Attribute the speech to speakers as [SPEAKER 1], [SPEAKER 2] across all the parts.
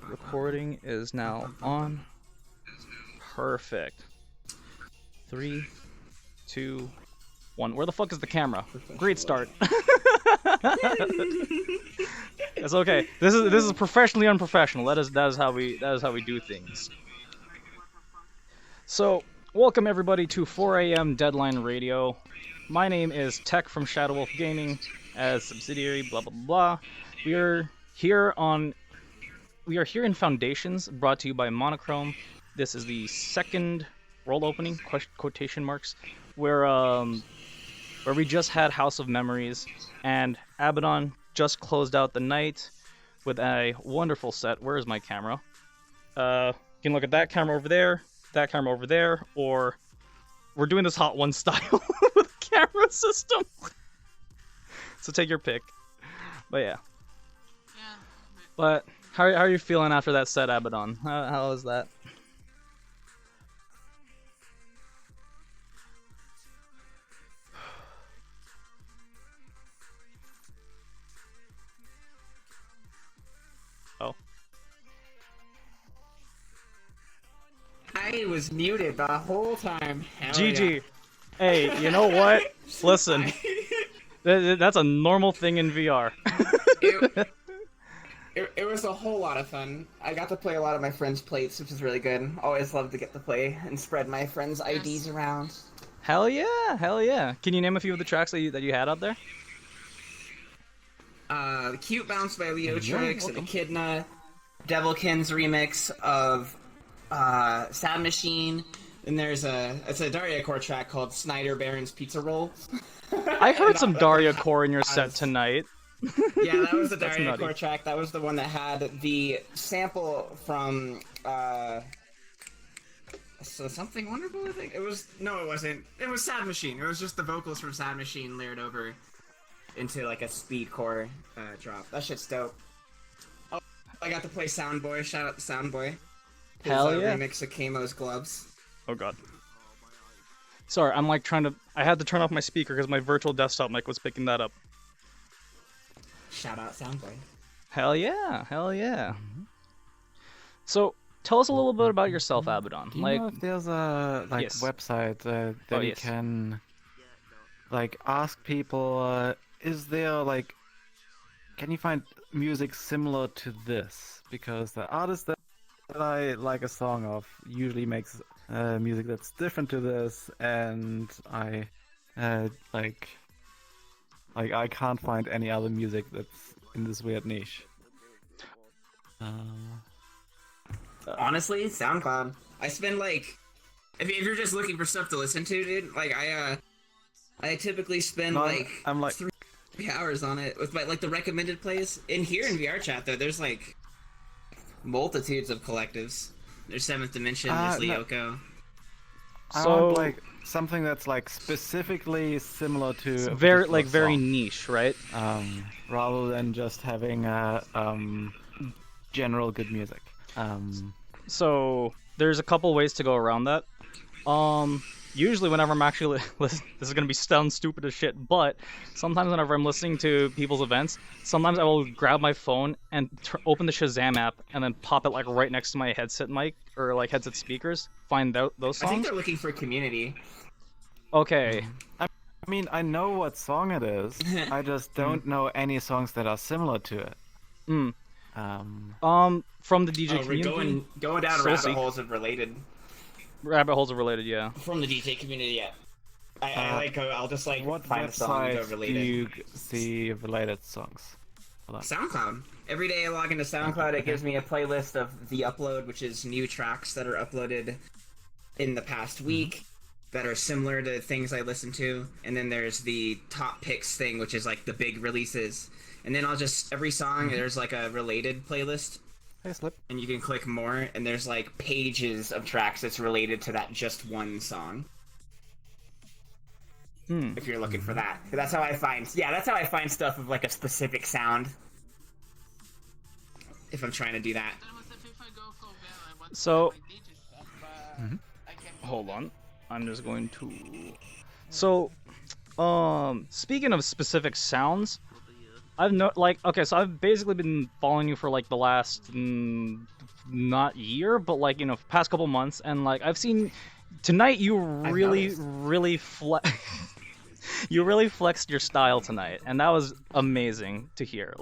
[SPEAKER 1] Recording is now on. Perfect. 3, 2, 1. Where the fuck is the camera? Great start. It's okay. This is professionally unprofessional. That is how we do things. So, welcome everybody to 4 a.m. Deadline Radio. My name is Tech from Shadow Wolf Gaming, as subsidiary, blah blah blah. We are here in Foundations, brought to you by Monochrome. This is the second world opening, quotation marks, where we just had House of Memories, and Abbadon just closed out the night with a wonderful set. Where is my camera? You can look at that camera over there, that camera over there, or we're doing this Hot One style with a camera system. So take your pick. But yeah. But how are you feeling after that set, Abbadon? How is that? Oh.
[SPEAKER 2] I was muted the whole time. Hell
[SPEAKER 1] GG.
[SPEAKER 2] yeah.
[SPEAKER 1] Hey, you know what? Listen. That's a normal thing in VR.
[SPEAKER 2] It was a whole lot of fun. I got to play a lot of my friends' plates, which is really good. Always love to get to play and spread my friends' IDs around.
[SPEAKER 1] Hell yeah, hell yeah. Can you name a few of the tracks that you had out there?
[SPEAKER 2] The Cute Bounce by Leo Trix, and Echidna, Devilkin's remix of Sad Machine. Then it's a Daria Core track called Snyder Baron's Pizza Roll.
[SPEAKER 1] I heard some Daria Core in your set tonight.
[SPEAKER 2] Yeah, that was the Daria Core track. That was the one that had the sample from so Something Wonderful, I think. It wasn't. It was Sad Machine. It was just the vocals from Sad Machine layered over into like a speedcore drop. That shit's dope. Oh, I got to play Soundboy. Shout out to Soundboy.
[SPEAKER 1] Hell yeah.
[SPEAKER 2] Remix of Kamo's Gloves.
[SPEAKER 1] Oh god. Sorry, I'm like I had to turn off my speaker because my virtual desktop mic was picking that up.
[SPEAKER 2] Shout out Soundboy.
[SPEAKER 1] Hell yeah, hell yeah. So, tell us a little bit about yourself, Abbadon.
[SPEAKER 3] Do you know if there's a
[SPEAKER 1] Yes.
[SPEAKER 3] website that you can ask people? Is there can you find music similar to this? Because the artist that I like a song of usually makes music that's different to this, and I I can't find any other music that's in this weird niche.
[SPEAKER 2] Honestly, SoundCloud. I spend if you're just looking for stuff to listen to, dude, I typically spend
[SPEAKER 3] I'm
[SPEAKER 2] 3 hours on it with the recommended plays. In VR chat though, there's multitudes of collectives. There's Seventh Dimension, there's Lyoko.
[SPEAKER 3] I want something that's specifically similar to a
[SPEAKER 1] Very
[SPEAKER 3] particular
[SPEAKER 1] very
[SPEAKER 3] song.
[SPEAKER 1] niche, right?
[SPEAKER 3] Rather than just having general good music.
[SPEAKER 1] So there's a couple ways to go around that. Usually whenever I'm actually listening, this is gonna sound stupid as shit, but sometimes whenever I'm listening to people's events, sometimes I will grab my phone and open the Shazam app and then pop it right next to my headset mic or headset speakers. Find those songs.
[SPEAKER 2] I think they're looking for community.
[SPEAKER 1] Okay.
[SPEAKER 3] I mean, I know what song it is. I just don't know any songs that are similar to it.
[SPEAKER 1] From the DJ community.
[SPEAKER 2] Going down rabbit holes of related.
[SPEAKER 1] Rabbit holes are related, yeah.
[SPEAKER 2] From the DJ community, yeah. I'll just
[SPEAKER 3] what
[SPEAKER 2] find a song and go
[SPEAKER 3] website
[SPEAKER 2] related.
[SPEAKER 3] do you see related songs?
[SPEAKER 2] SoundCloud. Every day I log into SoundCloud, it gives me a playlist of the upload, which is new tracks that are uploaded in the past week that are similar to things I listen to. And then there's the top picks thing, which is the big releases. And then every song, there's a related playlist.
[SPEAKER 3] Hey, Slip.
[SPEAKER 2] And you can click more, and there's pages of tracks that's related to that just one song. If you're looking for that. That's how I find stuff of a specific sound. If I'm trying to do that.
[SPEAKER 1] So, hold on. I'm just going to... So, speaking of specific sounds, so I've basically been following you for like the last not year, but like past couple months, and like I've seen tonight you really you really flexed your style tonight, and that was amazing to hear.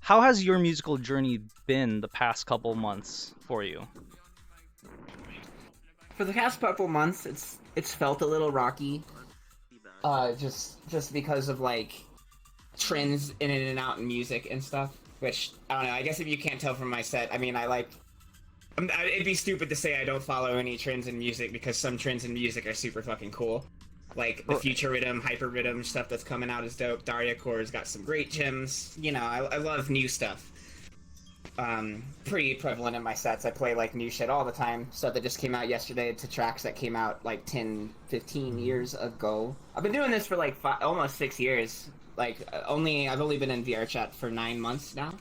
[SPEAKER 1] How has your musical journey been the past couple months for you?
[SPEAKER 2] For the past couple months, it's felt a little rocky. Just because of like trends in and out in music and stuff. Which I don't know. I guess if you can't tell from my set, I mean, it'd be stupid to say I don't follow any trends in music because some trends in music are super fucking cool. Like the future rhythm, hyper rhythm stuff that's coming out is dope. Daria Core's got some great gems. I love new stuff. Pretty prevalent in my sets. I play like new shit all the time. Stuff that just came out yesterday to tracks that came out like 10, 15 years ago. I've been doing this for like almost 6 years. Like I've only been in VR chat for 9 months now.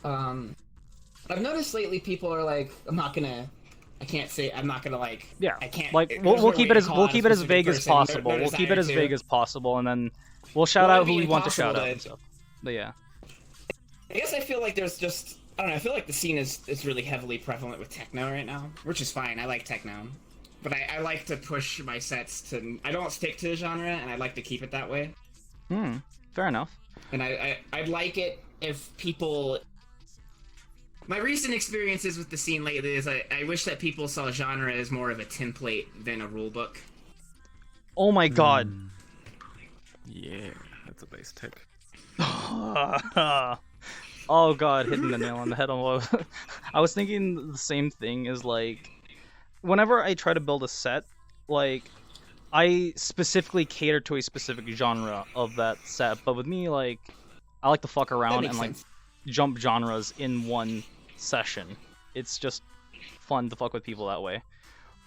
[SPEAKER 2] I've noticed lately people are like, I'm not gonna like.
[SPEAKER 1] Yeah.
[SPEAKER 2] I can't.
[SPEAKER 1] Like we'll keep it as vague as possible. We'll keep it as vague as possible, and then we'll shout out who we want to shout out and stuff. But yeah.
[SPEAKER 2] I guess I feel like there's just, I don't know, I feel like the scene is really heavily prevalent with techno right now, which is fine. I like techno. But I like to push my sets to, I don't stick to the genre, and I like to keep it that way.
[SPEAKER 1] Fair enough.
[SPEAKER 2] And I'd like it if people... My recent experiences with the scene lately is I wish that people saw genre as more of a template than a rulebook.
[SPEAKER 1] Oh my god.
[SPEAKER 3] Yeah, that's a base tick.
[SPEAKER 1] Oh god, hitting the nail on the head. I was thinking the same thing, is like, whenever I try to build a set, like, I specifically cater to a specific genre of that set, but with me, like, I like to fuck around and like jump genres in one session. It's just fun to fuck with people that way.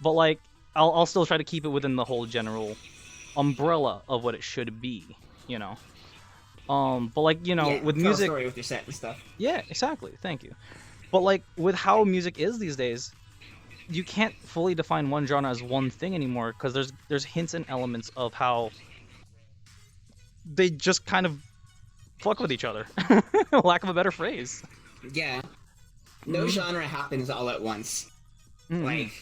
[SPEAKER 1] But like, I'll still try to keep it within the whole general umbrella of what it should be, But like, with music,
[SPEAKER 2] story with your set and stuff.
[SPEAKER 1] Yeah, exactly. Thank you. But like, with how music is these days, you can't fully define one genre as one thing anymore, because there's hints and elements of how they just kind of fuck with each other. Lack of a better phrase.
[SPEAKER 2] Yeah. No genre happens all at once. Like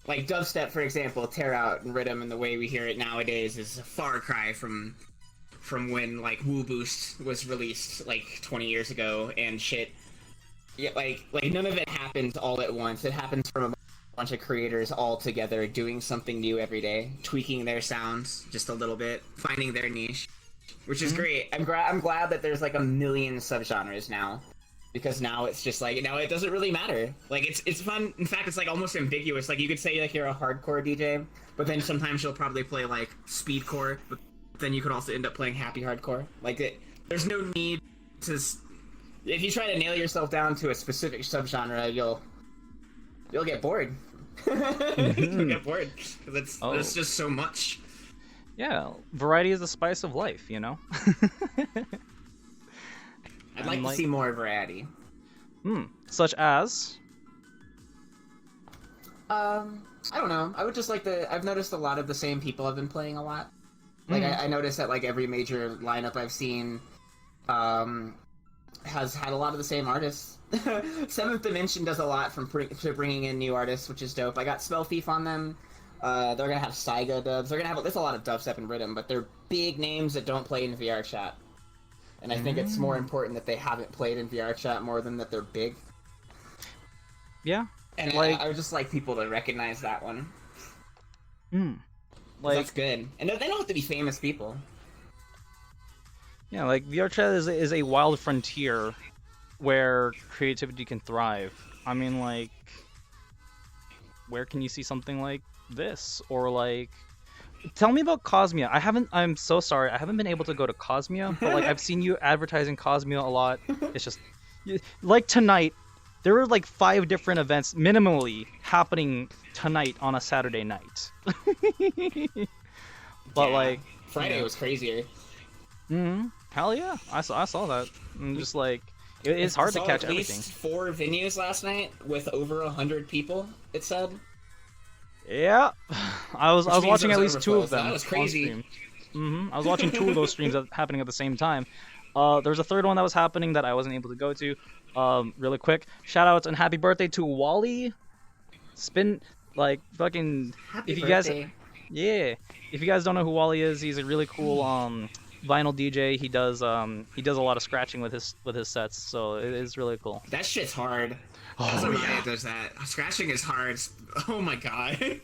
[SPEAKER 2] dubstep, for example, tear out and rhythm and the way we hear it nowadays is a far cry from when like Woo Boost was released like 20 years ago and shit. Yeah, like none of it happens all at once. It happens from a bunch of creators all together doing something new every day, tweaking their sounds just a little bit, finding their niche, which is great. I'm glad that there's like a million subgenres now, because now it's just like, now it doesn't really matter. Like it's fun. In fact, it's like almost ambiguous. Like you could say like you're a hardcore DJ, but then sometimes you'll probably play like speedcore, but then you could also end up playing happy hardcore. Like there's no need to. If you try to nail yourself down to a specific subgenre, you'll get bored. You'll get bored because there's just so much.
[SPEAKER 1] Yeah, variety is the spice of life,
[SPEAKER 2] I'd like to see more variety.
[SPEAKER 1] Such as?
[SPEAKER 2] I don't know. I would just like I've noticed a lot of the same people have been playing a lot. Like I noticed that like every major lineup I've seen, has had a lot of the same artists. Seventh Dimension does a lot from bringing in new artists, which is dope. I got Spell Thief on them. They're gonna have Saiga dubs. There's a lot of dubstep and rhythm, but they're big names that don't play in VR chat. And I think it's more important that they haven't played in VR chat more than that they're big.
[SPEAKER 1] Yeah.
[SPEAKER 2] And I would just like people to recognize that one. Like, that's good. And they don't have to be famous people.
[SPEAKER 1] Yeah, like VR chat is a wild frontier where creativity can thrive. I mean, like, where can you see something like this? Or like, tell me about Cosmia. I'm so sorry, I haven't been able to go to Cosmia, but like I've seen you advertising Cosmia a lot. It's just like tonight, there were like 5 different events minimally happening tonight on a Saturday night. But yeah, like
[SPEAKER 2] Friday was crazier.
[SPEAKER 1] Hell yeah, I saw that. And just like it's hard to catch everything.
[SPEAKER 2] At least 4 venues last night with over 100 people. It said.
[SPEAKER 1] Yeah, I was watching at least 2 of them.
[SPEAKER 2] That was crazy.
[SPEAKER 1] I was watching 2 of those streams happening at the same time. There was a third one that was happening that I wasn't able to go to. Really quick, shout outs and happy birthday to Wally. Fucking.
[SPEAKER 2] Happy
[SPEAKER 1] if you
[SPEAKER 2] birthday.
[SPEAKER 1] guys, yeah, if you guys don't know who Wally is, he's a really cool vinyl DJ. He does a lot of scratching with his sets, so it is really cool.
[SPEAKER 2] That shit's hard.
[SPEAKER 3] Oh,
[SPEAKER 2] yeah. Does that. Scratching is hard. Oh my god.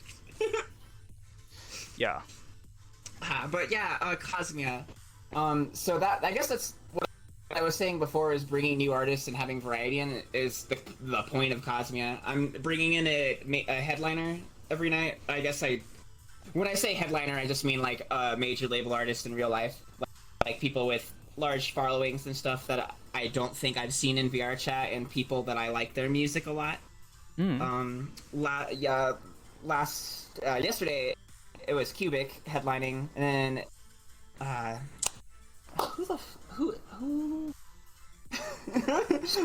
[SPEAKER 1] Yeah.
[SPEAKER 2] But yeah, Cosmia. So that, I guess that's what I was saying before, is bringing new artists and having variety in it is the point of Cosmia. I'm bringing in a headliner every night. I guess when I say headliner, I just mean like a major label artist in real life. Like people with large followings and stuff that I don't think I've seen in VR chat, and people that I like their music a lot. Yesterday it was Cubic headlining, and then who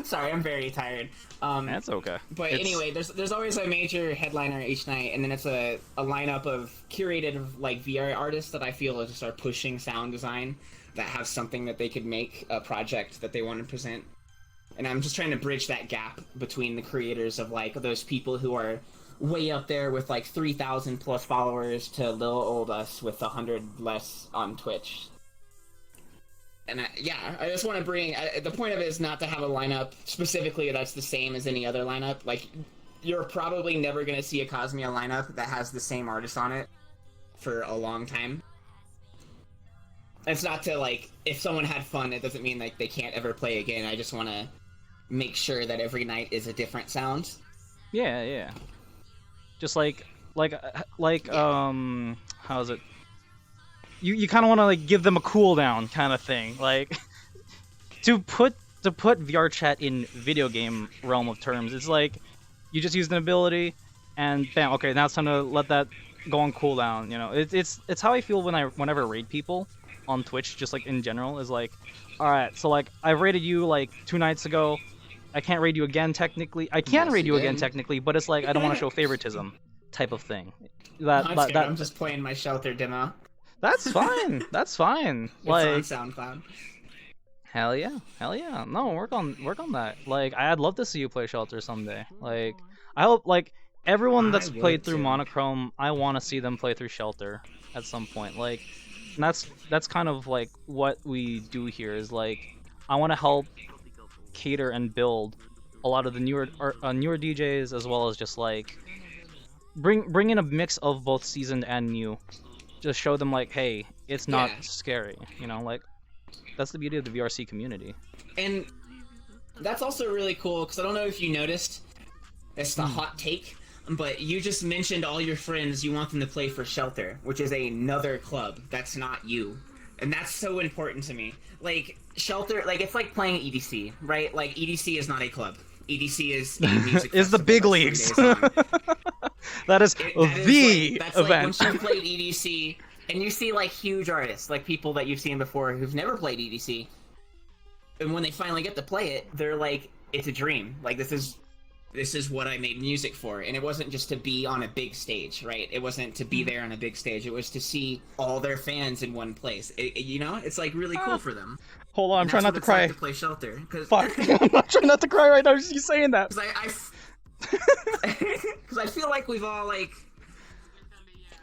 [SPEAKER 2] sorry, I'm very tired.
[SPEAKER 1] That's okay.
[SPEAKER 2] But anyway, there's always a major headliner each night, and then it's a lineup of curated like VR artists that I feel just are pushing sound design, that have something that they could make a project that they want to present. And I'm just trying to bridge that gap between the creators of like those people who are way up there with like 3,000 plus followers to little old us with 100 less on Twitch. And I just want to bring, the point of it is not to have a lineup specifically that's the same as any other lineup. Like, you're probably never going to see a Cosmia lineup that has the same artist on it for a long time. It's not to, like, if someone had fun, it doesn't mean, like, they can't ever play again. I just want to make sure that every night is a different sound.
[SPEAKER 1] Yeah. Just like how is it? You kind of want to like give them a cooldown kind of thing, like to put VR chat in video game realm of terms. It's like you just used an ability, and bam, okay, now it's time to let that go on cooldown. You know, it's how I feel whenever I raid people on Twitch, just like in general. Is like, all right, so like I raided you like 2 nights ago. I can't raid you again technically. I can raid you again technically, but it's like I don't want to show favoritism type of thing.
[SPEAKER 2] I'm just playing my Shelter demo.
[SPEAKER 1] That's fine. That's fine. Like,
[SPEAKER 2] it's on SoundCloud.
[SPEAKER 1] Hell yeah. No, work on that. Like, I'd love to see you play Shelter someday. Like, I hope like everyone that's played through Monochrome, I want to see them play through Shelter at some point. Like, and that's kind of like what we do here. Is like I want to help cater and build a lot of the newer DJs, as well as just like bring in a mix of both seasoned and new. Just show them like, hey, it's not scary, you know, like that's the beauty of the VRC community.
[SPEAKER 2] And that's also really cool, because I don't know if you noticed, it's the hot take, but you just mentioned all your friends you want them to play for Shelter, which is another club that's not you. And that's so important to me. Like, Shelter, like, it's like playing EDC, right? Like, EDC is not a club. EDC is a music
[SPEAKER 1] is the big leagues. That is the
[SPEAKER 2] that's
[SPEAKER 1] event.
[SPEAKER 2] Like once you've played EDC, and you see like huge artists, like people that you've seen before who've never played EDC, and when they finally get to play it, they're like, it's a dream. Like this is what I made music for. And it wasn't just to be on a big stage, right? It wasn't to be there on a big stage. It was to see all their fans in one place. You know, it's like really cool for them.
[SPEAKER 1] Hold on, I'm trying not to cry.
[SPEAKER 2] Like to play Shelter.
[SPEAKER 1] Fuck, I'm not trying not to cry right now. Just you saying that.
[SPEAKER 2] Because I feel like we've all, like,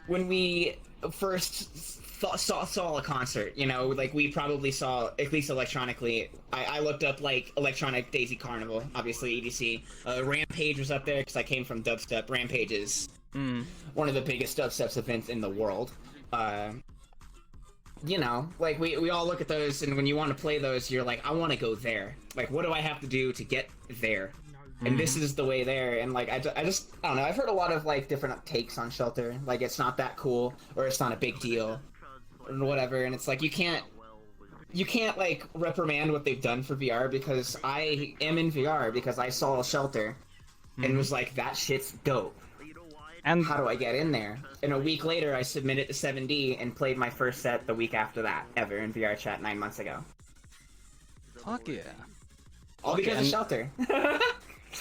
[SPEAKER 2] when we first saw a concert, you know, like we probably saw, at least electronically, I looked up like Electronic Daisy Carnival, obviously EDC. Rampage was up there because I came from dubstep. Rampage is one of the biggest dubstep events in the world. You know, like we all look at those, and when you want to play those, you're like, I want to go there. Like, what do I have to do to get there? And this is the way there. And like I just I don't know, I've heard a lot of like different takes on Shelter, like it's not that cool, or it's not a big deal, or whatever. And it's like you can't like reprimand what they've done for VR, because I am in VR because I saw Shelter and was like, that shit's dope. And how do I get in there? And a week later, I submitted to 7D and played my first set the week after that, ever, in VR chat 9 months ago.
[SPEAKER 1] Fuck yeah.
[SPEAKER 2] All because of Shelter.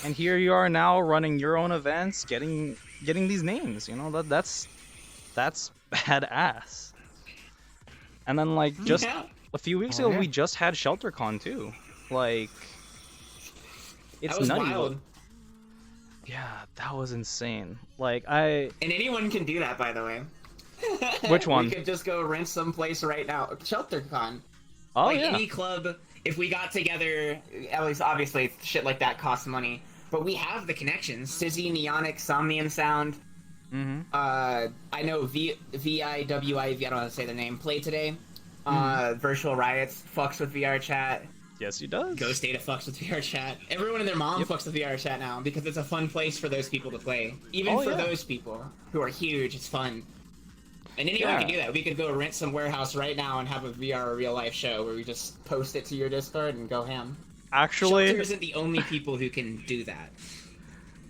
[SPEAKER 1] And here you are now running your own events, getting these names. You know, that's badass. And then like just
[SPEAKER 2] Yeah.
[SPEAKER 1] a few weeks ago, we just had ShelterCon too. Like, it's
[SPEAKER 2] That was
[SPEAKER 1] nutty.
[SPEAKER 2] wild.
[SPEAKER 1] Yeah, that was insane. Like I.
[SPEAKER 2] And anyone can do that, by the way.
[SPEAKER 1] Which one?
[SPEAKER 2] We could just go rent someplace right now. ShelterCon.
[SPEAKER 1] Oh
[SPEAKER 2] like
[SPEAKER 1] yeah.
[SPEAKER 2] any club, if we got together, at least obviously shit like that costs money. But we have the connections. Sizzy, Neonic, Somnium Sound.
[SPEAKER 1] Mm-hmm.
[SPEAKER 2] I know VIWIV, I don't know how to say the name. Play Today. Virtual Riots fucks with VR chat.
[SPEAKER 1] Yes, he does.
[SPEAKER 2] Ghost Data fucks with VR chat. Everyone and their mom fucks with VR chat now because it's a fun place for those people to play. Even for those people who are huge, it's fun. And anyone can do that. We could go rent some warehouse right now and have a VR real life show where we just post it to your Discord and go ham.
[SPEAKER 1] Actually,
[SPEAKER 2] Shelter isn't the only people who can do that.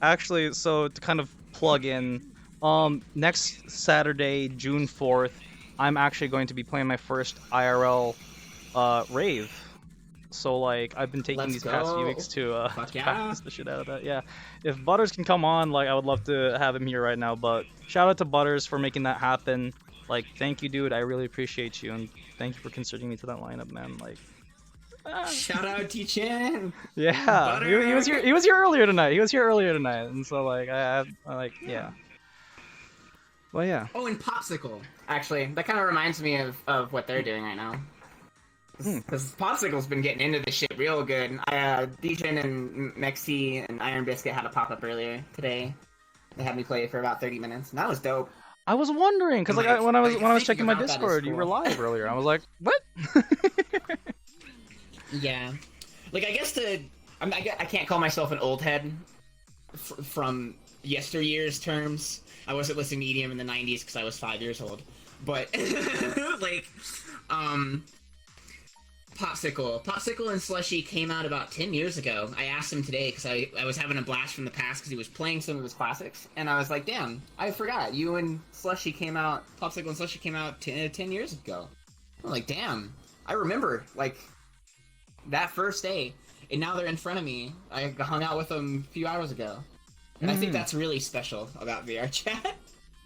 [SPEAKER 1] Actually, so to kind of plug in, next Saturday, June 4th, I'm actually going to be playing my first IRL rave. So like I've been taking these past few weeks to practice the shit out of that. Yeah, if Butters can come on, like I would love to have him here right now. But shout out to Butters for making that happen. Like thank you, dude. I really appreciate you, and thank you for considering me to that lineup, man. Like
[SPEAKER 2] shout out T-Chan.
[SPEAKER 1] Yeah, he was here. He was here earlier tonight. And so like I like yeah. Well yeah.
[SPEAKER 2] Oh, and Popsicle. Actually, that kind of reminds me of what they're doing right now. Because Popsicle's been getting into this shit real good. DJ and Mexi and Iron Biscuit had a pop-up earlier today. They had me play it for about 30 minutes, and that was dope.
[SPEAKER 1] I was wondering, because like, when I was checking my Discord, you were live earlier. I was like, what?
[SPEAKER 2] Yeah. Like, I guess I can't call myself an old head from yesteryear's terms. I wasn't listening to EDM in the 90s because I was 5 years old. But, like, Popsicle and Slushy came out about 10 years ago. I asked him today because I was having a blast from the past because he was playing some of his classics. And I was like, damn, I forgot. You and Slushy came out, Popsicle and Slushy came out 10 years ago. I'm like, damn, I remember, like, that first day. And now they're in front of me. I hung out with them a few hours ago. And I think that's really special about VR chat.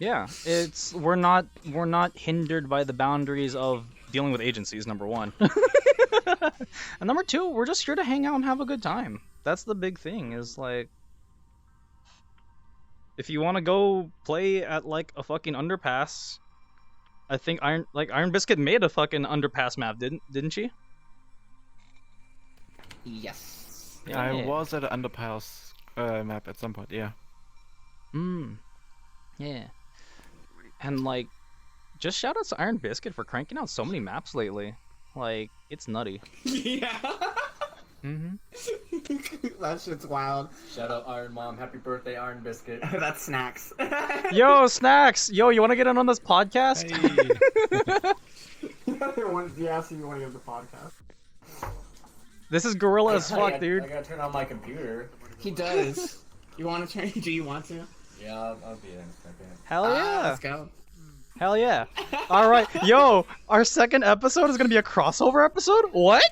[SPEAKER 1] Yeah, we're not hindered by the boundaries of dealing with agencies, number one. And number two, we're just here to hang out and have a good time. That's the big thing, is like, if you want to go play at like a fucking underpass, I think Iron Biscuit made a fucking underpass map, didn't she?
[SPEAKER 2] Yes.
[SPEAKER 3] Yeah, I was at an underpass map at some point, yeah.
[SPEAKER 1] Yeah. And like, just shout out to Iron Biscuit for cranking out so many maps lately. Like, it's nutty.
[SPEAKER 2] Yeah. That shit's wild.
[SPEAKER 4] Shout out Iron Mom. Happy birthday, Iron Biscuit.
[SPEAKER 2] That's Snax.
[SPEAKER 1] Yo, Snax! Yo, you want to get in on this podcast?
[SPEAKER 3] Hey.
[SPEAKER 2] Yeah, so you want to get the podcast.
[SPEAKER 1] This is gorilla as fuck, dude.
[SPEAKER 4] I gotta turn on my computer.
[SPEAKER 2] He does. You want to turn? Do you want to?
[SPEAKER 4] Yeah, I'll be in a second.
[SPEAKER 1] Hell yeah.
[SPEAKER 2] Let's go.
[SPEAKER 1] Hell yeah. Alright, yo, our second episode is gonna be a crossover episode? What?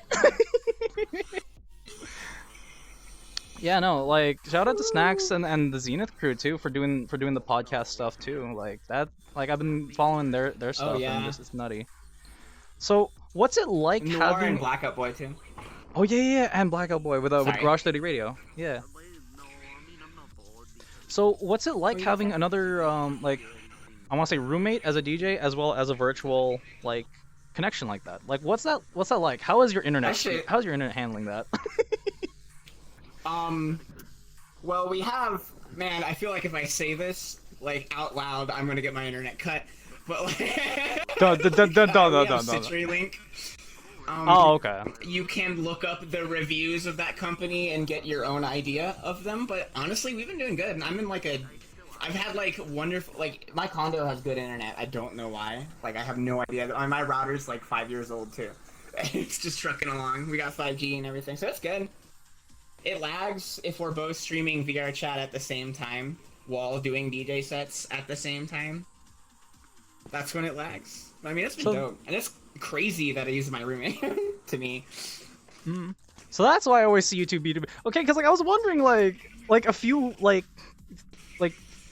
[SPEAKER 1] Yeah, no, like, shout out to Snax and the Zenith crew too for doing the podcast stuff too. Like that, like I've been following their stuff and it's nutty. So what's it like
[SPEAKER 2] Noir
[SPEAKER 1] having
[SPEAKER 2] and Blackout Boy too?
[SPEAKER 1] Oh yeah, and Blackout Boy with Garage 30 Radio. Yeah. So what's it like having another like, I want to say roommate as a DJ as well as a virtual like connection like that? Like what's that like? How is your internet? How's your internet handling that?
[SPEAKER 2] Well, we have, man, I feel like if I say this like out loud, I'm gonna get my internet cut. But like, we have CitriLink.
[SPEAKER 1] Oh, okay.
[SPEAKER 2] You can look up the reviews of that company and get your own idea of them, but honestly, we've been doing good. And I'm in like I've had like wonderful, like my condo has good internet. I don't know why. Like I have no idea. My router's like 5 years old too. It's just trucking along. We got 5G and everything, so it's good. It lags if we're both streaming VR chat at the same time while doing DJ sets at the same time. That's when it lags. I mean, it's been dope. And it's crazy that I use my roommate to me.
[SPEAKER 1] So that's why I always see YouTube B2B. Okay, because like I was wondering like a few like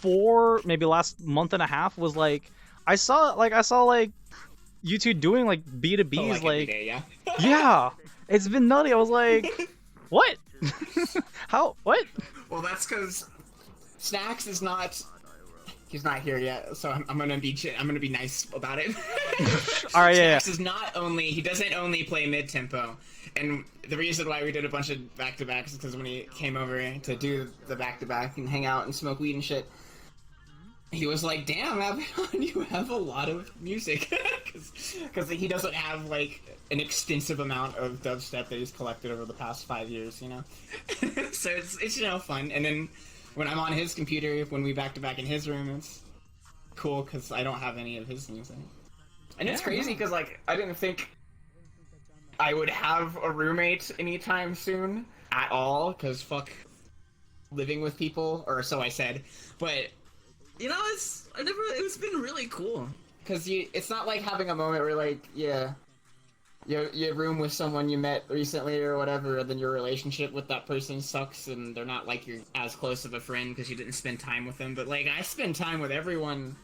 [SPEAKER 1] for maybe last month and a half was like I saw like you two doing like B2Bs,
[SPEAKER 2] Oh,
[SPEAKER 1] like
[SPEAKER 2] every day, yeah.
[SPEAKER 1] yeah, it's been nutty. I was like, what? How? What?
[SPEAKER 2] Well, that's because Snax is not. He's not here yet, so I'm gonna be nice about it.
[SPEAKER 1] All right, yeah.
[SPEAKER 2] Snax is not only. He doesn't only play mid tempo, and the reason why we did a bunch of back to backs is because when he came over to do the back to back and hang out and smoke weed and shit, he was like, "Damn, Abbadon, you have a lot of music," because he doesn't have like an extensive amount of dubstep that he's collected over the past 5 years, you know. So it's you know fun, and then when I'm on his computer, when we back to back in his room, it's cool because I don't have any of his music, and it's crazy because like I didn't think I would have a roommate anytime soon at all, because fuck living with people, or so I said, but. You know, it's been really cool. Because it's not like having a moment where, like, yeah, you room with someone you met recently or whatever, and then your relationship with that person sucks, and they're not, like, you're as close of a friend because you didn't spend time with them. But, like, I spend time with everyone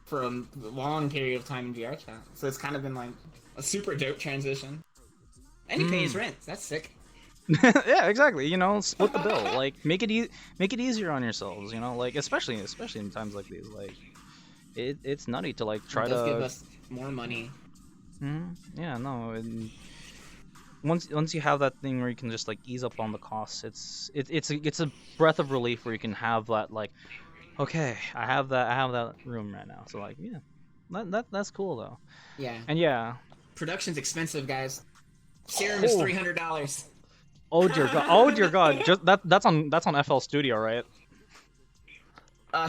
[SPEAKER 2] for a long period of time in VR chat. So it's kind of been, like, a super dope transition. And he pays rent. That's sick.
[SPEAKER 1] Yeah, exactly. You know, split the bill. Like, make it easier on yourselves. You know, like especially in times like these. Like, it's nutty to like try to
[SPEAKER 2] give us more money.
[SPEAKER 1] Yeah, no. And once you have that thing where you can just like ease up on the costs, it's a breath of relief where you can have that like, okay, I have that room right now. So like, yeah, that's cool though.
[SPEAKER 2] Yeah.
[SPEAKER 1] And yeah,
[SPEAKER 2] production's expensive, guys. Serum is $300.
[SPEAKER 1] Oh dear god! Oh dear god! Just that's on FL Studio, right?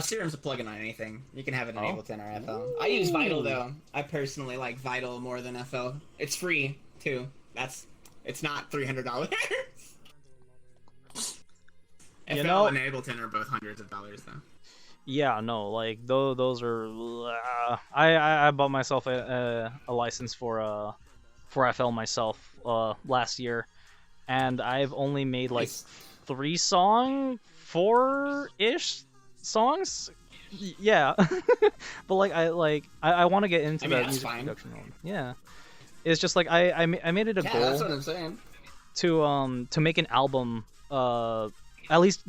[SPEAKER 2] Serum's a plugin on anything. You can have it in Ableton or FL. I use Vital though. I personally like Vital more than FL. It's free too. It's not $300.
[SPEAKER 1] You
[SPEAKER 2] FL
[SPEAKER 1] know,
[SPEAKER 2] and Ableton are both hundreds of dollars though.
[SPEAKER 1] Yeah, no, like those are. I bought myself a license for FL myself last year. And I've only made like 4-ish songs. Yeah, but like I want to get into that music production mode. Yeah, it's just like I made it a goal.
[SPEAKER 2] That's what I'm saying.
[SPEAKER 1] To make an album at least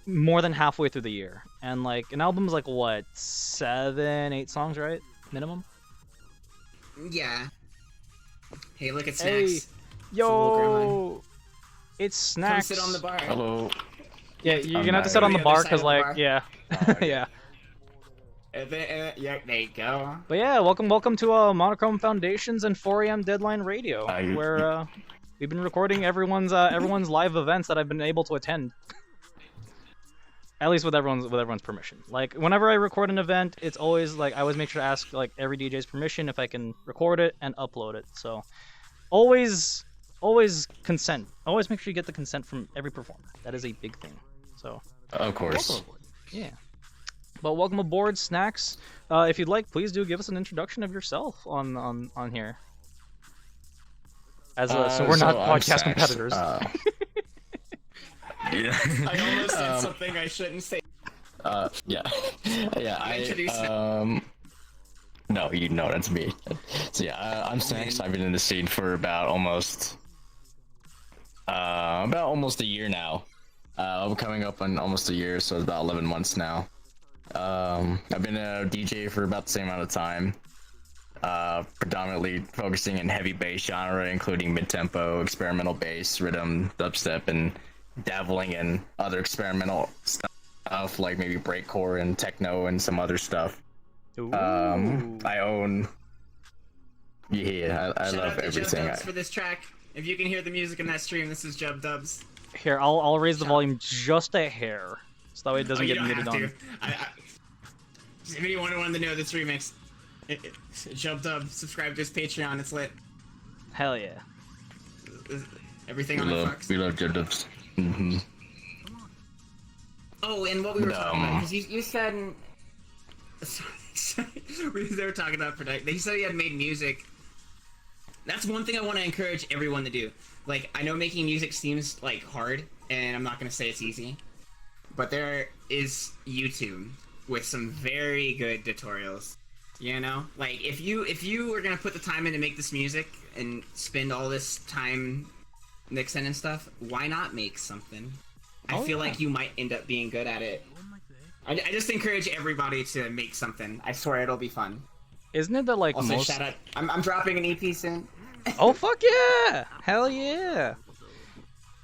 [SPEAKER 1] more than halfway through the year, and like an album's like what 7-8 songs, right? Minimum.
[SPEAKER 2] Yeah. Hey, look at Snax.
[SPEAKER 1] Hey. Yo, it's Snax.
[SPEAKER 2] Come sit on the bar.
[SPEAKER 3] Hello.
[SPEAKER 1] Yeah, you're gonna have to sit on the bar because, like, yeah, yeah.
[SPEAKER 2] Yeah, there you go.
[SPEAKER 1] But yeah, welcome to Monochrome Foundations and 4 a.m. Deadline Radio, where we've been recording everyone's live events that I've been able to attend. At least with everyone's permission. Like whenever I record an event, it's always like I always make sure to ask like every DJ's permission if I can record it and upload it. So always consent. Always make sure you get the consent from every performer. That is a big thing. So
[SPEAKER 3] of course.
[SPEAKER 1] Welcome aboard. Yeah. But welcome aboard, Snax. If you'd like, please do give us an introduction of yourself on here. As so we're not podcast competitors.
[SPEAKER 3] Yeah.
[SPEAKER 2] I almost said something I shouldn't say.
[SPEAKER 3] Yeah. No, you know that's me. So yeah, I'm Snax. I've been in the scene for about almost a year now. I'm coming up on almost a year, so it's about 11 months now. I've been a DJ for about the same amount of time. Predominantly focusing in heavy bass genre, including mid-tempo, experimental bass, rhythm, dubstep, and dabbling in other experimental stuff like maybe breakcore and techno and some other stuff.
[SPEAKER 1] Ooh.
[SPEAKER 2] Shout
[SPEAKER 3] I love
[SPEAKER 2] out to
[SPEAKER 3] everything.
[SPEAKER 2] Jub Dubs for this track. If you can hear the music in that stream, this is Jub Dubs.
[SPEAKER 1] Here, I'll raise the volume just a hair, so that way it doesn't get muted on.
[SPEAKER 2] If anyone wanted to know this remix, Jub Dub, subscribe to his Patreon. It's lit.
[SPEAKER 1] Hell yeah.
[SPEAKER 2] Everything on it fucks.
[SPEAKER 3] We love Jub Dubs. Mm-hmm.
[SPEAKER 2] Oh, and what we were talking about, because you said... Sorry, they were talking about production. They said he had made music. That's one thing I want to encourage everyone to do. Like, I know making music seems, like, hard, and I'm not going to say it's easy. But there is YouTube with some very good tutorials You know, like if you were gonna put the time in to make this music and spend all this time mixing and stuff, why not make something? I feel like you might end up being good at it. I just encourage everybody to make something. I swear it'll be fun.
[SPEAKER 1] Isn't it that like
[SPEAKER 2] Also,
[SPEAKER 1] most?
[SPEAKER 2] shout out! I'm dropping an EP soon.
[SPEAKER 1] Oh fuck yeah! Hell yeah!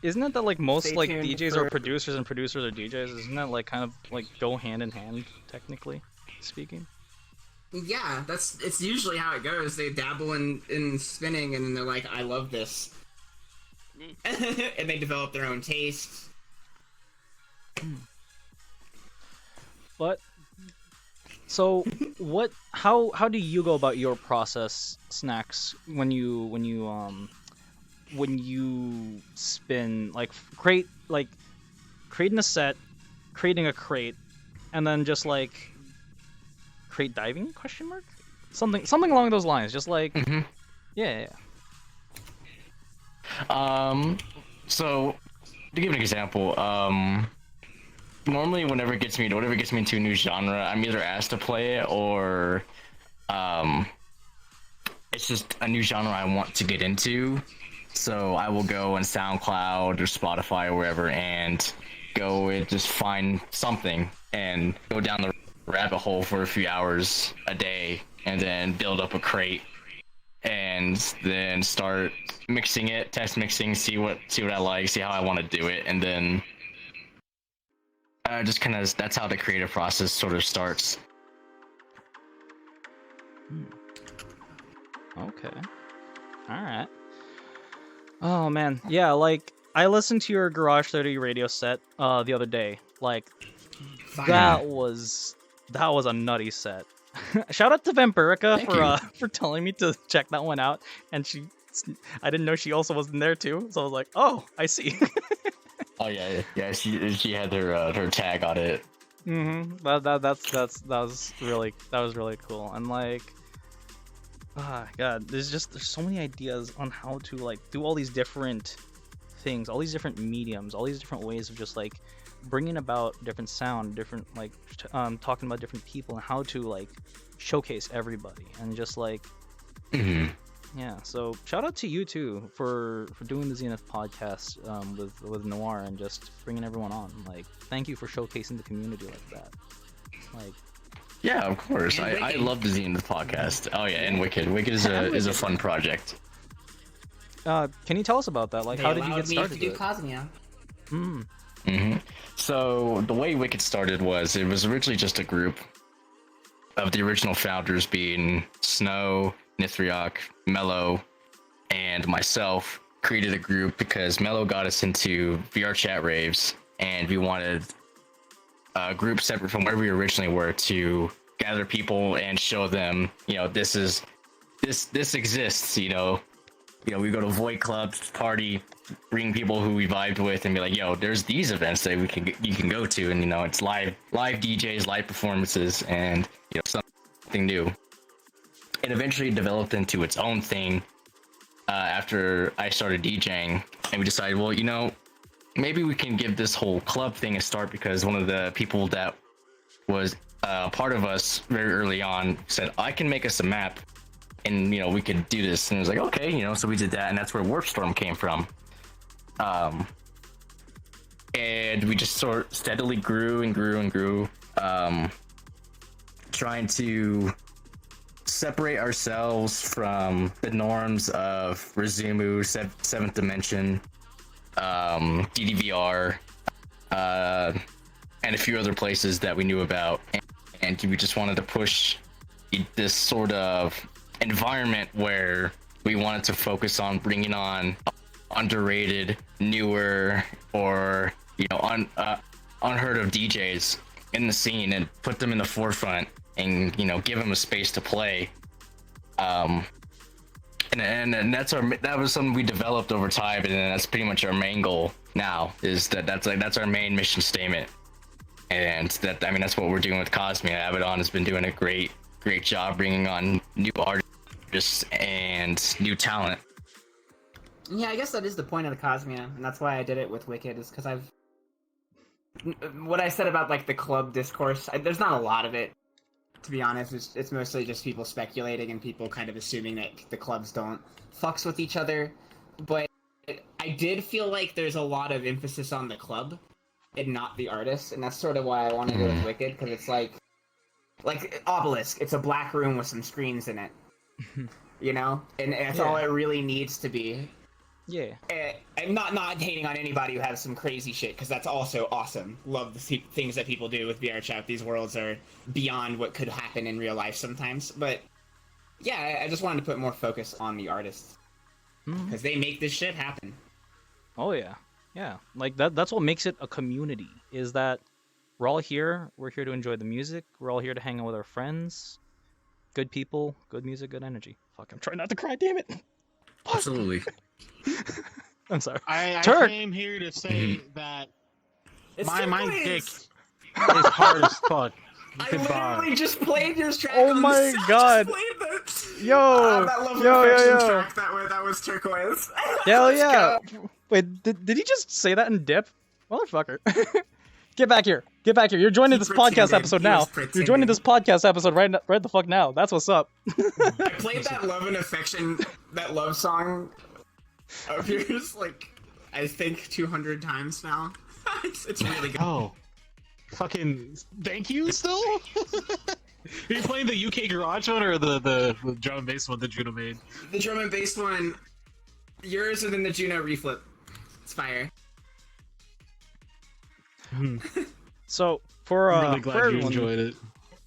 [SPEAKER 1] Isn't it that like most
[SPEAKER 2] Stay
[SPEAKER 1] like
[SPEAKER 2] tuned
[SPEAKER 1] DJs
[SPEAKER 2] for-
[SPEAKER 1] are producers and producers are DJs? Isn't that like kind of like go hand in hand, technically speaking?
[SPEAKER 2] Yeah, it's usually how it goes. They dabble in spinning, and then they're like, "I love this," and they develop their own taste.
[SPEAKER 1] But so what? How do you go about your process, Snax, when you spin creating a set, creating a crate, and then just like crate diving question mark something along those lines, just like yeah.
[SPEAKER 5] So to give an example, normally whatever gets me into a new genre, I'm either asked to play it or it's just a new genre I want to get into. So I will go on SoundCloud or Spotify or wherever and go and just find something and go down the rabbit hole for a few hours a day and then build up a crate and then start mixing it, test mixing, see what I like, see how I want to do it, and then just kind of that's how the creative process sort of starts.
[SPEAKER 1] Okay. All right. Oh man, yeah. Like I listened to your Garage 30 radio set the other day. Like that was a nutty set. Shout out to Vampirica for telling me to check that one out, and I didn't know she also was in there too. So I was like, oh, I see.
[SPEAKER 5] Oh yeah. She had her tag on it.
[SPEAKER 1] That was really cool. And like, God, there's so many ideas on how to like do all these different things, all these different mediums, all these different ways of just like bringing about different sound, different like talking about different people and how to like showcase everybody and just like. Yeah, so shout out to you too for doing the Zenith podcast with Noir and just bringing everyone on. Like, thank you for showcasing the community like that. Like,
[SPEAKER 5] yeah, of course. I love the Zenith podcast. Oh yeah, and Wicked. Wicked is a fun project.
[SPEAKER 1] Can you tell us about that? Like, how did you get started?
[SPEAKER 2] To do Cosmia.
[SPEAKER 5] So the way Wicked started was it was originally just a group of the original founders being Snow, Nithriok, Mello, and myself. Created a group because Mello got us into VR chat raves, and we wanted a group separate from where we originally were to gather people and show them, this exists. We go to Void clubs, party, bring people who we vibed with, and be like, there's these events that you can go to, and it's live DJs, live performances, and something new. It eventually developed into its own thing after I started DJing, and we decided, well, maybe we can give this whole club thing a start, because one of the people that was part of us very early on said, I can make us a map, and we could do this. And it was like, okay, so we did that, and that's where Warpstorm came from. And we just sort of steadily grew and grew and grew, trying to separate ourselves from the norms of Resumu, Seventh Dimension, DDVR, and a few other places that we knew about, and we just wanted to push this sort of environment where we wanted to focus on bringing on underrated, newer, or unheard of DJs in the scene and put them in the forefront and give them a space to play. And that was something we developed over time, and that's pretty much our main goal now. That's our main mission statement, and that's what we're doing with Cosmia. Abbadon has been doing a great job bringing on new artists and new talent.
[SPEAKER 2] Yeah, I guess that is the point of the Cosmia, and that's why I did it with Wicked, is because what I said about like the club discourse, there's not a lot of it. To be honest, it's mostly just people speculating and people kind of assuming that the clubs don't fucks with each other. But I did feel like there's a lot of emphasis on the club and not the artist, and that's sort of why I want to go with Wicked, because it's like Obelisk. It's a black room with some screens in it, you know, and that's all it really needs to be.
[SPEAKER 1] Yeah.
[SPEAKER 2] I'm not hating on anybody who has some crazy shit, because that's also awesome. Love the things that people do with VR chat. These worlds are beyond what could happen in real life sometimes. But yeah, I just wanted to put more focus on the artists, because they make this shit happen.
[SPEAKER 1] Oh yeah, yeah. Like that's what makes it a community. Is that we're all here. We're here to enjoy the music. We're all here to hang out with our friends. Good people, good music, good energy. Fuck, I'm trying not to cry. Damn it.
[SPEAKER 5] Absolutely.
[SPEAKER 1] I'm sorry.
[SPEAKER 6] I
[SPEAKER 1] Turk!
[SPEAKER 6] came here to say that
[SPEAKER 2] It's
[SPEAKER 6] my
[SPEAKER 2] Terkoiz!
[SPEAKER 6] dick is hard as fuck.
[SPEAKER 2] I
[SPEAKER 6] Goodbye.
[SPEAKER 2] literally just played your track.
[SPEAKER 1] Oh
[SPEAKER 2] on
[SPEAKER 1] my
[SPEAKER 2] the set.
[SPEAKER 1] God.
[SPEAKER 2] Just played that.
[SPEAKER 1] Yo,
[SPEAKER 2] That Love and
[SPEAKER 1] yo,
[SPEAKER 2] Affection
[SPEAKER 1] yo.
[SPEAKER 2] track that was Terkoiz.
[SPEAKER 1] Hell
[SPEAKER 2] Let's
[SPEAKER 1] yeah.
[SPEAKER 2] go.
[SPEAKER 1] Wait, did he just say that in dip? Motherfucker. Get back here. Get back here. You're joining this podcast
[SPEAKER 2] pretended.
[SPEAKER 1] episode
[SPEAKER 2] He was
[SPEAKER 1] now.
[SPEAKER 2] pretending.
[SPEAKER 1] You're joining this podcast episode right the fuck now. That's what's up.
[SPEAKER 2] I played that Love and Affection, that love song of yours, like, I think 200 times now. It's really good.
[SPEAKER 6] Oh, fucking thank you. Still, are you playing the UK garage one or the drum and bass one that Juno made?
[SPEAKER 2] The drum and bass one, yours, and then the Juno reflip. It's fire.
[SPEAKER 1] So for
[SPEAKER 6] I'm really glad
[SPEAKER 1] for
[SPEAKER 6] you
[SPEAKER 1] everyone,
[SPEAKER 6] enjoyed it.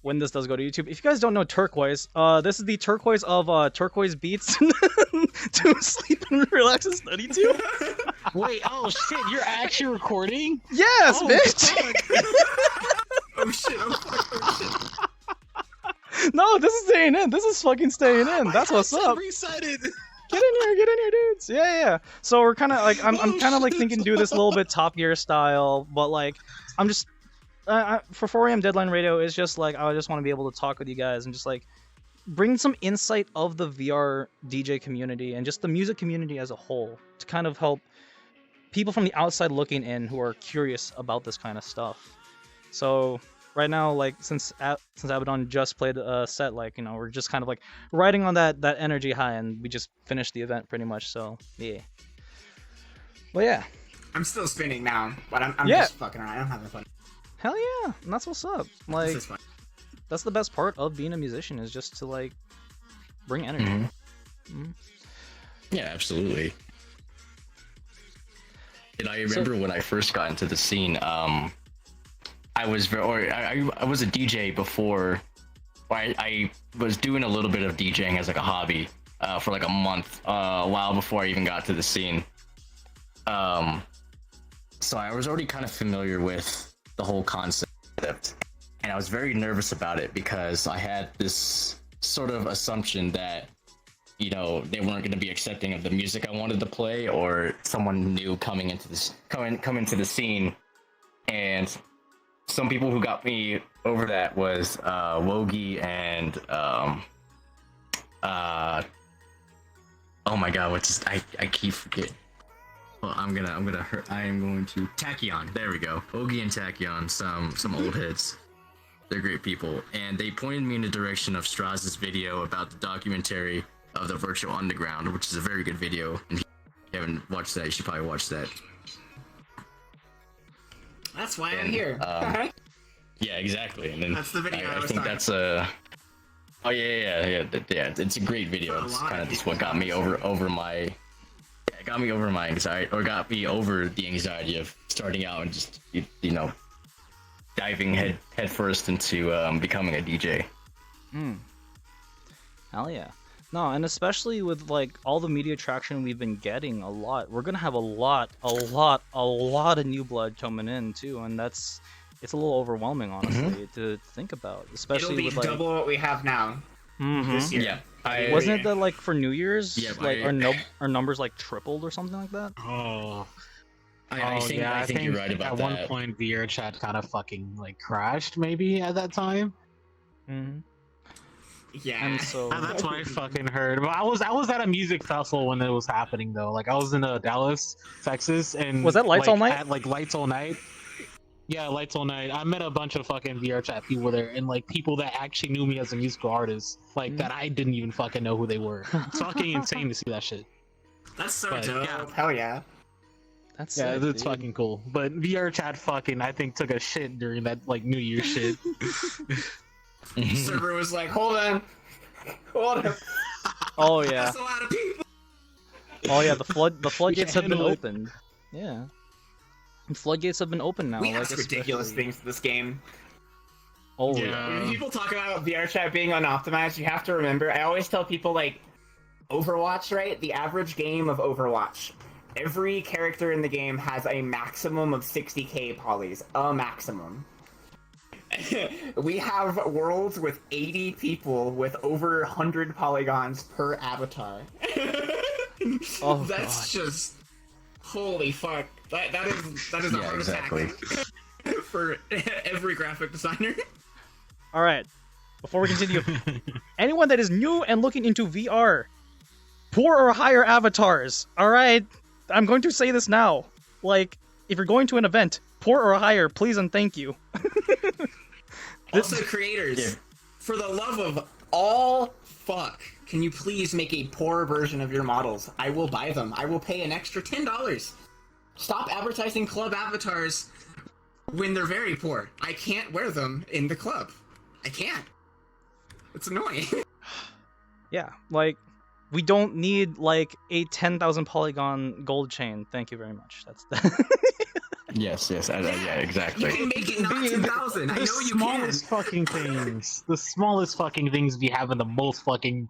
[SPEAKER 1] when this does go to YouTube, if you guys don't know Terkoiz, this is the Terkoiz of Terkoiz beats to sleep and relax and study to.
[SPEAKER 6] Wait, oh shit, you're actually recording?
[SPEAKER 1] Yes,
[SPEAKER 6] Oh,
[SPEAKER 1] bitch.
[SPEAKER 2] Oh shit, oh shit.
[SPEAKER 1] No, this is staying in. This is fucking staying in. That's what's up.
[SPEAKER 6] Resetted.
[SPEAKER 1] Get in here, dudes. Yeah. So we're kind of like, I'm kind of like thinking do this a little bit Top Gear style, but like, I'm just for 4 a.m. Deadline Radio is just like I just want to be able to talk with you guys and just like bring some insight of the VR DJ community and just the music community as a whole to kind of help people from the outside looking in who are curious about this kind of stuff. So right now, like since Abbadon just played a set, like, you know, we're just kind of like riding on that energy high, and we just finished the event pretty much. So yeah. Well, yeah.
[SPEAKER 2] I'm still spinning now, but I'm
[SPEAKER 1] Yeah.
[SPEAKER 2] just fucking around. I'm having fun.
[SPEAKER 1] Hell yeah, and that's what's up. Like
[SPEAKER 2] This is fun.
[SPEAKER 1] that's the best part of being a musician is just to like bring energy.
[SPEAKER 5] Yeah, absolutely. And I remember when I first got into the scene, I was I was a DJ before. I was doing a little bit of DJing as like a hobby for like a month, a while before I even got to the scene. So I was already kind of familiar with the whole concept, and I was very nervous about it because I had this sort of assumption that, you know, they weren't going to be accepting of the music I wanted to play, or someone new coming into this come into the scene. And some people who got me over that was Wogi and oh my god, what's I keep forgetting. Well, I'm going to Tachyon. There we go. Ogi and Tachyon, some old hits. They're great people, and they pointed me in the direction of Strauss's video about the documentary of the Virtual Underground, which is a very good video. And if you haven't watched that, you should probably watch that.
[SPEAKER 2] That's why I'm here.
[SPEAKER 5] Yeah,
[SPEAKER 2] That's
[SPEAKER 5] exactly. And then
[SPEAKER 2] the video I
[SPEAKER 5] I
[SPEAKER 2] was
[SPEAKER 5] think
[SPEAKER 2] talking
[SPEAKER 5] that's a. Oh yeah. It's a great video. It's kind of just what got me over my. It got me over my anxiety, or got me over the anxiety of starting out and just you know, diving head first into becoming a DJ.
[SPEAKER 1] Hell yeah. No, and especially with like all the media traction we've been getting a lot, we're gonna have a lot of new blood coming in too, and it's a little overwhelming honestly to think about, especially
[SPEAKER 2] It'll be
[SPEAKER 1] with like
[SPEAKER 2] double what we have now this year.
[SPEAKER 5] Yeah,
[SPEAKER 1] wasn't it that like for New Year's
[SPEAKER 5] Yeah,
[SPEAKER 1] like our numbers like tripled or something like that?
[SPEAKER 6] Oh.
[SPEAKER 5] I think you're right about
[SPEAKER 6] at
[SPEAKER 5] that.
[SPEAKER 6] one point VR chat kind of fucking like crashed maybe at that time.
[SPEAKER 2] Yeah.
[SPEAKER 1] And so
[SPEAKER 6] That's what I fucking heard. But I was at a music festival when it was happening though. Like I was in Dallas, Texas, and
[SPEAKER 1] Was that Lights
[SPEAKER 6] like,
[SPEAKER 1] All Night?
[SPEAKER 6] At like Lights All Night. Yeah, Lights All Night. I met a bunch of fucking VR chat people there, and like people that actually knew me as a musical artist, like that I didn't even fucking know who they were. It's fucking insane to see that shit.
[SPEAKER 2] That's so
[SPEAKER 6] But,
[SPEAKER 2] dope.
[SPEAKER 6] yeah.
[SPEAKER 2] Hell yeah.
[SPEAKER 1] That's
[SPEAKER 6] Yeah,
[SPEAKER 1] sick,
[SPEAKER 6] it's
[SPEAKER 1] dude.
[SPEAKER 6] fucking cool. But VR chat fucking, I think, took a shit during that like New Year's shit.
[SPEAKER 2] Server was like, hold on. Hold on.
[SPEAKER 1] Oh yeah.
[SPEAKER 2] That's a lot of people.
[SPEAKER 1] Oh yeah. The floodgates have been
[SPEAKER 6] handle it.
[SPEAKER 1] opened. Yeah. The floodgates have been opened now.
[SPEAKER 2] We
[SPEAKER 1] like,
[SPEAKER 2] ask ridiculous
[SPEAKER 1] especially-
[SPEAKER 2] things to this game.
[SPEAKER 1] Oh yeah.
[SPEAKER 6] Yeah.
[SPEAKER 2] When people talk about VR chat being unoptimized, you have to remember, I always tell people, like, Overwatch, right? The average game of Overwatch. Every character in the game has a maximum of 60k polys. A maximum. We have worlds with 80 people with over 100 polygons per avatar.
[SPEAKER 1] Oh,
[SPEAKER 2] That's just... Holy fuck. That is a
[SPEAKER 5] Yeah,
[SPEAKER 2] heart
[SPEAKER 5] exactly.
[SPEAKER 2] attack for every graphic designer.
[SPEAKER 1] All right. Before we continue, anyone that is new and looking into VR, poor or higher avatars. All right. I'm going to say this now. Like, if you're going to an event, poor or higher, please and thank you.
[SPEAKER 2] Also, creators, for the love of all fuck, can you please make a poor version of your models? I will buy them. I will pay an extra $10. Stop advertising club avatars when they're very poor. I can't wear them in the club. I can't. It's annoying.
[SPEAKER 1] Yeah, like, we don't need, like, a 10,000 polygon gold chain. Thank you very much. That's
[SPEAKER 5] Yes, yeah, exactly.
[SPEAKER 2] You can make it not 10,000. I know
[SPEAKER 6] The
[SPEAKER 2] you can.
[SPEAKER 6] smallest fucking things. The smallest fucking things be having the most fucking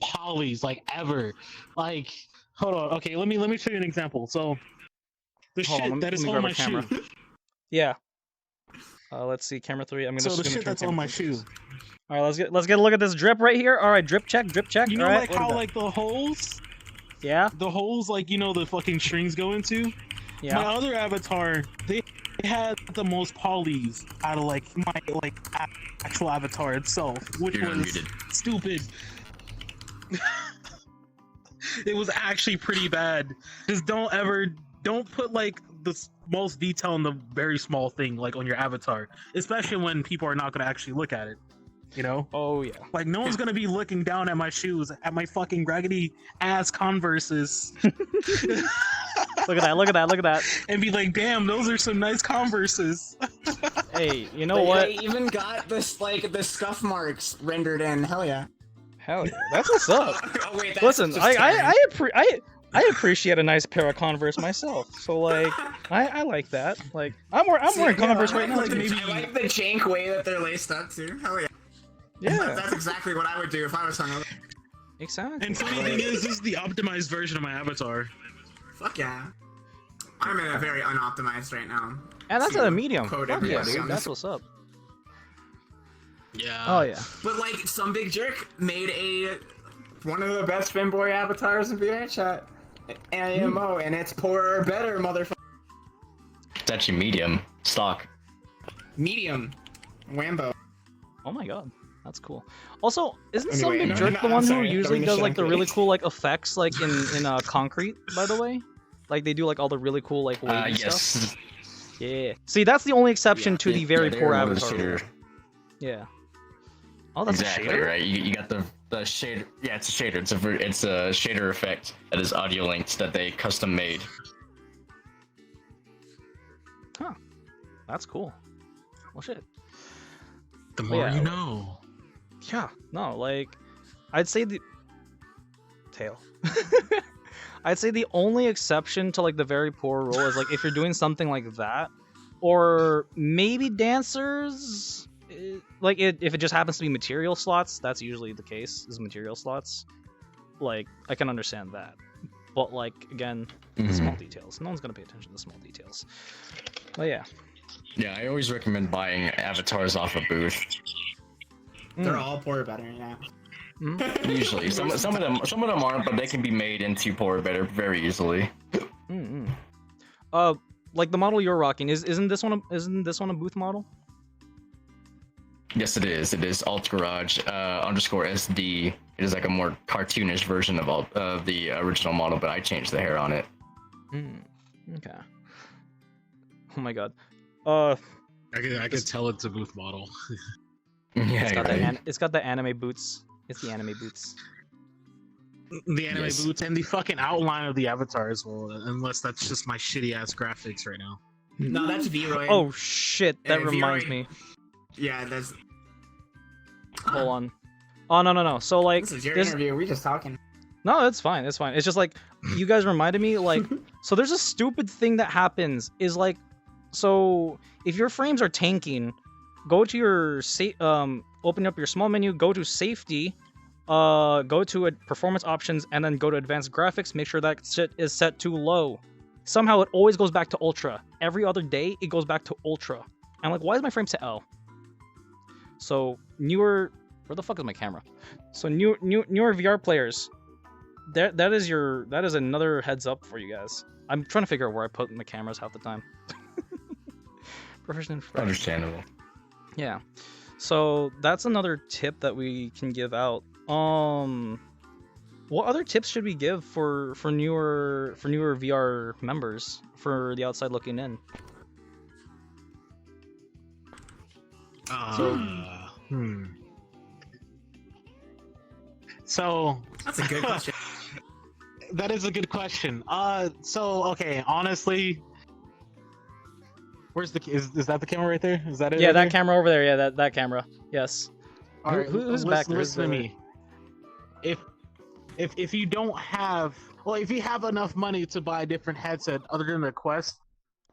[SPEAKER 6] polys, like, ever. Like, hold on. Okay, let me show you an example. So, the
[SPEAKER 1] Hold on,
[SPEAKER 6] shit
[SPEAKER 1] let me-
[SPEAKER 6] that is
[SPEAKER 1] let me
[SPEAKER 6] on
[SPEAKER 1] grab
[SPEAKER 6] my
[SPEAKER 1] a camera.
[SPEAKER 6] shoe.
[SPEAKER 1] Yeah. Let's see, camera 3. I'm gonna
[SPEAKER 6] So the
[SPEAKER 1] just gonna
[SPEAKER 6] shit
[SPEAKER 1] turn
[SPEAKER 6] that's
[SPEAKER 1] camera
[SPEAKER 6] on my
[SPEAKER 1] 3.
[SPEAKER 6] shoe.
[SPEAKER 1] All right, let's get a look at this drip right here. All right, drip check.
[SPEAKER 6] You know,
[SPEAKER 1] All right,
[SPEAKER 6] like
[SPEAKER 1] what
[SPEAKER 6] how
[SPEAKER 1] is that?
[SPEAKER 6] like the holes,
[SPEAKER 1] Yeah,
[SPEAKER 6] like you know the fucking strings go into.
[SPEAKER 1] yeah.
[SPEAKER 6] My other avatar, they had the most polys out of like my actual avatar itself, which
[SPEAKER 5] You're
[SPEAKER 6] was
[SPEAKER 5] unmuted.
[SPEAKER 6] stupid. It was actually pretty bad. Just don't put like the most detail in the very small thing like on your avatar, especially when people are not gonna actually look at it. You know,
[SPEAKER 1] Oh yeah.
[SPEAKER 6] like no one's gonna be looking down at my shoes, at my fucking raggedy ass Converses,
[SPEAKER 1] Look at that.
[SPEAKER 6] and be like, "Damn, those are some nice Converses."
[SPEAKER 1] Hey, you know what?
[SPEAKER 2] They even got this, like, the scuff marks rendered in. Hell yeah.
[SPEAKER 1] Hell yeah, that's what's up.
[SPEAKER 2] Oh, wait, that's
[SPEAKER 1] Listen,
[SPEAKER 2] just
[SPEAKER 1] I appreciate a nice pair of Converse myself. So like, I like that. Like, I'm wearing Converse right now.
[SPEAKER 2] I
[SPEAKER 1] Too.
[SPEAKER 2] like the jank way that they're laced up too. Hell yeah.
[SPEAKER 1] Yeah,
[SPEAKER 2] That's exactly what I would do if I was hungover.
[SPEAKER 1] exactly.
[SPEAKER 6] And funny thing is, this is the optimized version of my avatar.
[SPEAKER 2] Fuck yeah. I'm in a very unoptimized right now.
[SPEAKER 1] And that's at a medium.
[SPEAKER 2] Quote
[SPEAKER 1] Fuck yeah,
[SPEAKER 2] everybody
[SPEAKER 1] dude.
[SPEAKER 2] on
[SPEAKER 1] That's
[SPEAKER 2] this.
[SPEAKER 1] what's up.
[SPEAKER 6] Yeah.
[SPEAKER 1] Oh yeah.
[SPEAKER 2] But like, some big jerk made one of the best femboy avatars in VR chat. AMO, and it's poor or better, motherfucker.
[SPEAKER 5] It's actually medium stock.
[SPEAKER 2] Medium. Wambo.
[SPEAKER 1] Oh my god, that's cool. Also, isn't
[SPEAKER 2] Anyway,
[SPEAKER 1] some big
[SPEAKER 2] no,
[SPEAKER 1] jerk
[SPEAKER 2] no,
[SPEAKER 1] the
[SPEAKER 2] I'm
[SPEAKER 1] one
[SPEAKER 2] sorry,
[SPEAKER 1] who
[SPEAKER 2] don't
[SPEAKER 1] usually
[SPEAKER 2] mean to
[SPEAKER 1] does like the
[SPEAKER 2] shame
[SPEAKER 1] really
[SPEAKER 2] you.
[SPEAKER 1] cool like effects like in concrete? By the way, like they do like all the really cool like wavy
[SPEAKER 5] Yes.
[SPEAKER 1] stuff. Yeah. See, that's the only exception to the very
[SPEAKER 5] they're
[SPEAKER 1] poor
[SPEAKER 5] one of the
[SPEAKER 1] avatar.
[SPEAKER 5] shader-
[SPEAKER 1] Yeah. Oh, that's
[SPEAKER 5] Exactly
[SPEAKER 1] a shader.
[SPEAKER 5] right. You got the shader. Yeah, it's a shader. It's a shader effect that is audio linked that they custom made.
[SPEAKER 1] Huh. That's cool. Well, shit.
[SPEAKER 6] The more
[SPEAKER 1] yeah.
[SPEAKER 6] you know.
[SPEAKER 1] Yeah. No, like, I'd say the tail. I'd say the only exception to like the very poor rule is like if you're doing something like that, or maybe dancers. Like if it just happens to be material slots, that's usually the case. Is material slots. Like I can understand that, but like again, the small details. No one's gonna pay attention to the small details. But yeah.
[SPEAKER 5] Yeah, I always recommend buying avatars off a booth.
[SPEAKER 2] They're all poor or better, yeah.
[SPEAKER 5] Usually, some of them aren't, but they can be made into poor or better very easily.
[SPEAKER 1] Like the model you're rocking isn't this one a booth model?
[SPEAKER 5] Yes, it is. It is Alt Garage underscore SD. It is like a more cartoonish version of the original model, but I changed the hair on it.
[SPEAKER 1] Okay. Oh my god. Uh,
[SPEAKER 6] I could tell it's a booth model.
[SPEAKER 5] Yeah,
[SPEAKER 1] it's got
[SPEAKER 5] right.
[SPEAKER 1] it's got the anime boots. It's the anime boots.
[SPEAKER 6] The anime
[SPEAKER 5] Yes.
[SPEAKER 6] boots and the fucking outline of the avatar as well. Unless that's just my shitty ass graphics right now.
[SPEAKER 2] No, that's V-Roy.
[SPEAKER 1] Oh shit! That
[SPEAKER 2] If you're
[SPEAKER 1] reminds
[SPEAKER 2] right-
[SPEAKER 1] me.
[SPEAKER 2] Yeah, that's.
[SPEAKER 1] Hold on. Oh no. So like,
[SPEAKER 2] This is your
[SPEAKER 1] there's-
[SPEAKER 2] interview. We're just talking.
[SPEAKER 1] no, it's fine. It's fine. It's just like you guys reminded me. Like, so there's a stupid thing that happens. Is like, so if your frames are tanking, go to your open up your small menu, go to safety, go to performance options, and then go to advanced graphics. Make sure that shit is set to low. Somehow it always goes back to ultra. Every other day it goes back to ultra. I'm like, why is my frame set L? So newer, where the fuck is my camera? So newer VR players, that is another heads up for you guys. I'm trying to figure out where I put my cameras half the time. Proficient.
[SPEAKER 5] Understandable.
[SPEAKER 1] Yeah. So that's another tip that we can give out. What other tips should we give for newer VR members for the outside looking in?
[SPEAKER 6] So
[SPEAKER 2] That's a good question.
[SPEAKER 6] that is a good question. So okay, honestly, where's the is that the camera right there? Is that it?
[SPEAKER 1] Yeah,
[SPEAKER 6] right
[SPEAKER 1] that
[SPEAKER 6] there?
[SPEAKER 1] camera over there. Yeah, that camera. Yes.
[SPEAKER 6] All right,
[SPEAKER 1] Who's back there?
[SPEAKER 6] Listen to me. If you don't have, well, if you have enough money to buy a different headset other than the Quest,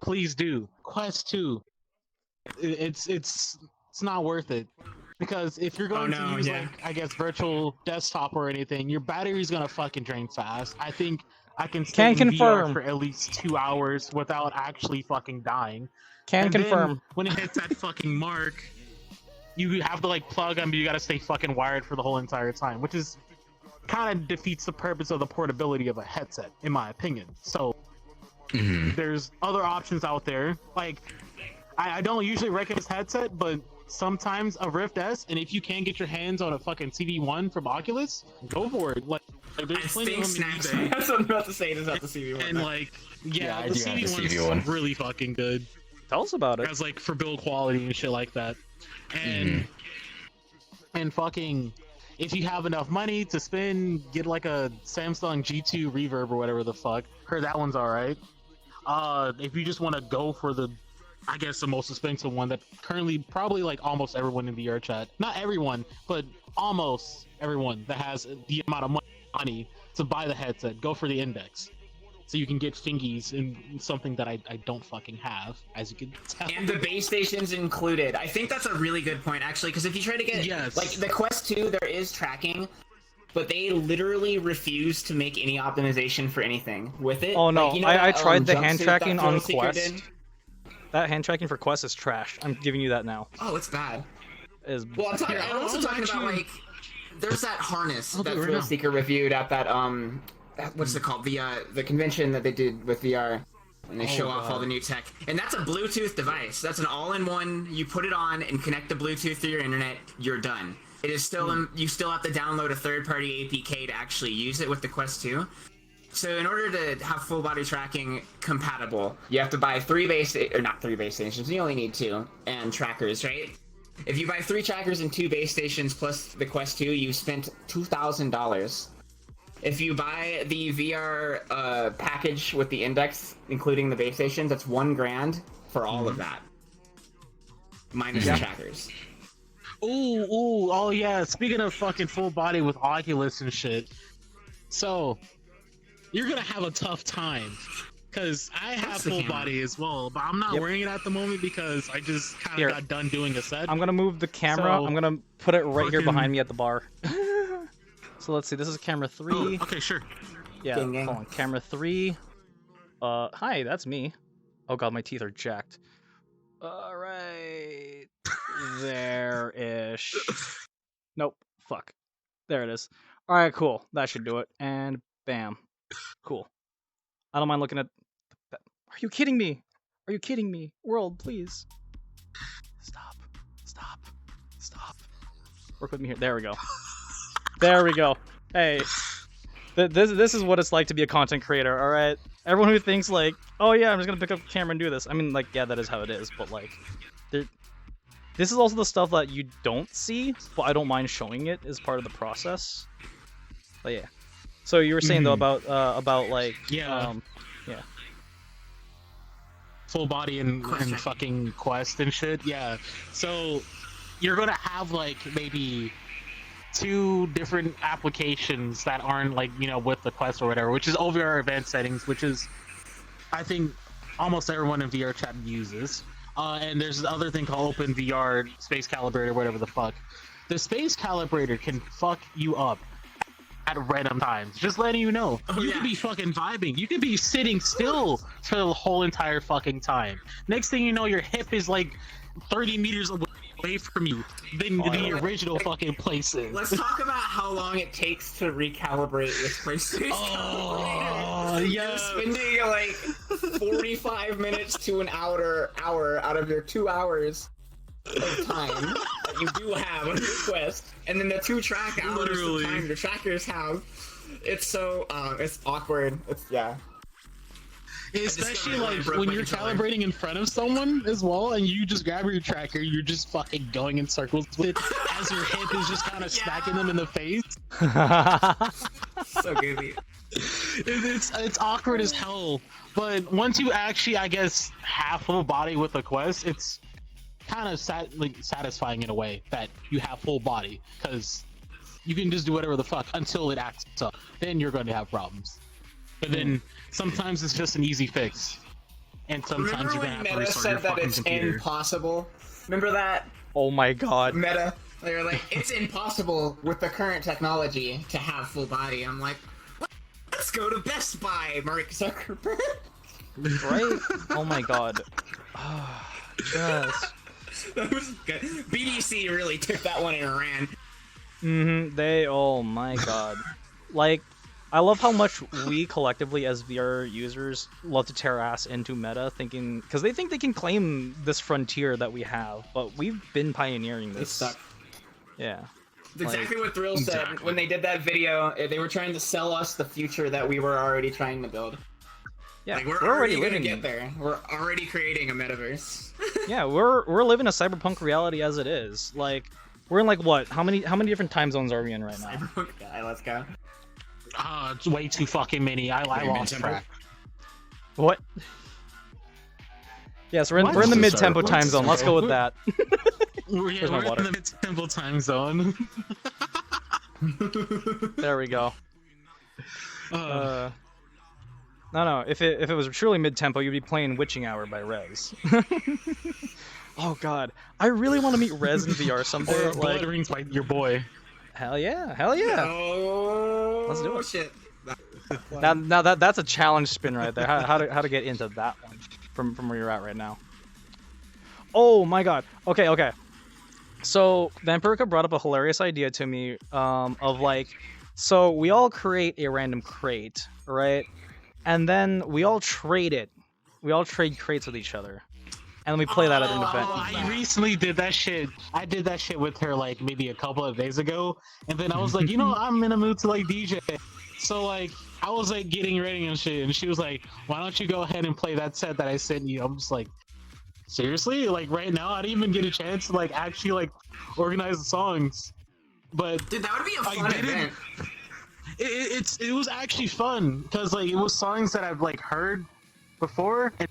[SPEAKER 6] please do. Quest 2. It's not worth it. Because if you're going to use like, I guess, virtual desktop or anything, your battery's gonna fucking drain fast. I think I can stay in
[SPEAKER 1] confirm.
[SPEAKER 6] VR for at least 2 hours without actually fucking dying.
[SPEAKER 1] Can
[SPEAKER 6] And
[SPEAKER 1] confirm.
[SPEAKER 6] then when it hits that fucking mark, you have to like plug them, but you gotta stay fucking wired for the whole entire time, which is kind of defeats the purpose of the portability of a headset, in my opinion. So there's other options out there. Like I don't usually recommend this headset, but sometimes a Rift S, and if you can get your hands on a fucking CV1 from Oculus, go for it. Like there's plenty of them in eBay.
[SPEAKER 2] That's what I'm about to say. Is about the CV1.
[SPEAKER 6] And like, yeah,
[SPEAKER 5] I
[SPEAKER 6] the
[SPEAKER 5] do have the
[SPEAKER 6] CV1's
[SPEAKER 5] CV1.
[SPEAKER 6] really fucking good.
[SPEAKER 1] Tell us about it.
[SPEAKER 6] As like for build quality and shit like that. And and fucking, if you have enough money to spend, get like a Samsung G2 Reverb or whatever the fuck. Heard that one's alright. If you just want to go for the, I guess the most expensive one that currently probably like almost everyone in the VR chat, not everyone, but almost everyone that has the amount of money to buy the headset, go for the Index. So you can get fingies in something that I don't fucking have, as you can tell.
[SPEAKER 2] And the base station's included. I think that's a really good point, actually, because if you try to get like the Quest 2, there is tracking, but they literally refuse to make any optimization for anything with it.
[SPEAKER 1] Oh no,
[SPEAKER 2] Like, you know
[SPEAKER 1] I
[SPEAKER 2] that,
[SPEAKER 1] tried the hand
[SPEAKER 2] jumpsuit
[SPEAKER 1] tracking
[SPEAKER 2] that
[SPEAKER 1] on
[SPEAKER 2] Thrill Seeker
[SPEAKER 1] Quest.
[SPEAKER 2] did?
[SPEAKER 1] That hand tracking for Quest is trash. I'm giving you that now.
[SPEAKER 2] Oh, it's bad.
[SPEAKER 1] Is
[SPEAKER 2] Well, I'm also talking about like there's that harness that Thrill Seeker reviewed at that what's it called, the convention that they did with VR, and they show off all the new tech. And that's a Bluetooth device. That's an all-in-one. You put it on and connect the Bluetooth through your internet. You're done. It is still you still have to download a third-party APK to actually use it with the Quest 2. So in order to have full body tracking compatible, you have to buy not 3 base stations. You only need 2 and trackers, right? If you buy 3 trackers and 2 base stations plus the Quest 2, you spent $2,000. If you buy the VR package with the Index, including the base stations, that's $1,000 for all of that, minus the trackers.
[SPEAKER 6] Oh yeah. Speaking of fucking full body with Oculus and shit, so you're gonna have a tough time. Cause I have full body as well, but I'm not wearing it at the moment because I just kind of got done doing a set.
[SPEAKER 1] I'm gonna move the camera.
[SPEAKER 6] So,
[SPEAKER 1] I'm gonna put it right here behind me at the bar. So let's see. This is camera 3.
[SPEAKER 6] Oh, okay, sure.
[SPEAKER 1] Yeah.
[SPEAKER 2] Gang, gang.
[SPEAKER 1] Hold on. Camera 3. Hi, that's me. Oh god, my teeth are jacked. All right. There-ish. Nope. Fuck. There it is. All right, cool. That should do it. And bam. Cool. I don't mind looking at. Are you kidding me? Are you kidding me? World, please. Stop. Stop. Stop. Work with me here. There we go. There we go. Hey. This is what it's like to be a content creator, alright? everyone who thinks like, oh yeah, I'm just gonna pick up a camera and do this. I mean, like, yeah, that is how it is, but like, this is also the stuff that you don't see, but I don't mind showing it as part of the process. But yeah. So you were saying though about like
[SPEAKER 6] Yeah. Full body and fucking quest and shit. Yeah. So you're gonna have like maybe 2 different applications that aren't like, you know, with the quest or whatever, which is OVR advanced settings, which is I think almost everyone in VR chat uses. And there's this other thing called Open VR Space Calibrator, whatever the fuck. The Space Calibrator can fuck you up at random times. Just letting you know. You could be fucking vibing. You could be sitting still for the whole entire fucking time. Next thing you know, your hip is like 30 meters away from you than the original fucking places.
[SPEAKER 2] Let's talk about how long it takes to recalibrate this PlayStation.
[SPEAKER 6] Oh, yeah.
[SPEAKER 2] You're spending like 45 minutes to an hour out of your 2 hours of time that you do have on your quest, and then the 2 track hours of time your trackers have. It's so it's awkward.
[SPEAKER 6] Especially like when you're calibrating in front of someone as well, and you just grab your tracker, you're just fucking going in circles with it as your hip is just kind of smacking them in the face.
[SPEAKER 2] So goofy.
[SPEAKER 6] It's awkward as hell, but once you actually, I guess, have full body with the quest, it's kind of satisfying in a way that you have full body, because you can just do whatever the fuck until it acts up. Then you're going to have problems. But then sometimes it's just an easy fix, and sometimes you're gonna have to restart your fucking computer.
[SPEAKER 2] It's impossible. Remember that?
[SPEAKER 1] Oh my god.
[SPEAKER 2] Meta. They're like, it's impossible with the current technology to have full body. I'm like, let's go to Best Buy, Mark Zuckerberg.
[SPEAKER 1] Right? Oh my god. Yes.
[SPEAKER 2] That was good. BDC really took that one and ran.
[SPEAKER 1] Oh my god. Like, I love how much we collectively as VR users love to tear ass into meta, thinking, because they think they can claim this frontier that we have, but we've been pioneering this.
[SPEAKER 2] It's stuck.
[SPEAKER 1] Yeah.
[SPEAKER 2] It's exactly what Thrill said when they did that video. They were trying to sell us the future that we were already trying to build.
[SPEAKER 1] Yeah,
[SPEAKER 2] like, we're already living gonna get there. We're already creating a metaverse.
[SPEAKER 1] Yeah, we're living a cyberpunk reality as it is. Like, we're in like what? How many different time zones are we in right now?
[SPEAKER 2] Cyberpunk guy, let's go.
[SPEAKER 6] It's way too fucking many. I lost track.
[SPEAKER 1] What? Yeah, so we're in the mid-tempo time zone. Let's go with that.
[SPEAKER 6] We're in the mid-tempo time zone.
[SPEAKER 1] There we go. No. If it was truly mid-tempo, you'd be playing Witching Hour by Rez. Oh god, I really want to meet Rez in VR someday.
[SPEAKER 6] Or Blood Rings by your boy.
[SPEAKER 1] Hell yeah!
[SPEAKER 2] Oh,
[SPEAKER 1] let's do it.
[SPEAKER 2] Shit.
[SPEAKER 1] Now that's a challenge spin right there. How to get into that one from where you're at right now. Oh my god. Okay. So Vampirica brought up a hilarious idea to me of like, so we all create a random crate, right? And then we all trade it. We all trade crates with each other. And then we play that at an event.
[SPEAKER 6] I recently did that shit. I did that shit with her like maybe a couple of days ago. And then I was like, you know, I'm in a mood to like DJ. So like, I was like getting ready and shit. And she was like, why don't you go ahead and play that set that I sent you? I'm just like, seriously? Like right now? I didn't even get a chance to like actually like organize the songs. But
[SPEAKER 2] dude, that would be a fun event.
[SPEAKER 6] It was actually fun because like it was songs that I've like heard before and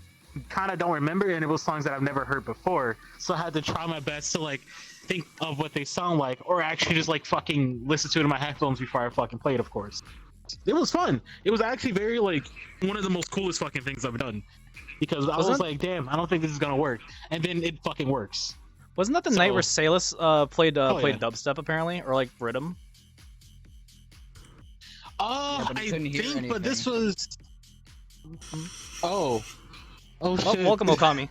[SPEAKER 6] kind of don't remember, and it was songs that I've never heard before. So I had to try my best to like think of what they sound like, or actually just like fucking listen to it in my headphones before I fucking play it. Of course, it was fun. It was actually very like one of the most coolest fucking things I've done because I was like, damn, I don't think this is gonna work, and then it fucking works.
[SPEAKER 1] Wasn't that the night where Salus played dubstep apparently, or like rhythm?
[SPEAKER 6] I think, but this was. Oh shit.
[SPEAKER 1] Welcome, Okami.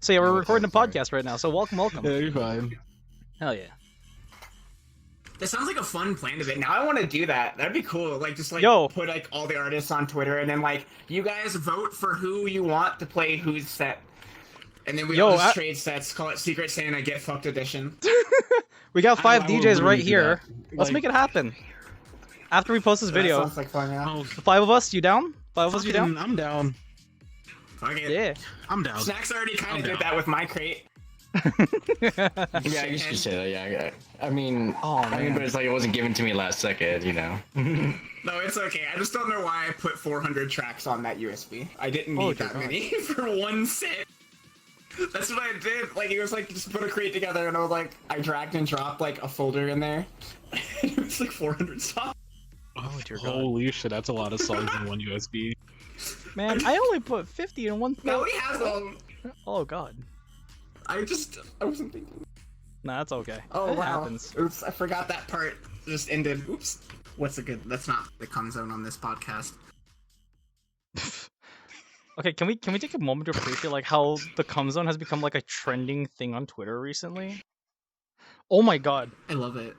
[SPEAKER 1] So yeah, we're recording a podcast right now, so welcome.
[SPEAKER 6] Yeah, you're fine.
[SPEAKER 1] Hell yeah.
[SPEAKER 2] That sounds like a fun plan of it. Now I want to do that. That'd be cool. Like, just like put like all the artists on Twitter, and then like you guys vote for who you want to play whose set, and then we all just trade sets. Call it Secret Santa Get Fucked Edition.
[SPEAKER 1] We got 5 DJs right here. Let's make it happen. After we post this video,
[SPEAKER 2] that sounds like fun, yeah.
[SPEAKER 1] the 5 of us, you down? But was you down?
[SPEAKER 6] I'm down.
[SPEAKER 2] Fuck it.
[SPEAKER 1] Yeah.
[SPEAKER 6] I'm down.
[SPEAKER 2] Snax already kind of
[SPEAKER 6] I'm
[SPEAKER 2] did
[SPEAKER 6] down.
[SPEAKER 2] that with my crate.
[SPEAKER 5] Yeah, you should say that. Yeah, I mean, but it's like it wasn't given to me last second, you know.
[SPEAKER 2] No, it's okay. I just don't know why I put 400 tracks on that USB. I didn't need that many for one set. That's what I did. Like, it was like, just put a crate together, and I was like, I dragged and dropped like a folder in there. And it was like 400 songs.
[SPEAKER 1] Oh dear God.
[SPEAKER 6] Holy shit, that's a lot of songs in one USB.
[SPEAKER 1] Man, I only put 50 in one.
[SPEAKER 2] Nobody has them.
[SPEAKER 1] Oh God.
[SPEAKER 2] I wasn't thinking.
[SPEAKER 1] Nah, that's okay.
[SPEAKER 2] Oh,
[SPEAKER 1] It
[SPEAKER 2] wow.
[SPEAKER 1] happens.
[SPEAKER 2] Oops, I forgot that part just ended. Oops. That's not the cum zone on this podcast.
[SPEAKER 1] Okay, can we take a moment to appreciate like how the cum zone has become like a trending thing on Twitter recently? Oh my God.
[SPEAKER 2] I love it.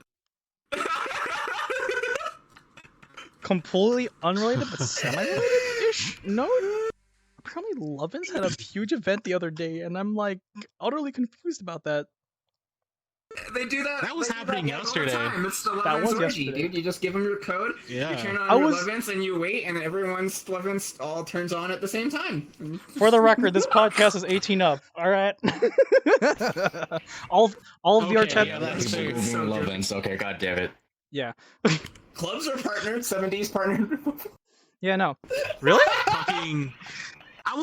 [SPEAKER 1] Completely unrelated but semi-related-ish? No? Apparently Lovin's had a huge event the other day, and I'm like utterly confused about that.
[SPEAKER 2] They do that.
[SPEAKER 6] That was
[SPEAKER 2] they do
[SPEAKER 6] happening
[SPEAKER 2] that, like, all the
[SPEAKER 6] yesterday.
[SPEAKER 2] time. It's the
[SPEAKER 1] That was
[SPEAKER 2] Lovin's orgy,
[SPEAKER 1] yesterday.
[SPEAKER 2] dude. You just give them your code.
[SPEAKER 6] Yeah.
[SPEAKER 2] You turn
[SPEAKER 1] I
[SPEAKER 2] on your
[SPEAKER 1] was-
[SPEAKER 2] Lovin's and you wait, and everyone's Lovin's all turns on at the same time.
[SPEAKER 1] For the record, this podcast is 18 up. All right. all of the
[SPEAKER 6] Okay,
[SPEAKER 1] chat.
[SPEAKER 6] yeah, that's fair.
[SPEAKER 2] So
[SPEAKER 5] Love
[SPEAKER 2] good.
[SPEAKER 5] Ins. Okay, god damn it.
[SPEAKER 1] Yeah.
[SPEAKER 2] Clubs are partnered. 70s partnered.
[SPEAKER 1] Yeah. No. Really?
[SPEAKER 6] Fucking, I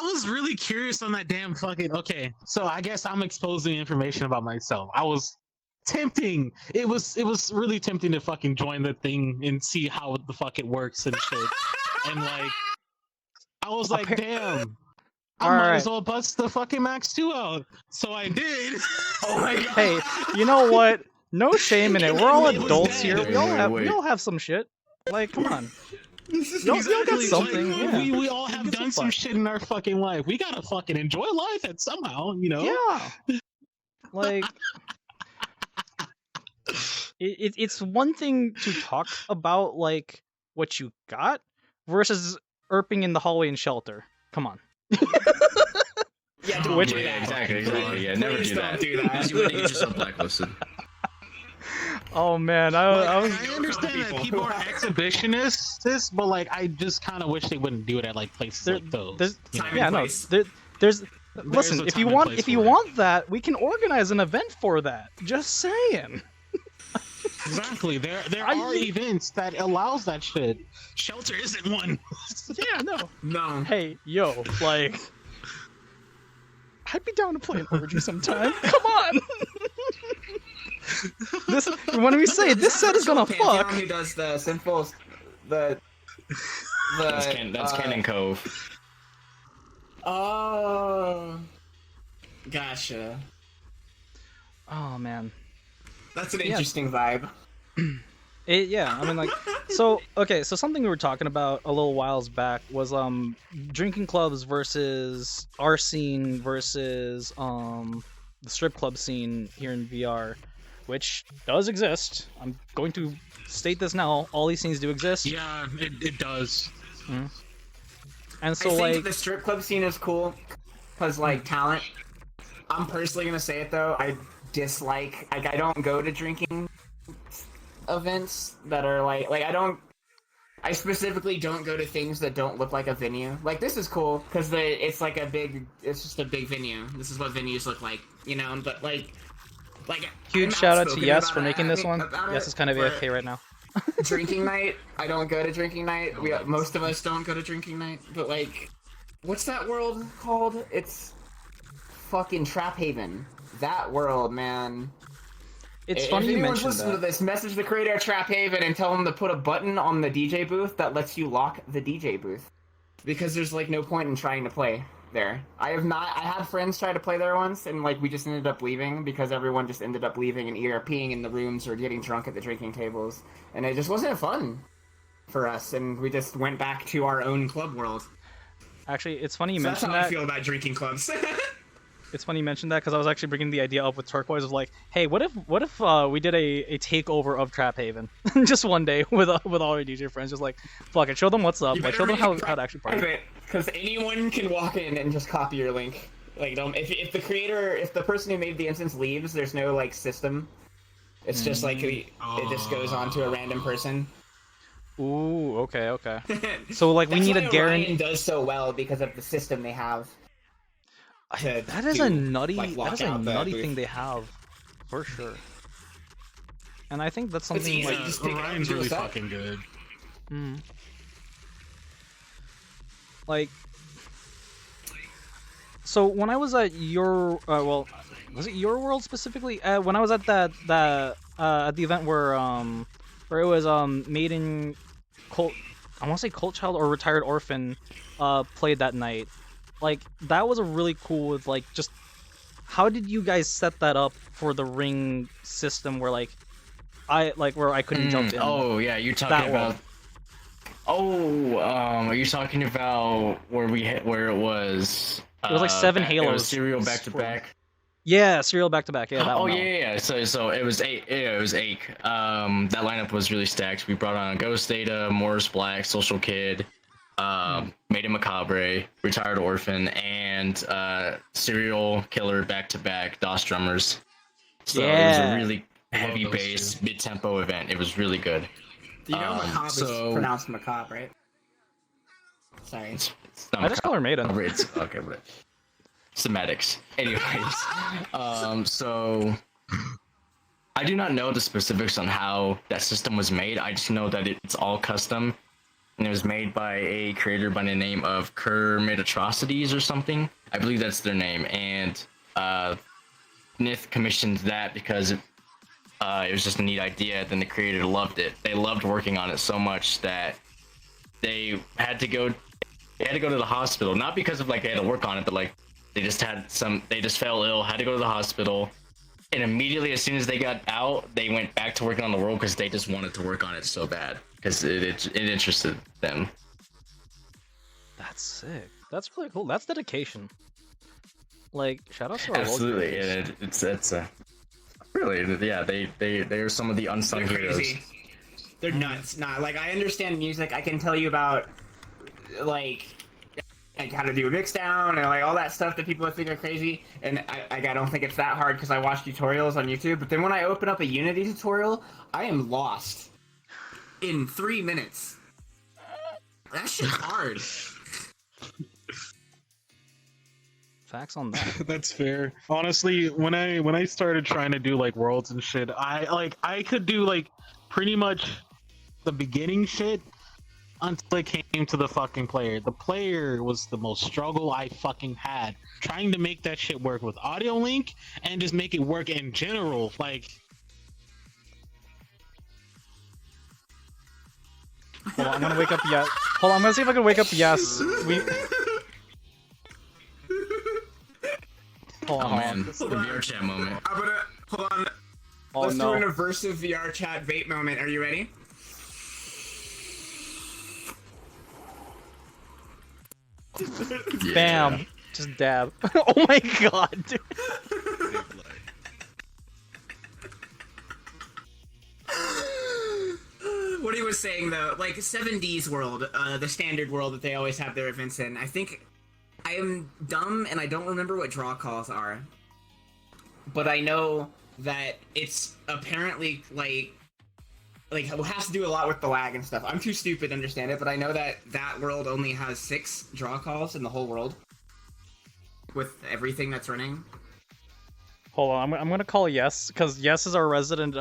[SPEAKER 6] was really curious on that damn fucking. Okay, so I guess I'm exposing information about myself. I was tempting. It was really tempting to fucking join the thing and see how the fuck it works and shit. And like, I was like, damn. I might as well bust the fucking Max 2 out. So I did.
[SPEAKER 2] Oh my god.
[SPEAKER 1] Hey, you know what? No shame in it. We're all
[SPEAKER 6] It was
[SPEAKER 1] adults
[SPEAKER 6] dead.
[SPEAKER 1] here. We all
[SPEAKER 5] Wait.
[SPEAKER 1] have some shit. Like, come on.
[SPEAKER 2] This is
[SPEAKER 1] Y'all got
[SPEAKER 6] Exactly,
[SPEAKER 1] something.
[SPEAKER 6] like,
[SPEAKER 1] Yeah.
[SPEAKER 6] we all have
[SPEAKER 1] Get some
[SPEAKER 6] done some
[SPEAKER 1] fun.
[SPEAKER 6] shit in our fucking life. We gotta fucking enjoy life and somehow, you know?
[SPEAKER 1] Yeah. Like, it's one thing to talk about like what you got versus erping in the hallway and shelter. Come on.
[SPEAKER 2] Yeah, don't
[SPEAKER 1] Which-
[SPEAKER 2] do
[SPEAKER 5] Yeah,
[SPEAKER 2] that.
[SPEAKER 5] exactly. Yeah, never
[SPEAKER 2] Please
[SPEAKER 5] do
[SPEAKER 2] don't
[SPEAKER 5] that.
[SPEAKER 2] do that.
[SPEAKER 5] You want to get yourself blacklisted.
[SPEAKER 1] Oh man,
[SPEAKER 6] Like,
[SPEAKER 1] I was.
[SPEAKER 6] I understand that people are exhibitionists, but like, I just kind of wish they wouldn't do it at like places
[SPEAKER 1] There-
[SPEAKER 6] like those.
[SPEAKER 1] there's-
[SPEAKER 6] you know?
[SPEAKER 2] Time
[SPEAKER 1] Yeah,
[SPEAKER 2] and
[SPEAKER 1] no.
[SPEAKER 2] place.
[SPEAKER 1] There's.
[SPEAKER 6] a
[SPEAKER 1] Listen, if you
[SPEAKER 6] time and
[SPEAKER 1] want,
[SPEAKER 6] place
[SPEAKER 1] if you
[SPEAKER 6] for it.
[SPEAKER 1] want that, we can organize an event for that. Just saying.
[SPEAKER 6] Exactly. There
[SPEAKER 1] I-
[SPEAKER 6] are events that allows that shit. Shelter isn't one.
[SPEAKER 1] Yeah, no.
[SPEAKER 2] No.
[SPEAKER 1] Hey, yo, like, I'd be down to play an orgy sometime. Come on. This when we say this set is gonna
[SPEAKER 2] Pantheon
[SPEAKER 1] fuck.
[SPEAKER 2] Who does the sinful, the
[SPEAKER 5] That's Cannon Cove.
[SPEAKER 2] Oh, gotcha.
[SPEAKER 1] Oh man.
[SPEAKER 2] That's an
[SPEAKER 1] Yeah.
[SPEAKER 2] interesting vibe.
[SPEAKER 1] Yeah, I mean like so okay, so something we were talking about a little whiles back was drinking clubs versus our scene versus the strip club scene here in VR, which does exist. I'm going to state this now, all these scenes do exist.
[SPEAKER 6] Yeah, it does.
[SPEAKER 1] And so
[SPEAKER 2] I think
[SPEAKER 1] like
[SPEAKER 2] the strip club scene is cool because like talent. I'm personally gonna say it though. I dislike. Like I don't go to drinking events that are like I specifically don't go to things that don't look like a venue. Like this is cool because it's like it's just a big venue. This is what venues look like, you know. But like
[SPEAKER 1] huge
[SPEAKER 2] I'm
[SPEAKER 1] shout out to
[SPEAKER 2] outspoken
[SPEAKER 1] Yes
[SPEAKER 2] about
[SPEAKER 1] for making this one.
[SPEAKER 2] about
[SPEAKER 1] Yes
[SPEAKER 2] it,
[SPEAKER 1] is kind of
[SPEAKER 2] but
[SPEAKER 1] AFK right now.
[SPEAKER 2] drinking night. I don't go to drinking night. Most of us don't go to drinking night. But like, what's that world called? It's fucking Trap Haven. That world, man.
[SPEAKER 1] It's
[SPEAKER 2] If
[SPEAKER 1] funny you
[SPEAKER 2] anyone's
[SPEAKER 1] mentioned
[SPEAKER 2] listening to
[SPEAKER 1] that.
[SPEAKER 2] this, message the creator of Trap Haven and tell them to put a button on the DJ booth that lets you lock the DJ booth. Because there's like no point in trying to play there. I had friends try to play there once and like we just ended up leaving because everyone just ended up leaving and either peeing in the rooms or getting drunk at the drinking tables. And it just wasn't fun for us and we just went back to our own club world.
[SPEAKER 1] Actually, it's funny you
[SPEAKER 2] So that's
[SPEAKER 1] mentioned
[SPEAKER 2] how I
[SPEAKER 1] that.
[SPEAKER 2] feel about drinking clubs.
[SPEAKER 1] It's funny you mentioned that because I was actually bringing the idea up with Terkoiz of like, hey, what if we did a takeover of Trap Haven just one day with all our DJ friends, just like, fuck it, show them what's up,
[SPEAKER 2] You
[SPEAKER 1] like
[SPEAKER 2] better
[SPEAKER 1] show them
[SPEAKER 2] make
[SPEAKER 1] how to actually party.
[SPEAKER 2] Because anyone can walk in and just copy your link. Like, if the person who made the instance leaves, there's no like system. It's just like it just goes on to a random person.
[SPEAKER 1] Ooh, okay, okay. So like we
[SPEAKER 2] That's
[SPEAKER 1] need
[SPEAKER 2] why
[SPEAKER 1] a guarantee.
[SPEAKER 2] Orion does so well because of the system they have. To
[SPEAKER 1] That is
[SPEAKER 2] do,
[SPEAKER 1] a nutty.
[SPEAKER 2] like,
[SPEAKER 1] That is
[SPEAKER 2] lock
[SPEAKER 1] a
[SPEAKER 2] out the
[SPEAKER 1] nutty
[SPEAKER 2] booth.
[SPEAKER 1] thing they have, for sure. And I think that's
[SPEAKER 2] It's
[SPEAKER 1] something
[SPEAKER 2] easy.
[SPEAKER 1] like.
[SPEAKER 2] Just pick it up and
[SPEAKER 6] Orion's
[SPEAKER 2] do a
[SPEAKER 6] really
[SPEAKER 2] set.
[SPEAKER 6] fucking good.
[SPEAKER 1] Like, so when I was at your, well, was it your world specifically? When I was at at the event where it was made in Colt, I want to say Colt Child or Retired Orphan, played that night. Like that was a really cool with like just. How did you guys set that up for the ring system where like where I couldn't jump in?
[SPEAKER 5] Oh yeah, you're
[SPEAKER 1] That
[SPEAKER 5] talking about.
[SPEAKER 1] one.
[SPEAKER 5] Oh, are you talking about where it was?
[SPEAKER 1] It was like 7
[SPEAKER 5] It
[SPEAKER 1] Halos.
[SPEAKER 5] was serial back to back.
[SPEAKER 1] Yeah, serial back to back. Yeah, that
[SPEAKER 5] Oh
[SPEAKER 1] one.
[SPEAKER 5] yeah. So it was eight. Yeah, it was eight. That lineup was really stacked. We brought on Ghost Data, Morris Black, Social Kid, Made in Macabre, Retired Orphan, and Serial Killer back to back DOS drummers. So it was
[SPEAKER 1] Yeah.
[SPEAKER 5] a really heavy
[SPEAKER 6] those
[SPEAKER 5] bass
[SPEAKER 6] two.
[SPEAKER 5] mid tempo event. It was really good.
[SPEAKER 2] You know macabre
[SPEAKER 5] so-
[SPEAKER 2] is pronounced macabre, right? Sorry.
[SPEAKER 5] It's not
[SPEAKER 1] I just call her Maiden.
[SPEAKER 5] It's okay, but semantics. Anyways, so I do not know the specifics on how that system was made. I just know that it's all custom, and it was made by a creator by the name of Kermit Atrocities or something. I believe that's their name, and Nith commissioned that because it was just a neat idea. Then the creator loved it. They loved working on it so much that they had to go. They had to go to the hospital, not because of like they had to work on it, but like they just fell ill, had to go to the hospital, and immediately as soon as they got out, they went back to working on the world because they just wanted to work on it so bad because it interested them.
[SPEAKER 1] That's sick. That's really cool. That's dedication. Like, shout out to our
[SPEAKER 5] Absolutely,
[SPEAKER 1] world
[SPEAKER 5] and it's really, yeah. They are some of the unsung
[SPEAKER 2] They're
[SPEAKER 5] heroes.
[SPEAKER 2] crazy. They're nuts. Nah, like I understand music. I can tell you about like how to do a mix down and like all that stuff that people think are crazy. And I don't think it's that hard because I watch tutorials on YouTube. But then when I open up a Unity tutorial, I am lost in 3 minutes. That shit's hard.
[SPEAKER 1] Facts on that.
[SPEAKER 6] That's fair. Honestly, when I started trying to do like worlds and shit, I could do like pretty much the beginning shit until it came to the fucking player. The player was the most struggle I fucking had trying to make that shit work with audio link and just make it work in general. Like,
[SPEAKER 1] Hold on, I'm gonna wake up Yes. Hold on, I'm gonna see if I can wake up Yes. Hold on,
[SPEAKER 5] Oh man, the VR chat moment.
[SPEAKER 2] I'm gonna hold on.
[SPEAKER 1] Oh
[SPEAKER 2] Let's
[SPEAKER 1] no.
[SPEAKER 2] do an aversive VR chat vape moment. Are you ready?
[SPEAKER 1] Bam. Just dab. Oh my god, dude.
[SPEAKER 2] What he was saying though, like 7D's world, the standard world that they always have their events in. I think I am dumb and I don't remember what draw calls are, but I know that it's apparently like it has to do a lot with the lag and stuff. I'm too stupid to understand it, but I know that that world only has 6 draw calls in the whole world with everything that's running.
[SPEAKER 1] Hold on, I'm gonna call Yes, because Yes is our resident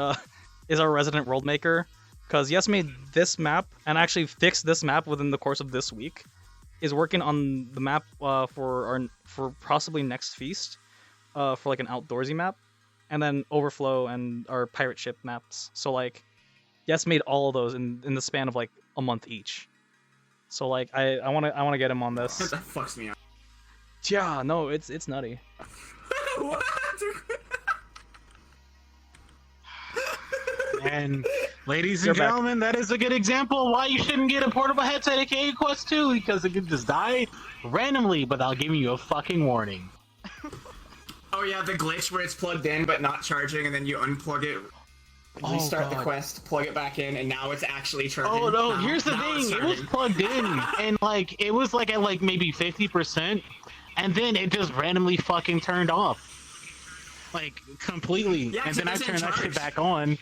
[SPEAKER 1] world maker. Because Yes made this map and actually fixed this map within the course of this week. Is working on the map for possibly next feast, for like an outdoorsy map, and then Overflow and our pirate ship maps. So like, Yes made all of those in the span of like a month each. So like, I wanna get him on this.
[SPEAKER 2] That fucks me up.
[SPEAKER 1] Yeah, no, it's nutty.
[SPEAKER 2] What?
[SPEAKER 6] and ladies
[SPEAKER 1] You're
[SPEAKER 6] and
[SPEAKER 1] back.
[SPEAKER 6] gentlemen, that is a good example of why you shouldn't get a portable headset aka Quest 2, because it could just die randomly without giving you a fucking warning.
[SPEAKER 2] Oh yeah, the glitch where it's plugged in but not charging, and then you unplug it, restart the
[SPEAKER 1] God.
[SPEAKER 2] quest, plug it back in, and now it's actually charging.
[SPEAKER 6] Oh no,
[SPEAKER 2] Now-
[SPEAKER 6] here's the
[SPEAKER 2] now it's
[SPEAKER 6] thing, it was
[SPEAKER 2] charging.
[SPEAKER 6] plugged in, and like, it was like at like maybe 50%, and then it just randomly fucking turned off. Like, completely.
[SPEAKER 2] Yeah,
[SPEAKER 6] and
[SPEAKER 2] 'cause
[SPEAKER 6] then
[SPEAKER 2] it
[SPEAKER 6] I
[SPEAKER 2] was in
[SPEAKER 6] turned that shit
[SPEAKER 2] charge.
[SPEAKER 6] back on,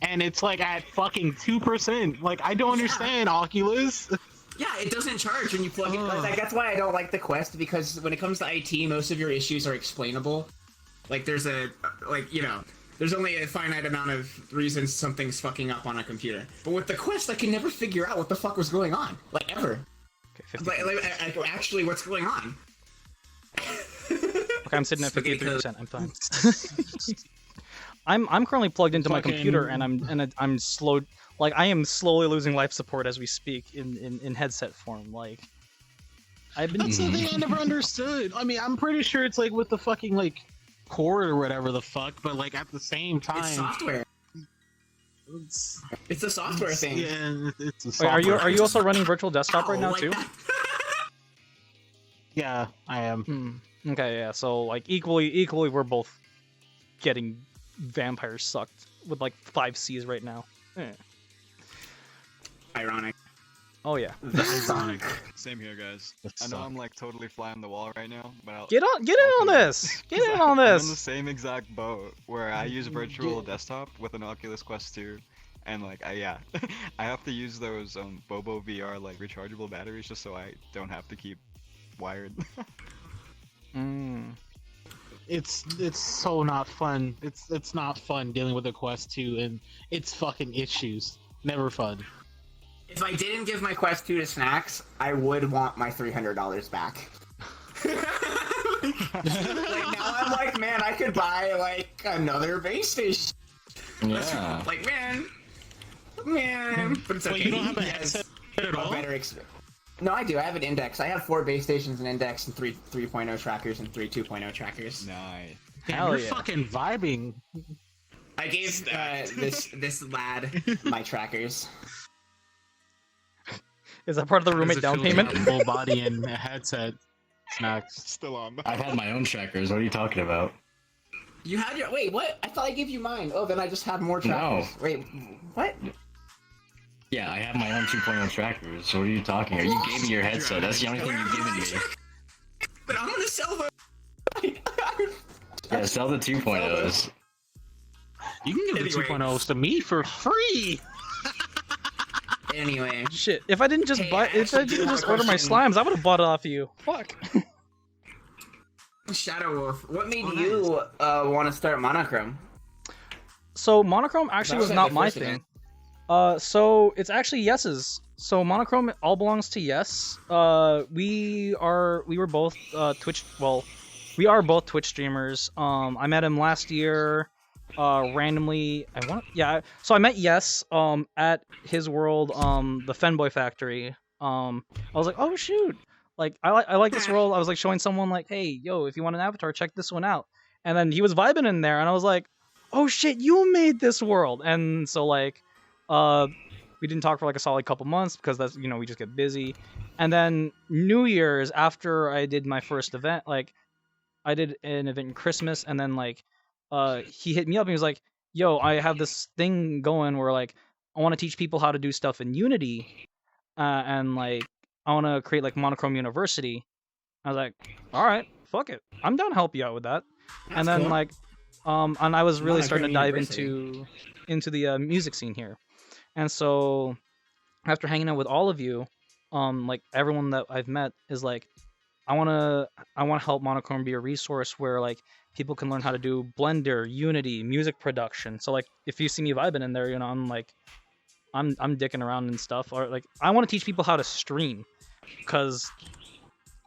[SPEAKER 6] and it's like at fucking 2%. Like, I don't understand, Oculus.
[SPEAKER 2] Yeah, it doesn't charge when you plug it. Like, that's why I don't like the Quest, because when it comes to IT, most of your issues are explainable. Like, there's there's only a finite amount of reasons something's fucking up on a computer. But with the Quest, I can never figure out what the fuck was going on. Like, ever. Okay, actually, what's going on?
[SPEAKER 1] Okay, I'm sitting at 53%. I'm fine. I'm currently plugged into my computer, and I'm slow. Like, I am slowly losing life support as we speak in headset form. Like, I've been.
[SPEAKER 6] That's the thing I never understood. I mean, I'm pretty sure it's like with the fucking like cord or whatever the fuck, but like at the same time,
[SPEAKER 2] it's software. It's a software thing.
[SPEAKER 6] Yeah, it's a
[SPEAKER 1] Wait,
[SPEAKER 6] software.
[SPEAKER 1] are you also running virtual desktop right now too?
[SPEAKER 6] Yeah, I am.
[SPEAKER 1] Okay, yeah. So like equally, we're both getting vampires sucked with like 5 Cs right now.
[SPEAKER 2] Ironic.
[SPEAKER 1] Oh yeah.
[SPEAKER 6] Ironic.
[SPEAKER 7] Same here, guys.
[SPEAKER 6] That
[SPEAKER 7] I know
[SPEAKER 6] sucks.
[SPEAKER 7] I'm like totally fly on the wall right now, but I'll
[SPEAKER 1] Get in on this. Get in on
[SPEAKER 7] I'm in the
[SPEAKER 1] this.
[SPEAKER 7] same exact boat where I use virtual desktop with an Oculus Quest 2, and like I have to use those Bobo VR like rechargeable batteries just so I don't have to keep wired.
[SPEAKER 6] It's so not fun. It's not fun dealing with the Quest 2 and its fucking issues. Never fun.
[SPEAKER 2] If I didn't give my Quest 2 to Snax, I would want my $300 back. Like, now I'm like, man, I could buy like another base station.
[SPEAKER 5] Yeah.
[SPEAKER 2] Like, man. But it's okay.
[SPEAKER 6] Wait, you don't have a
[SPEAKER 2] He has
[SPEAKER 6] headset at all?
[SPEAKER 2] better No, I do. I have an Index. I have 4 base stations, an Index, and 3 3.0 trackers, and 3 2.0 trackers.
[SPEAKER 7] Nice.
[SPEAKER 6] Damn,
[SPEAKER 1] Hell
[SPEAKER 6] you're
[SPEAKER 1] yeah.
[SPEAKER 6] fucking vibing.
[SPEAKER 2] I gave this lad my trackers.
[SPEAKER 1] Is that part of the roommate down payment?
[SPEAKER 6] Full body and a headset. Snacks.
[SPEAKER 7] Still on.
[SPEAKER 5] I've had my own trackers. What are you talking about?
[SPEAKER 2] You had your wait. What? I thought I gave you mine. Oh, then I just have more trackers.
[SPEAKER 5] No.
[SPEAKER 2] Wait. What?
[SPEAKER 5] Yeah, I have my own 2.0 trackers. So what are you talking about? You gave me your headset. That's the only thing
[SPEAKER 2] Where
[SPEAKER 5] you've
[SPEAKER 2] are
[SPEAKER 5] given
[SPEAKER 2] my
[SPEAKER 5] me.
[SPEAKER 2] trackers? But I'm gonna sell them.
[SPEAKER 5] Yeah, sell the 2.0s.
[SPEAKER 6] You can give the
[SPEAKER 2] Anyway.
[SPEAKER 6] 2.0s to me for free.
[SPEAKER 2] Anyway.
[SPEAKER 1] Shit. If I didn't just
[SPEAKER 2] Hey,
[SPEAKER 1] buy,
[SPEAKER 2] I
[SPEAKER 1] if I
[SPEAKER 2] actually do
[SPEAKER 1] didn't
[SPEAKER 2] have
[SPEAKER 1] just
[SPEAKER 2] a
[SPEAKER 1] order my
[SPEAKER 2] question.
[SPEAKER 1] slimes, I would have bought it off you. Fuck.
[SPEAKER 2] Shadow Wolf, what made you want to start Monochrome?
[SPEAKER 1] So monochrome actually was
[SPEAKER 2] That
[SPEAKER 1] not
[SPEAKER 2] the
[SPEAKER 1] my
[SPEAKER 2] first
[SPEAKER 1] thing.
[SPEAKER 2] event.
[SPEAKER 1] So it's actually Yes's. So monochrome all belongs to Yes. We were both Twitch. Well, we are both Twitch streamers. I met him last year. Randomly, So I met Yes. At his world. The Fenboy Factory. I was like, oh shoot. Like I like this world. I was like showing someone like, hey, yo, if you want an avatar, check this one out. And then he was vibing in there, and I was like, oh shit, you made this world. And so like, we didn't talk for like a solid couple months because that's, we just get busy. And then New Year's, after I did my first event, like I did an event in Christmas, and then like he hit me up and he was like, yo, I have this thing going where like I want to teach people how to do stuff in Unity, and like I want to create like Monochrome University. I was like, all right, fuck it, I'm down to help you out with that. And then
[SPEAKER 2] cool.
[SPEAKER 1] like and I was really starting to dive
[SPEAKER 2] Monochrome
[SPEAKER 1] into the music scene here. And so after hanging out with all of you, like everyone that I've met is like, I want to help Monochrome be a resource where like people can learn how to do Blender, Unity, music production. So like if you see me vibing in there, I'm like I'm dicking around and stuff, or like I want to teach people how to stream, because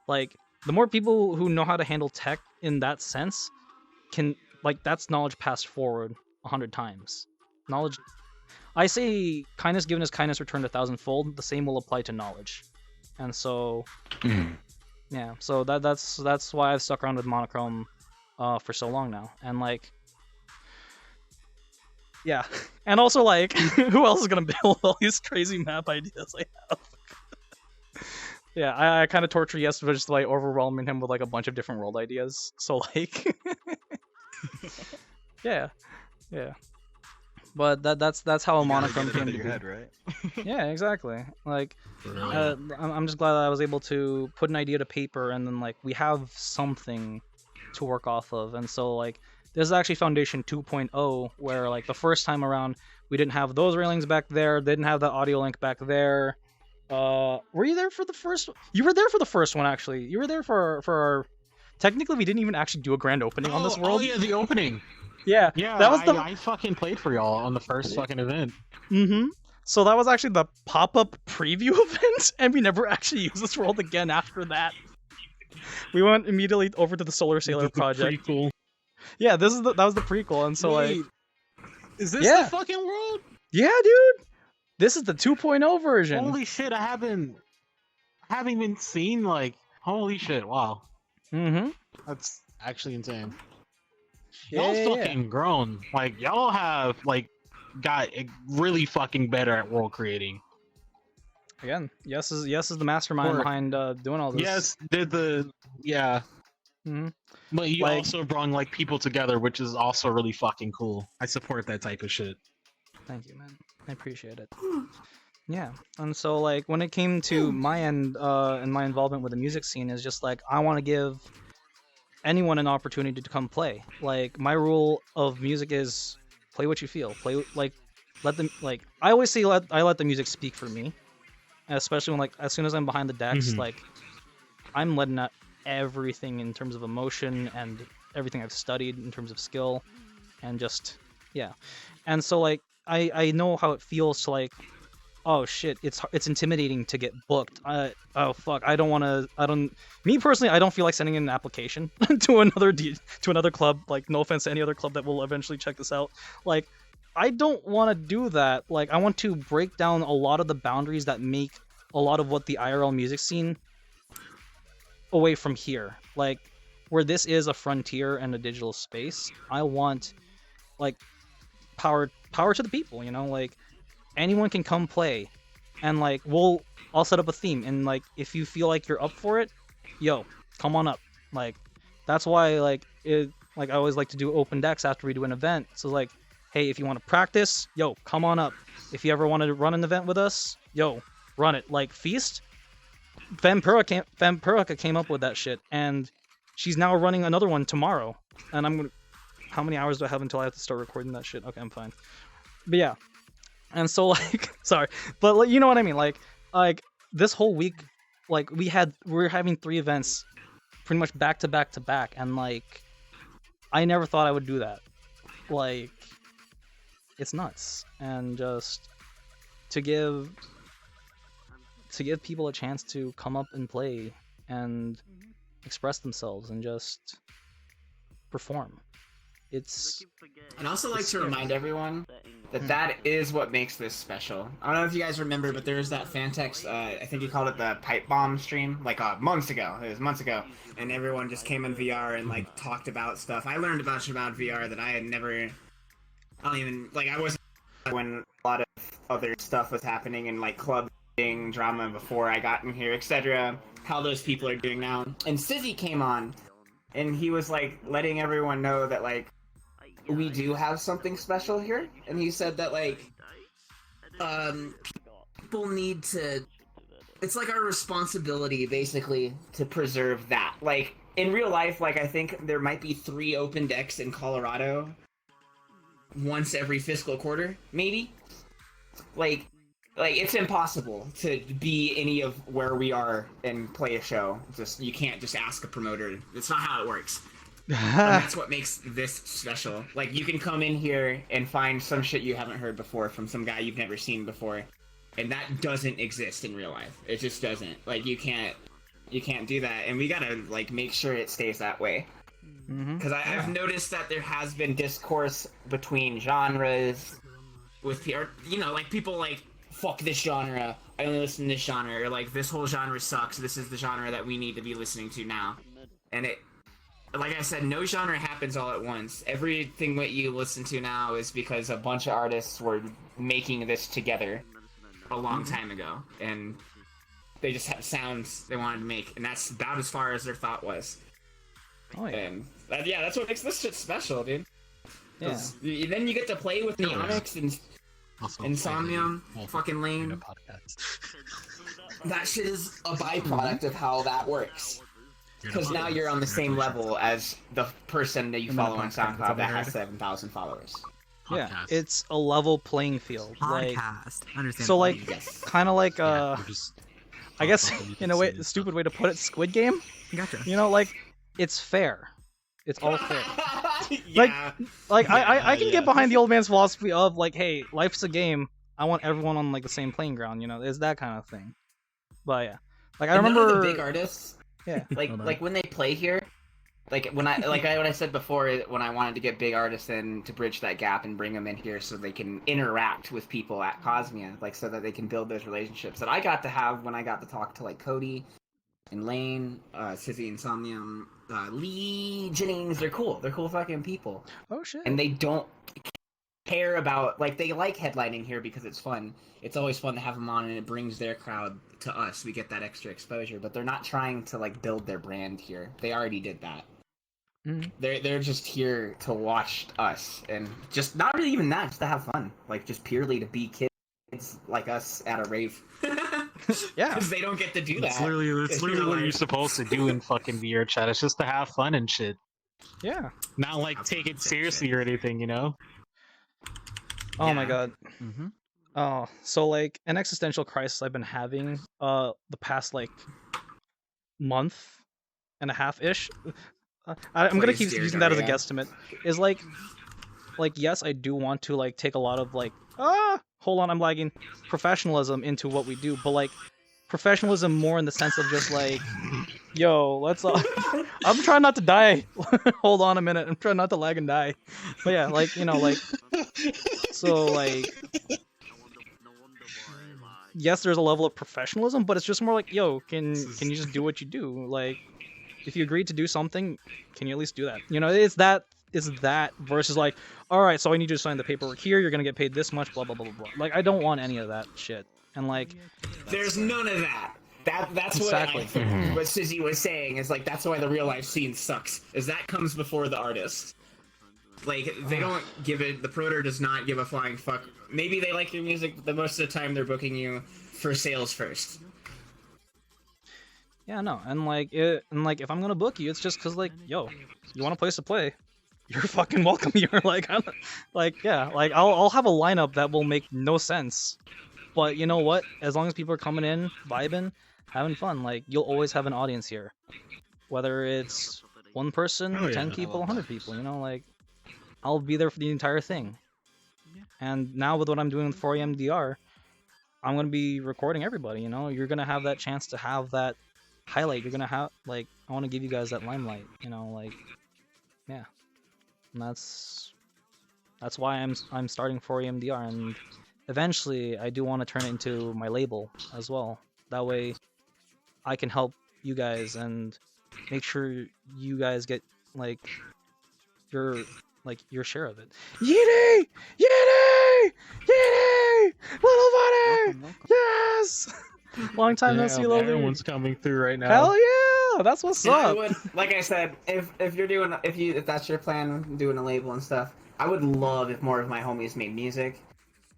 [SPEAKER 1] like the more people who know how to handle tech in that sense can, like, that's knowledge passed forward 100 times. Knowledge, I say, kindness given is kindness returned 1,000-fold. The same will apply to knowledge. And so yeah, so that's why I've stuck around with Monochrome for so long now. And like, yeah, and also like, who else is gonna build all these crazy map ideas I have? Yeah, I kind of torture Yes for just like overwhelming him with like a bunch of different world ideas. So like, yeah. But that's how a Monochrome came to be.
[SPEAKER 7] Head, right?
[SPEAKER 1] Yeah, exactly. Like, I'm just glad that I was able to put an idea to paper, and then like we have something to work off of. And so like this is actually Foundation 2.0, where like the first time around we didn't have those railings back there, didn't have the audio link back there. Were you there for the first? You were there for the first one, actually. You were there for our. Technically, we didn't even actually do a grand opening on this world.
[SPEAKER 6] Oh yeah, the opening.
[SPEAKER 1] Yeah,
[SPEAKER 6] Yeah,
[SPEAKER 1] that was the.
[SPEAKER 6] I fucking played for y'all on the first fucking event.
[SPEAKER 1] Mm-hmm. So that was actually the pop-up preview event, and we never actually used this world again after that. We went immediately over to the Solar Sailor project.
[SPEAKER 6] Pretty cool.
[SPEAKER 1] Yeah, that was the prequel, and so
[SPEAKER 6] Wait,
[SPEAKER 1] like.
[SPEAKER 6] Is this
[SPEAKER 1] Yeah.
[SPEAKER 6] the fucking world?
[SPEAKER 1] Yeah, dude. This is the 2.0 version.
[SPEAKER 6] Holy shit! I haven't even seen like. Holy shit! Wow,
[SPEAKER 1] Mm-hmm.
[SPEAKER 6] that's actually insane.
[SPEAKER 1] Yeah,
[SPEAKER 6] Y'all fucking grown. Like y'all have like got really fucking better at world creating.
[SPEAKER 1] Again, yes is the mastermind
[SPEAKER 6] Or-
[SPEAKER 1] behind doing all this.
[SPEAKER 6] Yes, did the yeah.
[SPEAKER 1] Mhm.
[SPEAKER 6] But you
[SPEAKER 1] Like-
[SPEAKER 6] also brought like people together, which is also really fucking cool. I support that type of shit.
[SPEAKER 1] Thank you, man. I appreciate it. Yeah, and so like when it came to my end and my involvement with the music scene is just like I want to give anyone an opportunity to come play. Like my rule of music is play what you feel. Play like let them like I always say I let the music speak for me. Especially when like as soon as I'm behind the decks,
[SPEAKER 6] Mhm.
[SPEAKER 1] like I'm letting out everything in terms of emotion and everything I've studied in terms of skill and just yeah. And so like I know how it feels to like oh shit, it's intimidating to get booked. Oh fuck, me personally, I don't feel like sending in an application to another club. Like no offense to any other club that will eventually check this out. Like I don't want to do that. Like I want to break down a lot of the boundaries that make a lot of what the IRL music scene away from here. Like where this is a frontier and a digital space, I want like power to the people, you know, like anyone can come play and like I'll set up a theme and like if you feel like you're up for it, yo, come on up. Like that's why like I always like to do open decks after we do an event. So like, hey, if you want to practice, yo, come on up. If you ever wanted to run an event with us, yo, run it. Like Feast, Vampirica came up with that shit and she's now running another one tomorrow. And how many hours do I have until I have to start recording that shit? Okay, I'm fine. But yeah. And so like sorry, but like, you know what I mean, like this whole week like we're having 3 events pretty much back to back to back and like I never thought I would do that. Like it's nuts. And just to give people a chance to come up and play and express themselves and just perform. It's
[SPEAKER 2] I'd also like to remind everyone that is what makes this special. I don't know if you guys remember, but there's that Fantex, I think you called it the Pipe Bomb stream, like months ago. It was months ago. And everyone just came in VR and like talked about stuff. I learned a bunch about VR that I had never, I wasn't when a lot of other stuff was happening and like club drama before I got in here, etc. How those people are doing now. And Sizzy came on and he was like letting everyone know that like we do have something special here, and he said that like people need to, it's like our responsibility basically to preserve that. Like in real life, like I think there might be 3 open decks in Colorado once every fiscal quarter, maybe. Like it's impossible to be any of where we are and play a show. You can't just ask a promoter. It's not how it works. And that's what makes this special. Like you can come in here and find some shit you haven't heard before from some guy you've never seen before, and that doesn't exist in real life. It just doesn't. Like you can't do that, and we gotta like make sure it stays that way. Because I've noticed that there has been discourse between genres with like people like fuck this genre. I only listen to this genre, or like this whole genre sucks. This is the genre that we need to be listening to now, and it. Like I said, no genre happens all at once. Everything that you listen to now is because a bunch of artists were making this together a long time ago, and they just had sounds they wanted to make, and that's about as far as their thought was.
[SPEAKER 1] oh yeah.
[SPEAKER 2] And that's what makes this shit special, dude.
[SPEAKER 1] Yeah.
[SPEAKER 2] Then you get to play with Neonics and
[SPEAKER 6] Also,
[SPEAKER 2] Insomnium, fucking lame. That shit is a byproduct of how that works. because now you're on the same level as the person that you follow on SoundCloud that has 7,000 followers.
[SPEAKER 1] Yeah, it's a level playing field. Like,
[SPEAKER 8] Podcast. Understand.
[SPEAKER 1] so like,
[SPEAKER 2] Yes.
[SPEAKER 1] kind of like
[SPEAKER 6] We're just
[SPEAKER 1] I guess
[SPEAKER 6] talking, you
[SPEAKER 1] in
[SPEAKER 6] can
[SPEAKER 1] a way,
[SPEAKER 6] see
[SPEAKER 1] a
[SPEAKER 6] it.
[SPEAKER 1] stupid way to put it, Squid Game.
[SPEAKER 8] Gotcha.
[SPEAKER 1] You know, like it's fair. It's all fair.
[SPEAKER 2] Yeah.
[SPEAKER 1] Like I can
[SPEAKER 2] Yeah.
[SPEAKER 1] get behind the old man's philosophy of like, hey, life's a game. I want everyone on like the same playing ground. You know, it's that kind of thing. But yeah, like I
[SPEAKER 2] And none of
[SPEAKER 1] remember
[SPEAKER 2] the big artists,
[SPEAKER 1] Yeah.
[SPEAKER 2] like when they play here, like when I said before, when I wanted to get big artists in to bridge that gap and bring them in here so they can interact with people at Cosmia, like so that they can build those relationships that I got to have when I got to talk to like Cody and Lane, Sizzy Insomnium, Lee Jennings. They're cool. They're cool fucking people,
[SPEAKER 1] Oh shit.
[SPEAKER 2] and they don't care about like they like headlining here because it's fun. It's always fun to have them on, and it brings their crowd to us. We get that extra exposure, but they're not trying to like build their brand here. They already did that.
[SPEAKER 1] Mhm.
[SPEAKER 2] They're just here to watch us, and just not really even that, just to have fun, like just purely to be kids like us at a rave.
[SPEAKER 1] Yeah.
[SPEAKER 2] Because they don't get to do that.
[SPEAKER 6] It's literally what you're supposed to do in fucking VR chat. It's just to have fun and shit.
[SPEAKER 1] Yeah.
[SPEAKER 6] Not like take it seriously or anything, you know?
[SPEAKER 1] Oh my
[SPEAKER 2] Yeah.
[SPEAKER 1] god.
[SPEAKER 3] Mm-hmm.
[SPEAKER 1] Oh, so like an existential crisis I've been having the past like month and a half ish. I'm gonna
[SPEAKER 2] Please,
[SPEAKER 1] keep
[SPEAKER 2] dear
[SPEAKER 1] using that as a
[SPEAKER 2] Daria.
[SPEAKER 1] guesstimate. Is like yes, I do want to like take a lot of like hold on, I'm lagging, professionalism into what we do, but like professionalism more in the sense of just like, yo, let's I'm trying not to die. Hold on a minute, I'm trying not to lag and die. But yeah, like you know, like so like yes, there's a level of professionalism, but it's just more like, yo, can you just do what you do? Like, if you agreed to do something, can you at least do that? You know, it's that versus like, all right, so I need you to sign the paperwork here. You're gonna get paid this much, blah blah blah blah blah. Like, I don't want any of that shit. And like,
[SPEAKER 2] There's none of that. That's
[SPEAKER 1] Exactly.
[SPEAKER 2] what Sizzy was saying. Is like that's why the real life scene sucks. Is that comes before the artist. Like they don't give it. The promoter does not give a flying fuck. Maybe they like your music, but the most of the time they're booking you for sales first.
[SPEAKER 1] yeah, no, and like if I'm gonna book you, it's just cause like, yo, you want a place to play, you're fucking welcome here. Like, yeah, like I'll have a lineup that will make no sense, but you know what? As long as people are coming in, vibing, having fun, like you'll always have an audience here, whether it's one person,
[SPEAKER 6] Oh, yeah.
[SPEAKER 1] 10 people, 100 people. You know, like I'll be there for the entire thing. And now with what I'm doing with 4am DR, I'm gonna be recording everybody. You know, you're gonna have that chance to have that highlight. You're gonna have like I want to give you guys that limelight. You know, like yeah, and that's why I'm starting 4am DR, and eventually I do want to turn it into my label as well. That way, I can help you guys and make sure you guys get like your share of it. Yee! Little buddy! Yes! Long time no see, little dude.
[SPEAKER 6] Everyone's coming through right now.
[SPEAKER 1] Hell yeah! That's what's
[SPEAKER 2] And I
[SPEAKER 1] up.
[SPEAKER 2] would, like I said, if that's your plan, doing a label and stuff, I would love if more of my homies made music.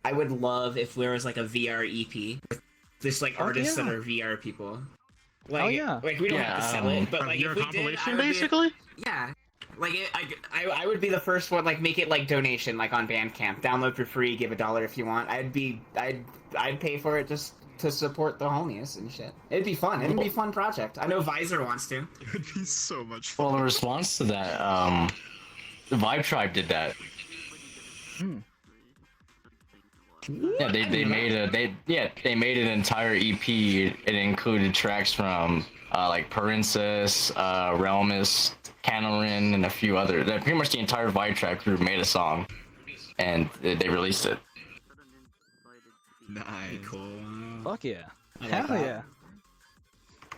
[SPEAKER 2] I would love if there was like a VR EP with just like
[SPEAKER 1] Oh,
[SPEAKER 2] artists
[SPEAKER 1] yeah.
[SPEAKER 2] that are VR people. Like,
[SPEAKER 1] Oh, yeah.
[SPEAKER 2] like we don't have to sell it, but like
[SPEAKER 6] Your
[SPEAKER 2] if we did,
[SPEAKER 6] compilation,
[SPEAKER 2] I would be-
[SPEAKER 6] basically?
[SPEAKER 2] yeah. Like I would be the first one. Like make it like donation, like on Bandcamp. Download for free. Give $1 if you want. I'd pay for it just to support the homies and shit. It'd be fun. It'd be a fun project. I know Visor wants to.
[SPEAKER 9] It would be so much fun.
[SPEAKER 5] Well, in response to that, the Vibe Tribe did that. Yeah, they made an entire EP. It included tracks from like Princess, Realmus, Canorin, and a few others. Pretty much the entire Vibe Tribe crew made a song, and they released it.
[SPEAKER 9] Nice.
[SPEAKER 2] Cool.
[SPEAKER 1] Fuck yeah.
[SPEAKER 2] I like
[SPEAKER 1] Hell
[SPEAKER 2] that.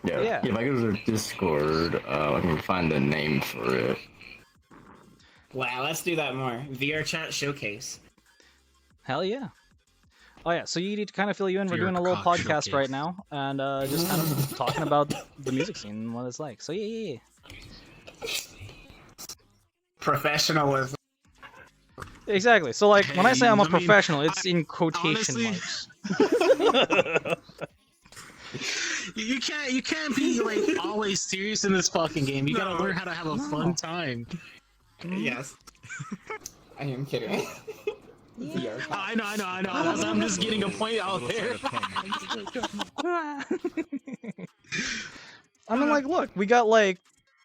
[SPEAKER 1] yeah.
[SPEAKER 5] Yeah. If I go to Discord, I can find the name for it.
[SPEAKER 2] Wow, let's do that more. VR chat showcase.
[SPEAKER 1] Hell yeah. Oh yeah, so you need to kind of fill you in. We're
[SPEAKER 6] Your
[SPEAKER 1] doing a little
[SPEAKER 6] cock
[SPEAKER 1] podcast
[SPEAKER 6] showcase.
[SPEAKER 1] right now, and just kind of talking about the music scene and what it's like. So yeah.
[SPEAKER 2] Professionalism.
[SPEAKER 1] Exactly. So like when I say I'm a
[SPEAKER 6] I mean,
[SPEAKER 1] professional, it's in quotation
[SPEAKER 6] honestly-
[SPEAKER 1] marks.
[SPEAKER 6] You can't be like always serious in this fucking game. You gotta learn how to have a fun time.
[SPEAKER 2] Yes. I am kidding.
[SPEAKER 6] I know. I'm just getting a point out there.
[SPEAKER 1] I mean, like, look, we got like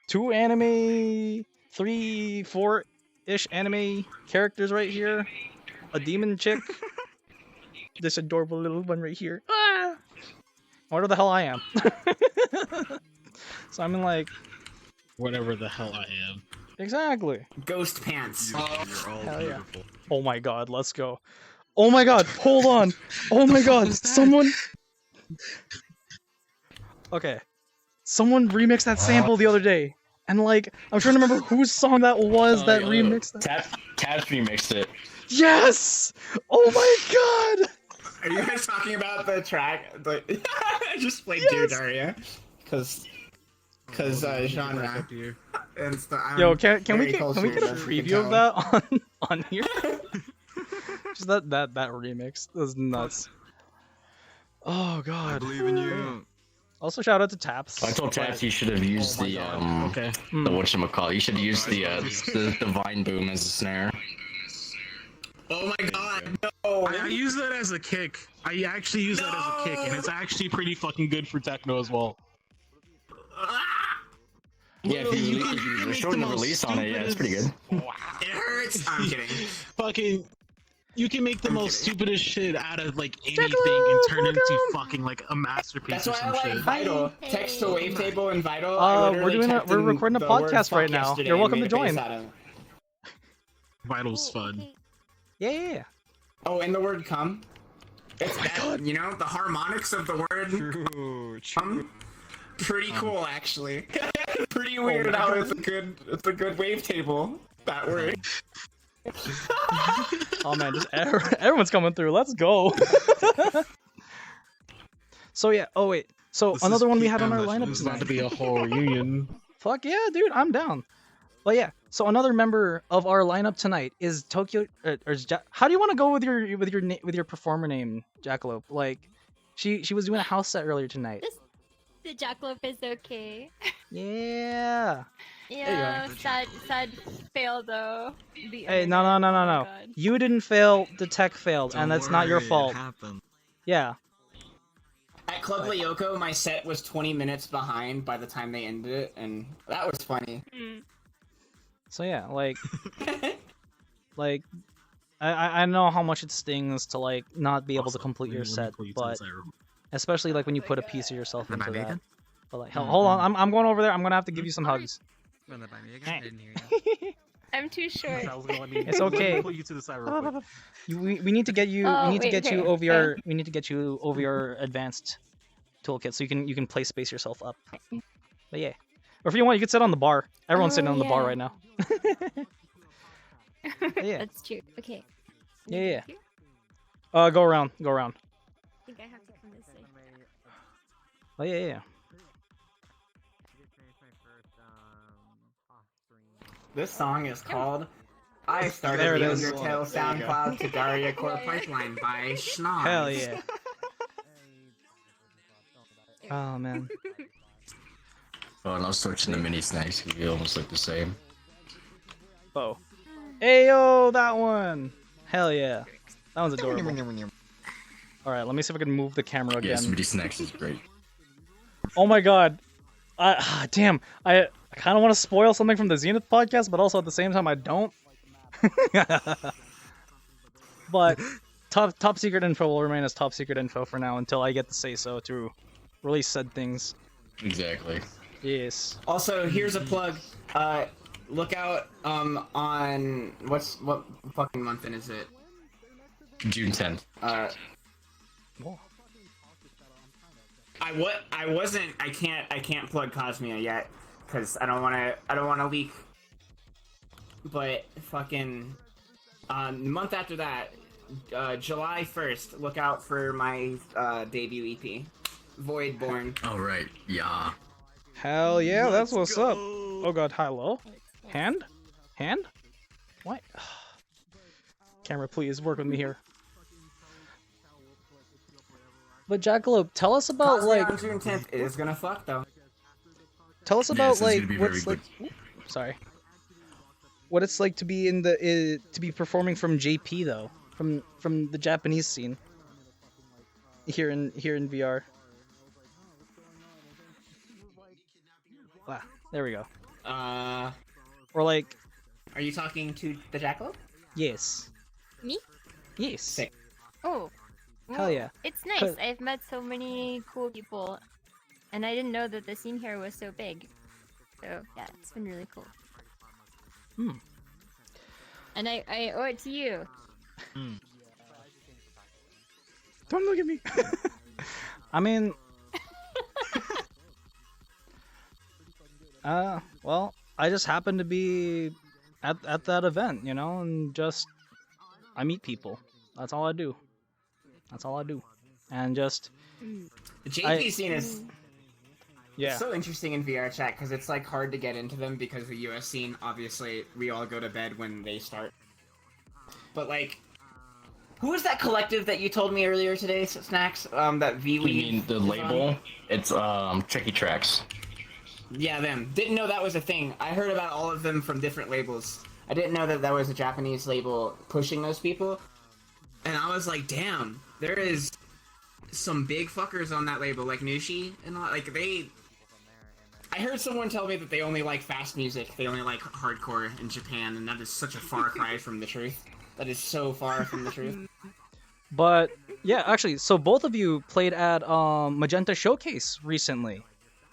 [SPEAKER 1] 2 anime, 3, 4-ish anime characters right here. A demon chick. This adorable little one right here. Ah! Whatever the hell I am. So I mean, like,
[SPEAKER 6] Whatever the hell I am.
[SPEAKER 1] exactly.
[SPEAKER 2] Ghost pants.
[SPEAKER 9] You're all
[SPEAKER 1] Hell yeah.
[SPEAKER 9] beautiful.
[SPEAKER 1] Oh my god, let's go. Oh my god, hold on. Oh my god, someone. Okay. Someone remixed that sample the other day. And like, I'm trying to remember whose song that was that remixed that.
[SPEAKER 5] Tabs remixed it.
[SPEAKER 1] Yes! Oh my god!
[SPEAKER 2] Are you guys talking about the track? I just played
[SPEAKER 1] Yes!
[SPEAKER 2] Dear Daria. Because genre. And
[SPEAKER 1] Yo, can we get a preview of that on here? Just that remix. That was nuts. Oh
[SPEAKER 9] I
[SPEAKER 1] god.
[SPEAKER 9] believe in you.
[SPEAKER 1] Also shout out to Taps.
[SPEAKER 5] I told Tabs he should have used the
[SPEAKER 6] Okay.
[SPEAKER 5] the whatchamacallit. You should have used the vine boom as a snare.
[SPEAKER 2] Oh my god, no!
[SPEAKER 6] I use that as a kick. I actually use that as a kick, and it's actually pretty fucking good for techno as well.
[SPEAKER 5] Yeah, if you showed the release on it, yeah, it's pretty good.
[SPEAKER 2] It hurts! I'm kidding.
[SPEAKER 6] Fucking, you can make the most stupidest shit out of like anything
[SPEAKER 1] Jackalope,
[SPEAKER 6] and turn it into
[SPEAKER 1] welcome.
[SPEAKER 6] fucking like a masterpiece
[SPEAKER 2] That's
[SPEAKER 6] or
[SPEAKER 2] why I
[SPEAKER 6] some
[SPEAKER 2] like
[SPEAKER 6] shit.
[SPEAKER 2] Vital. Text to Wavetable and Vital.
[SPEAKER 1] We're recording a podcast right now. You're welcome to join.
[SPEAKER 6] Vital's fun.
[SPEAKER 1] Yeah.
[SPEAKER 2] Oh, and the word come. It's
[SPEAKER 1] Oh my God.
[SPEAKER 2] You know, the harmonics of the word
[SPEAKER 7] True.
[SPEAKER 2] come. Pretty cool, actually. Pretty weird how it's a good wavetable. That word.
[SPEAKER 1] Oh man, just everyone's coming through. Let's go. So yeah. Oh wait. So
[SPEAKER 9] This
[SPEAKER 1] another
[SPEAKER 9] is
[SPEAKER 1] one we
[SPEAKER 9] peak
[SPEAKER 1] had on our
[SPEAKER 9] ambition.
[SPEAKER 1] lineup
[SPEAKER 6] It's about
[SPEAKER 1] tonight.
[SPEAKER 6] to be a whole reunion.
[SPEAKER 1] Fuck yeah, dude, I'm down. But yeah, so another member of our lineup tonight is Tokyo. How do you want to go with your performer name, Jackalope? Like, she was doing a house set earlier tonight.
[SPEAKER 8] The Jackalope is okay.
[SPEAKER 1] Yeah.
[SPEAKER 8] Yeah, sad fail though.
[SPEAKER 1] Hey, no.
[SPEAKER 8] God.
[SPEAKER 1] You didn't fail. The tech failed,
[SPEAKER 9] Don't
[SPEAKER 1] and that's not your
[SPEAKER 9] worry,
[SPEAKER 1] fault.
[SPEAKER 9] It happened.
[SPEAKER 1] Yeah.
[SPEAKER 2] At Club Lyoko, my set was 20 minutes behind by the time they ended it, and that was funny.
[SPEAKER 8] Mm.
[SPEAKER 1] So yeah, like, I know how much it stings to like not be able to complete your set, but especially like when you put a piece of yourself
[SPEAKER 9] Run that
[SPEAKER 1] into
[SPEAKER 9] by me
[SPEAKER 1] that.
[SPEAKER 9] again?
[SPEAKER 1] But like, hold on, I'm going over there. I'm gonna have to give you some hugs.
[SPEAKER 9] Run that by me again? I didn't hear you.
[SPEAKER 8] I'm too short.
[SPEAKER 1] It's okay.
[SPEAKER 6] Pull you to the side real quick.
[SPEAKER 1] We need to get you.
[SPEAKER 8] Oh,
[SPEAKER 1] we need to
[SPEAKER 8] wait,
[SPEAKER 1] get you
[SPEAKER 8] okay,
[SPEAKER 1] over
[SPEAKER 8] okay.
[SPEAKER 1] your. We need to get you over your advanced toolkit so you can play space yourself up. But yeah, or if you want, you could sit on the bar. Everyone's sitting
[SPEAKER 8] Oh,
[SPEAKER 1] on the bar
[SPEAKER 8] yeah.
[SPEAKER 1] right now. Yeah.
[SPEAKER 8] That's true. Okay.
[SPEAKER 1] Yeah.
[SPEAKER 8] Here?
[SPEAKER 1] Go around.
[SPEAKER 8] I think I have to come this way.
[SPEAKER 1] Oh yeah.
[SPEAKER 2] This song is called I Started
[SPEAKER 1] There it
[SPEAKER 2] the
[SPEAKER 1] is.
[SPEAKER 2] Undertale SoundCloud to Daria Core Pipeline by Snax.
[SPEAKER 1] Hell yeah. Oh man.
[SPEAKER 5] Oh, and I was switching the mini snacks because we almost look the same.
[SPEAKER 1] Oh. Ayo, that one. Hell yeah. That one's adorable. All right, let me see if I can move the camera again.
[SPEAKER 5] Yes, mini snacks is great.
[SPEAKER 1] Oh my god. Damn. I kind of want to spoil something from the Zenith podcast, but also at the same time I don't. But top secret info will remain as top secret info for now until I get to say so to release said things.
[SPEAKER 5] Exactly.
[SPEAKER 1] Yes.
[SPEAKER 2] Also, here's a plug. Look out on what fucking month is it?
[SPEAKER 5] June 10th.
[SPEAKER 2] I can't plug Cosmia yet because I don't want to leak. But fucking the month after that, July 1st, look out for my debut EP, Voidborn.
[SPEAKER 5] Oh right, yeah.
[SPEAKER 1] Hell yeah, that's what's up. Oh god, hello. Hand? What? Camera, please work with me here. But Jackalope, tell us about
[SPEAKER 2] Cosplay
[SPEAKER 1] like
[SPEAKER 2] on June 10th is gonna fuck though.
[SPEAKER 1] tell us
[SPEAKER 10] Yes,
[SPEAKER 1] about
[SPEAKER 10] it's
[SPEAKER 1] like
[SPEAKER 10] gonna be
[SPEAKER 1] what's
[SPEAKER 10] very
[SPEAKER 1] like sorry. What it's like to be in the to be performing from JP though, from the Japanese scene. Here in VR. Wow, there we go. Or like
[SPEAKER 2] Are you talking to the Jackalope?
[SPEAKER 1] yes.
[SPEAKER 8] Me?
[SPEAKER 1] Yes.
[SPEAKER 2] Sick.
[SPEAKER 8] Oh.
[SPEAKER 1] Hell
[SPEAKER 8] well,
[SPEAKER 1] yeah.
[SPEAKER 8] It's nice.
[SPEAKER 1] 'Cause-
[SPEAKER 8] I've met so many cool people, and I didn't know that the scene here was so big. So yeah, it's been really cool.
[SPEAKER 1] Hmm.
[SPEAKER 8] And I owe it to you.
[SPEAKER 1] Don't look at me. I mean, well, I just happened to be at that event, you know, and just I meet people. That's all I do. That's all I do, and just
[SPEAKER 2] The JP scene is
[SPEAKER 1] yeah.
[SPEAKER 2] so interesting in VR chat because it's like hard to get into them because the US scene, obviously, we all go to bed when they start. But like, who is that collective that you told me earlier today, Snax? That V
[SPEAKER 5] You mean the label? It's Tricky Tracks.
[SPEAKER 2] Yeah, them. Didn't know that was a thing. I heard about all of them from different labels. I didn't know that that was a Japanese label pushing those people. And I was like, damn, there is some big fuckers on that label, like Nushi and all, like they. I heard someone tell me that they only like fast music. They only like hardcore in Japan, and that is such a far cry from the truth. That is so far from the truth.
[SPEAKER 1] But yeah, actually, so both of you played at Magenta Showcase recently.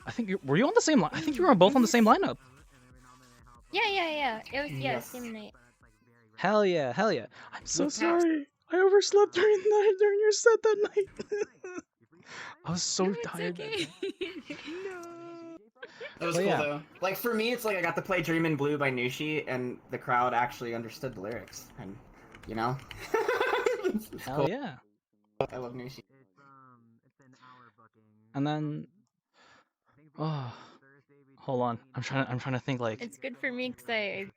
[SPEAKER 1] I think were you on the same line? I think you were both on the same lineup.
[SPEAKER 8] Yeah. It was
[SPEAKER 2] Yes.
[SPEAKER 8] same night.
[SPEAKER 1] Hell yeah, hell yeah. I'm so
[SPEAKER 2] What
[SPEAKER 1] sorry. I overslept during your set that night. I was so
[SPEAKER 8] No, it's
[SPEAKER 1] tired.
[SPEAKER 8] okay.
[SPEAKER 2] That was
[SPEAKER 1] But
[SPEAKER 2] cool
[SPEAKER 1] yeah.
[SPEAKER 2] though. Like for me, it's like I got to play "Dream in Blue" by Nushi, and the crowd actually understood the lyrics, and you know. It's
[SPEAKER 1] Hell
[SPEAKER 2] cool.
[SPEAKER 1] yeah.
[SPEAKER 2] I love Nushi.
[SPEAKER 1] And then, oh, hold on. I'm trying to think like.
[SPEAKER 8] It's good for me because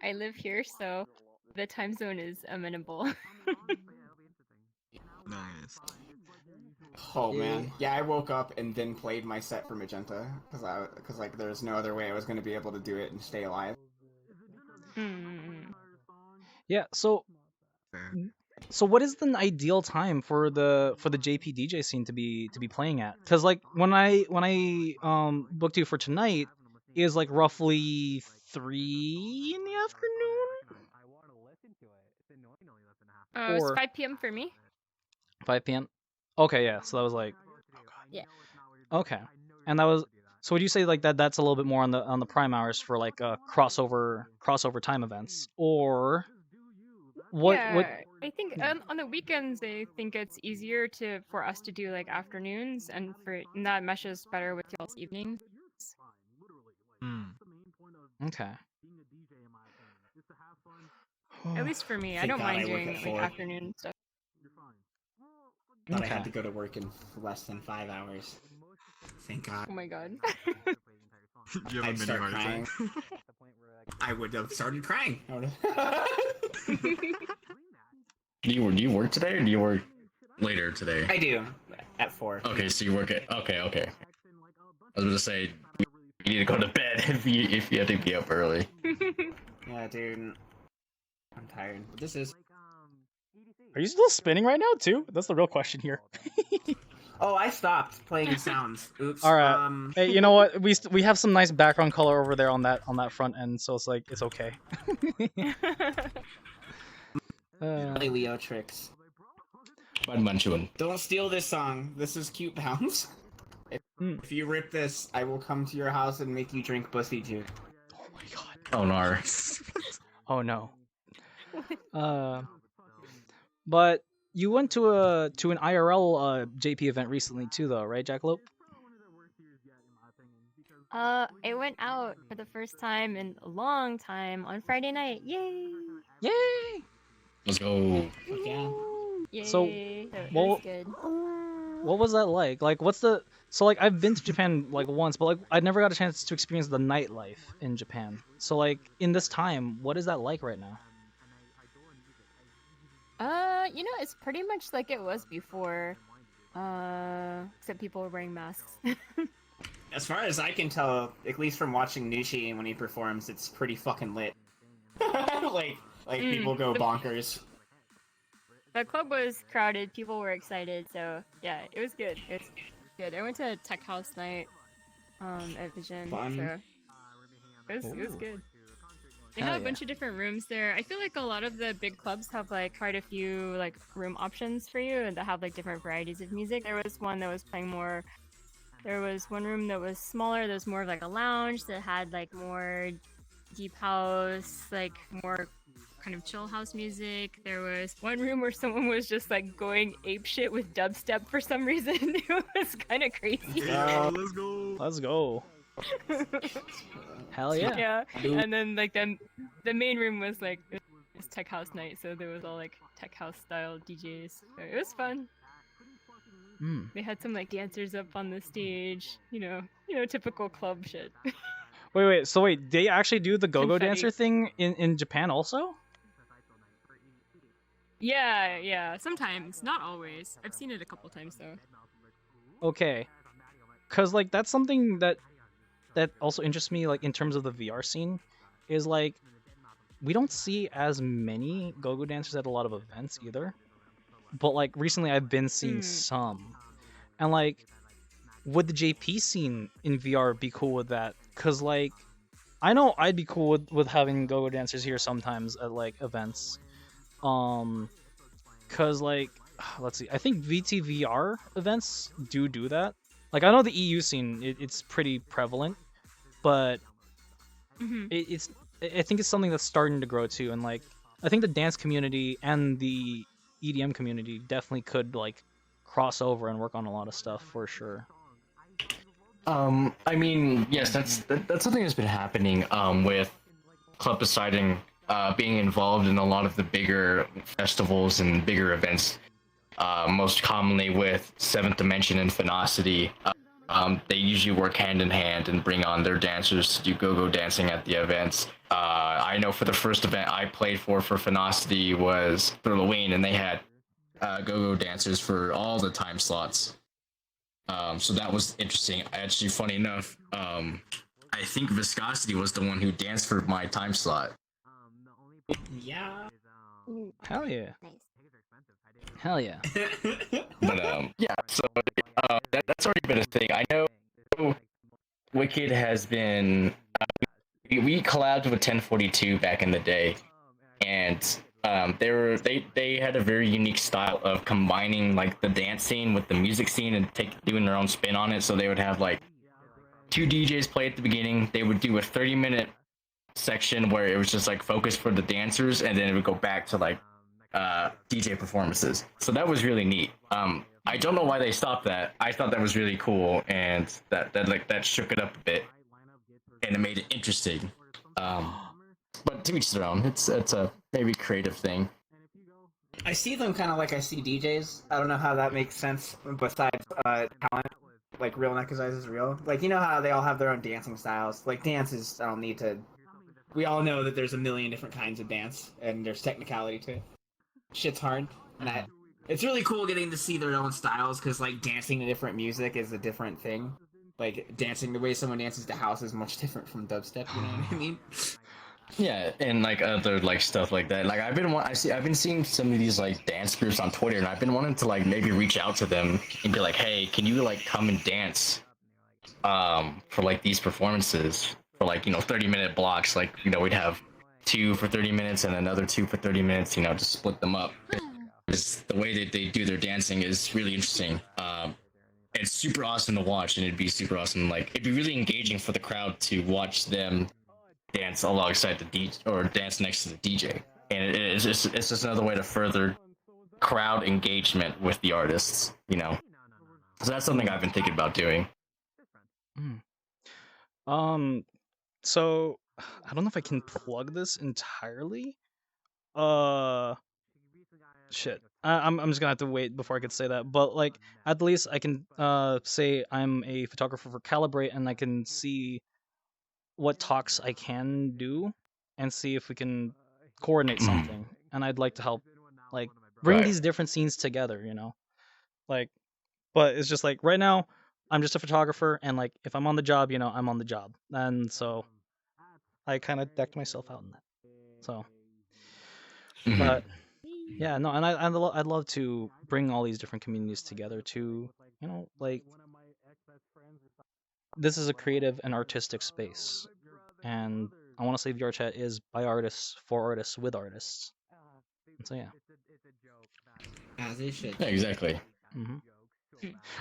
[SPEAKER 8] I live here, so the time zone is amenable.
[SPEAKER 10] Nice.
[SPEAKER 2] Oh man, yeah. I woke up and then played my set for Magenta because like there's no other way I was gonna be able to do it and stay alive.
[SPEAKER 1] Yeah. So what is the ideal time for the JP DJ scene to be playing at? Because like when I booked you for tonight is like roughly 3 in the afternoon.
[SPEAKER 8] It's
[SPEAKER 1] Or-
[SPEAKER 8] 5 p.m. for me.
[SPEAKER 1] 5 p.m. Okay, yeah. So that was like.
[SPEAKER 8] Yeah.
[SPEAKER 1] Okay, and that was. So would you say like that's a little bit more on the prime hours for like crossover time events, or what?
[SPEAKER 8] Yeah,
[SPEAKER 1] What?
[SPEAKER 8] I think on the weekends I think it's easier for us to do like afternoons, and that meshes better with y'all's evenings.
[SPEAKER 1] Okay.
[SPEAKER 8] At least for me, I
[SPEAKER 2] Thank
[SPEAKER 8] don't
[SPEAKER 2] God
[SPEAKER 8] mind
[SPEAKER 2] I work
[SPEAKER 8] doing
[SPEAKER 2] at
[SPEAKER 8] like
[SPEAKER 2] 4.
[SPEAKER 8] afternoon stuff.
[SPEAKER 2] Thought I
[SPEAKER 1] Okay.
[SPEAKER 2] had to go to work in less than 5 hours. Thank God.
[SPEAKER 8] Oh my god.
[SPEAKER 10] You have a
[SPEAKER 2] I'd
[SPEAKER 10] mini
[SPEAKER 2] start
[SPEAKER 10] heart
[SPEAKER 2] crying.
[SPEAKER 10] attack.
[SPEAKER 2] I would have started crying.
[SPEAKER 5] Do you work today or do you work later today?
[SPEAKER 2] I do at 4.
[SPEAKER 5] Okay, so you work at okay. I was gonna say you need to go to bed if you have to be up early.
[SPEAKER 2] Yeah, dude. I'm tired. But this is.
[SPEAKER 1] Are you still spinning right now too? That's the real question here.
[SPEAKER 2] Oh, I stopped playing sounds. Oops.
[SPEAKER 1] All right. Hey, you know what? We have some nice background color over there on that front end, so it's like it's okay.
[SPEAKER 2] Play Leo tricks.
[SPEAKER 5] Bud Manchun.
[SPEAKER 2] Don't steal this song. This is Cute Bounce. If you rip this, I will come to your house and make you drink pussy juice.
[SPEAKER 1] Oh my god.
[SPEAKER 5] Oh no.
[SPEAKER 1] Oh no. But you went to an IRL JP event recently too, though, right, Jackalope?
[SPEAKER 8] I went out for the first time in a long time on Friday night. Yay!
[SPEAKER 1] Yay!
[SPEAKER 5] Let's go.
[SPEAKER 2] Yeah.
[SPEAKER 8] Yay!
[SPEAKER 1] So,
[SPEAKER 8] it
[SPEAKER 1] well-
[SPEAKER 8] was good.
[SPEAKER 1] What was that like? Like, what's the so like I've been to Japan like once, but like I never got a chance to experience the nightlife in Japan. So like in this time, what is that like right now?
[SPEAKER 8] It's pretty much like it was before. Except people were wearing masks.
[SPEAKER 2] As far as I can tell, at least from watching Nushi when he performs, it's pretty fucking lit. like people go bonkers.
[SPEAKER 8] The club was crowded. People were excited. So yeah, it was good. It was good. I went to Tech House night at Vision.
[SPEAKER 2] Fun.
[SPEAKER 8] So it was good. They
[SPEAKER 1] Hell
[SPEAKER 8] have a
[SPEAKER 1] yeah.
[SPEAKER 8] bunch of different rooms there. I feel like a lot of the big clubs have like quite a few like room options for you, and that have like different varieties of music. There was one that was playing more. There was one room that was smaller. That was more of like a lounge that had like more deep house, like more kind of chill house music. There was one room where someone was just like going apeshit with dubstep for some reason. It was kind of crazy.
[SPEAKER 10] Let's go.
[SPEAKER 1] Let's go. Hell yeah.
[SPEAKER 8] Yeah, and then like the main room was like it was tech house night, so there was all like tech house style DJs. So it was fun. They had some like dancers up on the stage, you know, typical club shit.
[SPEAKER 1] Wait. So wait, they actually do the go-go
[SPEAKER 8] Confetti.
[SPEAKER 1] dancer thing in Japan also?
[SPEAKER 8] Yeah, sometimes, not always. I've seen it a couple times though.
[SPEAKER 1] Okay. Cause like that's something that also interests me, like in terms of the VR scene, is like we don't see as many go-go dancers at a lot of events either. But like recently I've been seeing some. And like would the JP scene in VR be cool with that? Cause like I know I'd be cool with having go-go dancers here sometimes at like events. Cause like let's see, I think VTVR events do that. Like I know the EU scene, it's pretty prevalent, but it's I think it's something that's starting to grow too. And like I think the dance community and the EDM community definitely could like cross over and work on a lot of stuff for sure.
[SPEAKER 5] I mean, yes, that's something that's been happening with Club Poseidon being involved in a lot of the bigger festivals and bigger events. Most commonly with Seventh Dimension and Phenosity. They usually work hand in hand and bring on their dancers to do go-go dancing at the events. I know for the first event I played for Phenosity was for Halloween, and they had go-go dancers for all the time slots. So that was interesting. Actually, funny enough, I think Viscosity was the one who danced for my time slot.
[SPEAKER 2] Yeah.
[SPEAKER 1] Hell yeah. Hell yeah.
[SPEAKER 5] But yeah, so that's already been a thing. I know Wicked has been. We collabed with 1042 back in the day, and they had a very unique style of combining like the dance scene with the music scene and doing their own spin on it. So they would have like two DJs play at the beginning. They would do a 30-minute section where it was just like focused for the dancers, and then it would go back to like DJ performances. So that was really neat. I don't know why they stopped that. I thought that was really cool, and that shook it up a bit, and it made it interesting. But to each their own. It's a maybe creative thing.
[SPEAKER 2] I see them kind of like I see DJs. I don't know how that makes sense besides talent. Like real Nekazais is real. Like you know how they all have their own dancing styles. Like dances, I don't need to. We all know that there's a million different kinds of dance, and there's technicality to it. Shit's hard, and it's really cool getting to see their own styles, because like dancing to different music is a different thing. Like dancing the way someone dances to house is much different from dubstep. You know what I mean?
[SPEAKER 5] Yeah, and like other like stuff like that. Like I've been seeing some of these like dance groups on Twitter, and I've been wanting to like maybe reach out to them and be like, hey, can you like come and dance for like these performances for like 30-minute blocks. Like we'd have 2 for 30 minutes and another 2 for 30 minutes. To split them up. Because the way that they do their dancing is really interesting. It's super awesome to watch, and it'd be super awesome. Like it'd be really engaging for the crowd to watch them dance alongside the DJ or dance next to the DJ, and it's just another way to further crowd engagement with the artists. So that's something I've been thinking about doing.
[SPEAKER 1] So I don't know if I can plug this entirely. Shit. I'm just gonna have to wait before I could say that. But like, at least I can say I'm a photographer for Calibrate, and I can see what talks I can do, and see if we can coordinate something. And I'd like to help, like, bring these different scenes together. Like, But it's just like right now, I'm just a photographer, and like if I'm on the job, I'm on the job, and so I kind of decked myself out in that. So, but yeah, no, and I'd love to bring all these different communities together to, like this is a creative and artistic space, and I want to say VR Chat is by artists for artists with artists. So yeah.
[SPEAKER 2] As they should.
[SPEAKER 5] Yeah, exactly.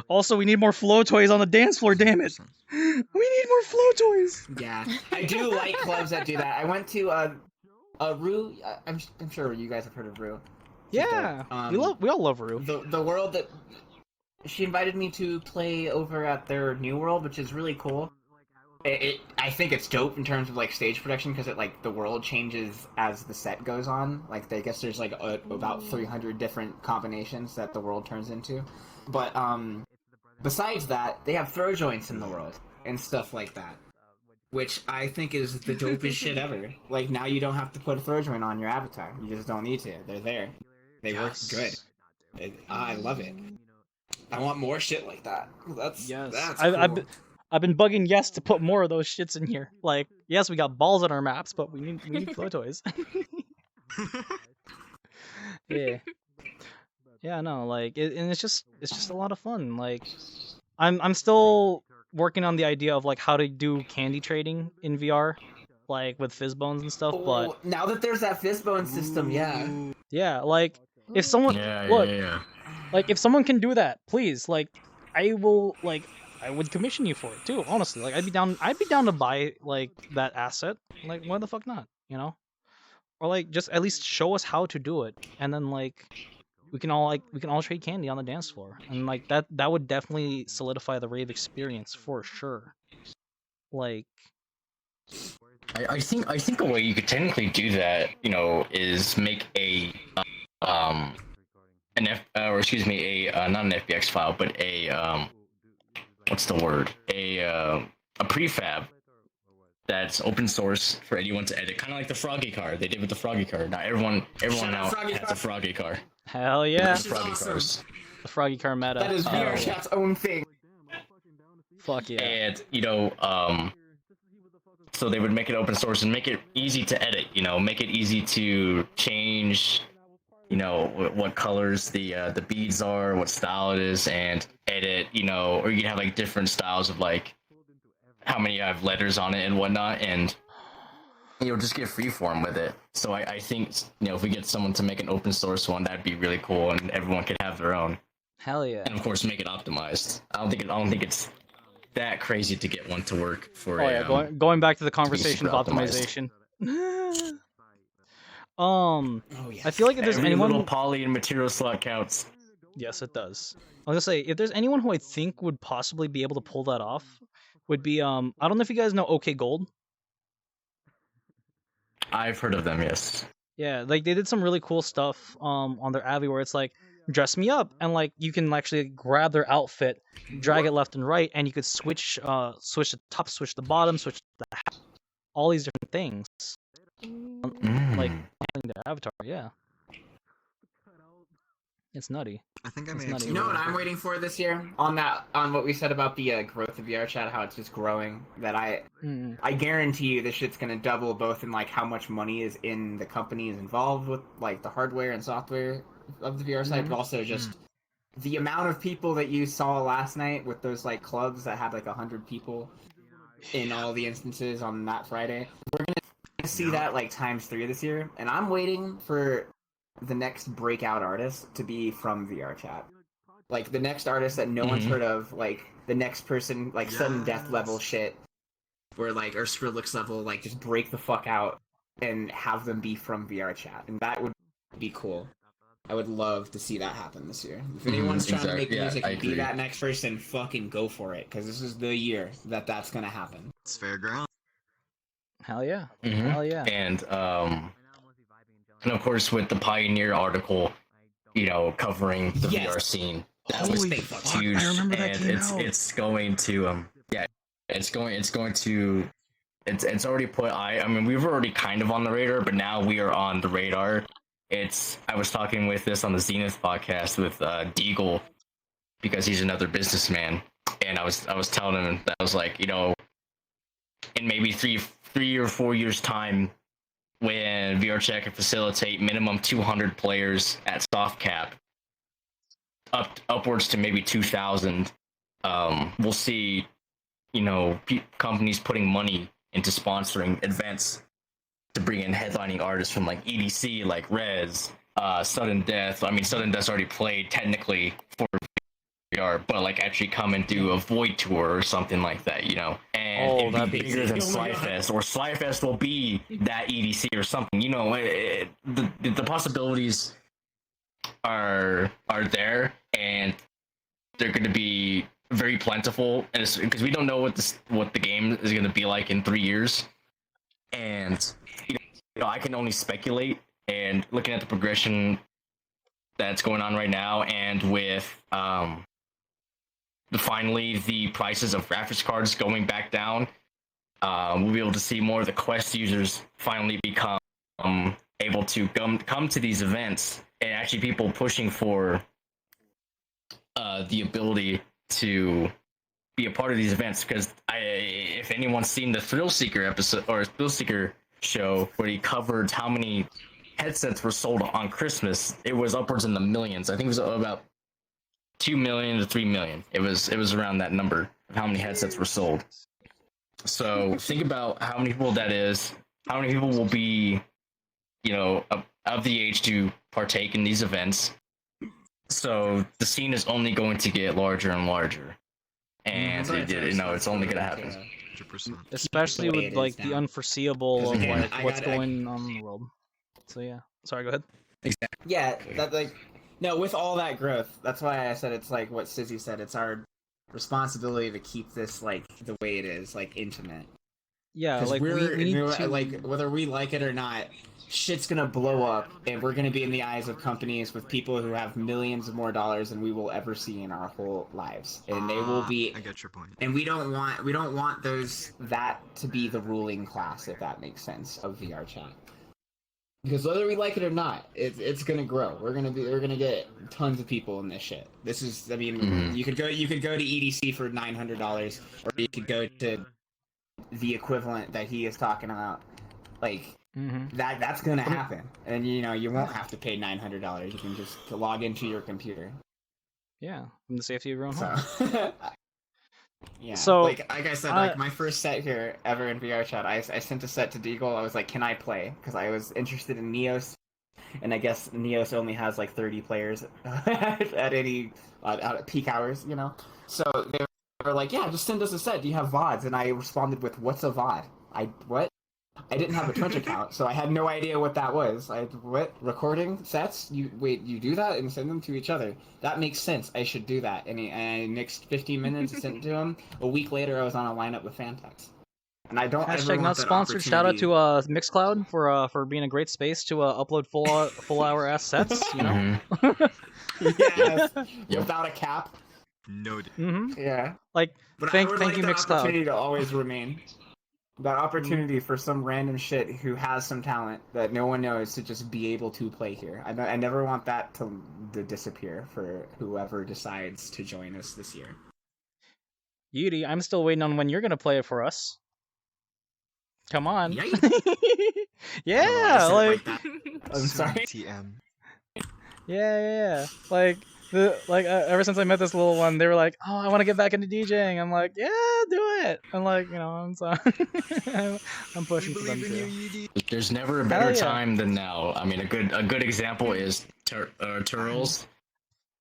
[SPEAKER 1] Also, we need more flow toys on the dance floor. Damn it! We need more flow toys.
[SPEAKER 2] Yeah, I do like clubs that do that. I went to Rue. I'm sure you guys have heard of Rue.
[SPEAKER 1] Yeah, we all love Rue.
[SPEAKER 2] The world that she invited me to play over at their new world, which is really cool. I think it's dope in terms of like stage production because the world changes as the set goes on. Like I guess there's like about 300 different combinations that the world turns into. But besides that, they have throw joints in the world and stuff like that, which I think is the dopest shit ever. Like now you don't have to put a throw joint on your avatar. You just don't need to. They're there. They work good. I love it. I want more shit like that. That's cool.
[SPEAKER 1] I've been bugging Yes to put more of those shits in here. Like, yes, we got balls on our maps, but we need flow toys. Yeah. Yeah, no, like, and it's just a lot of fun. Like, I'm still working on the idea of like how to do candy trading in VR, like with Fizzbones and stuff. But
[SPEAKER 2] now that there's that Fizzbone system,
[SPEAKER 1] yeah, like if someone like if someone can do that, please, like, I would commission you for it too. Honestly, like I'd be down to buy like that asset. Like, why the fuck not? Or like just at least show us how to do it, and then like we can all trade candy on the dance floor, and like that would definitely solidify the rave experience for sure. Like,
[SPEAKER 5] I think a way you could technically do that, is make a not an FBX file, but a what's the word? A prefab that's open source for anyone to edit, kind of like the Froggy car they did with the Froggy car. Now everyone now has a Froggy car.
[SPEAKER 1] Hell yeah!
[SPEAKER 5] Froggy cars.
[SPEAKER 1] The Froggy car meta.
[SPEAKER 2] That is VR Chat's own thing.
[SPEAKER 1] Fuck yeah!
[SPEAKER 5] And so they would make it open source and make it easy to edit. Make it easy to change. What colors the beads are, what style it is, and edit. Or you can have like different styles of like how many have letters on it and whatnot, and just get freeform with it. So I think if we get someone to make an open source one, that'd be really cool, and everyone could have their own.
[SPEAKER 1] Hell yeah!
[SPEAKER 5] And of course, make it optimized. I don't think it's that crazy to get one to work for.
[SPEAKER 1] Going back to the conversation of optimization. I feel like if there's anyone,
[SPEAKER 5] little poly and material slot counts.
[SPEAKER 1] Yes, it does. I was gonna say, if there's anyone who I think would possibly be able to pull that off, would be I don't know if you guys know OK Gold.
[SPEAKER 5] I've heard of them, yes.
[SPEAKER 1] Yeah, like they did some really cool stuff on their Avi where it's like dress me up, and like you can actually grab their outfit, drag it left and right, and you could switch the top, switch the bottom, switch the hat, all these different things. Like the avatar, yeah. It's nutty.
[SPEAKER 9] I think I
[SPEAKER 1] It's
[SPEAKER 9] may have
[SPEAKER 1] nutty.
[SPEAKER 9] seen
[SPEAKER 2] You know what I'm waiting for this year? On what we said about the growth of VR Chat, how it's just growing. That I guarantee you this shit's gonna double, both in like how much money is in the companies involved with like the hardware and software of the VR side, but also just the amount of people that you saw last night with those like clubs that had like 100 people in all the instances on that Friday. We're gonna see that like ×3 this year, and I'm waiting for the next breakout artist to be from VR Chat. Like the next artist that no one's heard of, like the next person, like sudden death level shit, or Skrillex level, like just break the fuck out and have them be from VR Chat, and that would be cool. I would love to see that happen this year. If anyone's trying to make music and be that next person, fucking go for it, because this is the year that that's gonna happen.
[SPEAKER 9] It's fair ground.
[SPEAKER 1] Hell yeah. Hell yeah.
[SPEAKER 5] And of course, with the Pioneer article, covering the VR scene, that was huge.
[SPEAKER 1] I remember that came out.
[SPEAKER 5] It's going to it's already put. I mean, we were already kind of on the radar, but now we are on the radar. I was talking with this on the Zenith podcast with Deagle, because he's another businessman. And I was telling him that I was like, you know, in maybe three or 4 years time, when VRChat can facilitate minimum 200 players at soft cap, upwards to maybe 2,000, we'll see, you know, companies putting money into sponsoring events to bring in headlining artists from like EDC, like Rez, Sudden Death. I mean, Sudden Death's already played technically for VR, but like actually come and do a Void tour or something like that, you know. And it'd be bigger than Slyfest, or Slyfest will be that EDC or something. You know, the possibilities are there, and they're going to be very plentiful, and because we don't know what the game is going to be like in 3 years, and you know, I can only speculate. And looking at the progression that's going on right now, and with finally the prices of graphics cards going back down, we'll be able to see more of the Quest users finally become able to come to these events, and actually people pushing for the ability to be a part of these events. Because if anyone's seen the Thrill Seeker episode or Thrill Seeker show where he covered how many headsets were sold on Christmas, it was upwards in the millions. I think it was about 2 million to 3 million. It was around that number of how many headsets were sold. So think about how many people that is, how many people will be, you know, of the age to partake in these events. So the scene is only going to get larger and larger, and you know, it's only going to happen.
[SPEAKER 10] 100%.
[SPEAKER 1] Especially with like the unforeseeable of like what's going on in the world. So yeah, sorry, go ahead.
[SPEAKER 2] Exactly. Yeah, that like no, with all that growth, that's why I said it's like what Sizzy said. It's our responsibility to keep this like the way it is, like intimate.
[SPEAKER 1] Yeah, like we need to...
[SPEAKER 2] like whether we like it or not, shit's gonna blow up, and we're gonna be in the eyes of companies with people who have millions of more dollars than we will ever see in our whole lives, and they will be.
[SPEAKER 10] I get your point.
[SPEAKER 2] And we don't want that to be the ruling class, if that makes sense, of VR chat. Because whether we like it or not, it's gonna grow. We're gonna get tons of people in this shit. This is, I mean, you could go to EDC for $900, or you could go to the equivalent that he is talking about. Like that's gonna happen, and you know you won't have to pay $900. You can just log into your computer.
[SPEAKER 1] Yeah, from the safety of your own home.
[SPEAKER 2] Yeah.
[SPEAKER 1] So,
[SPEAKER 2] like I said, like my first set here ever in VR chat, I sent a set to Deagle. I was like, "Can I play?" Because I was interested in Neos, and I guess Neos only has like 30 players at any at peak hours, you know. So they were like, "Yeah, just send us a set. Do you have VODs?" And I responded with, "What's a VOD? What?" I didn't have a Twitch account, so I had no idea what that was. What? Recording sets? You do that and send them to each other. That makes sense. I should do that. And next 15 minutes, I sent it to him. A week later, I was on a lineup with Fantex. And I don't
[SPEAKER 1] hashtag not sponsored. Shout out to Mixcloud for being a great space to upload full hour ass sets. You know.
[SPEAKER 2] Yes. Without a cap.
[SPEAKER 10] Noted.
[SPEAKER 2] Yeah.
[SPEAKER 1] Like,
[SPEAKER 2] but
[SPEAKER 1] thank
[SPEAKER 2] you,
[SPEAKER 1] Mixcloud.
[SPEAKER 2] Opportunity to always remain. That opportunity for some random shit who has some talent that no one knows to just be able to play here. I never want that to disappear for whoever decides to join us this year.
[SPEAKER 1] Yudi, I'm still waiting on when you're gonna play it for us. Come on. Yeah, like
[SPEAKER 2] I'm sorry.
[SPEAKER 7] TM.
[SPEAKER 1] Yeah. Like ever since I met this little one, they were like, "Oh, I want to get back into DJing." I'm like, "Yeah, do it." I'm like, you know, I'm sorry. I'm pushing for them too.
[SPEAKER 5] There's never a better time than now. I mean, a good example is Turles,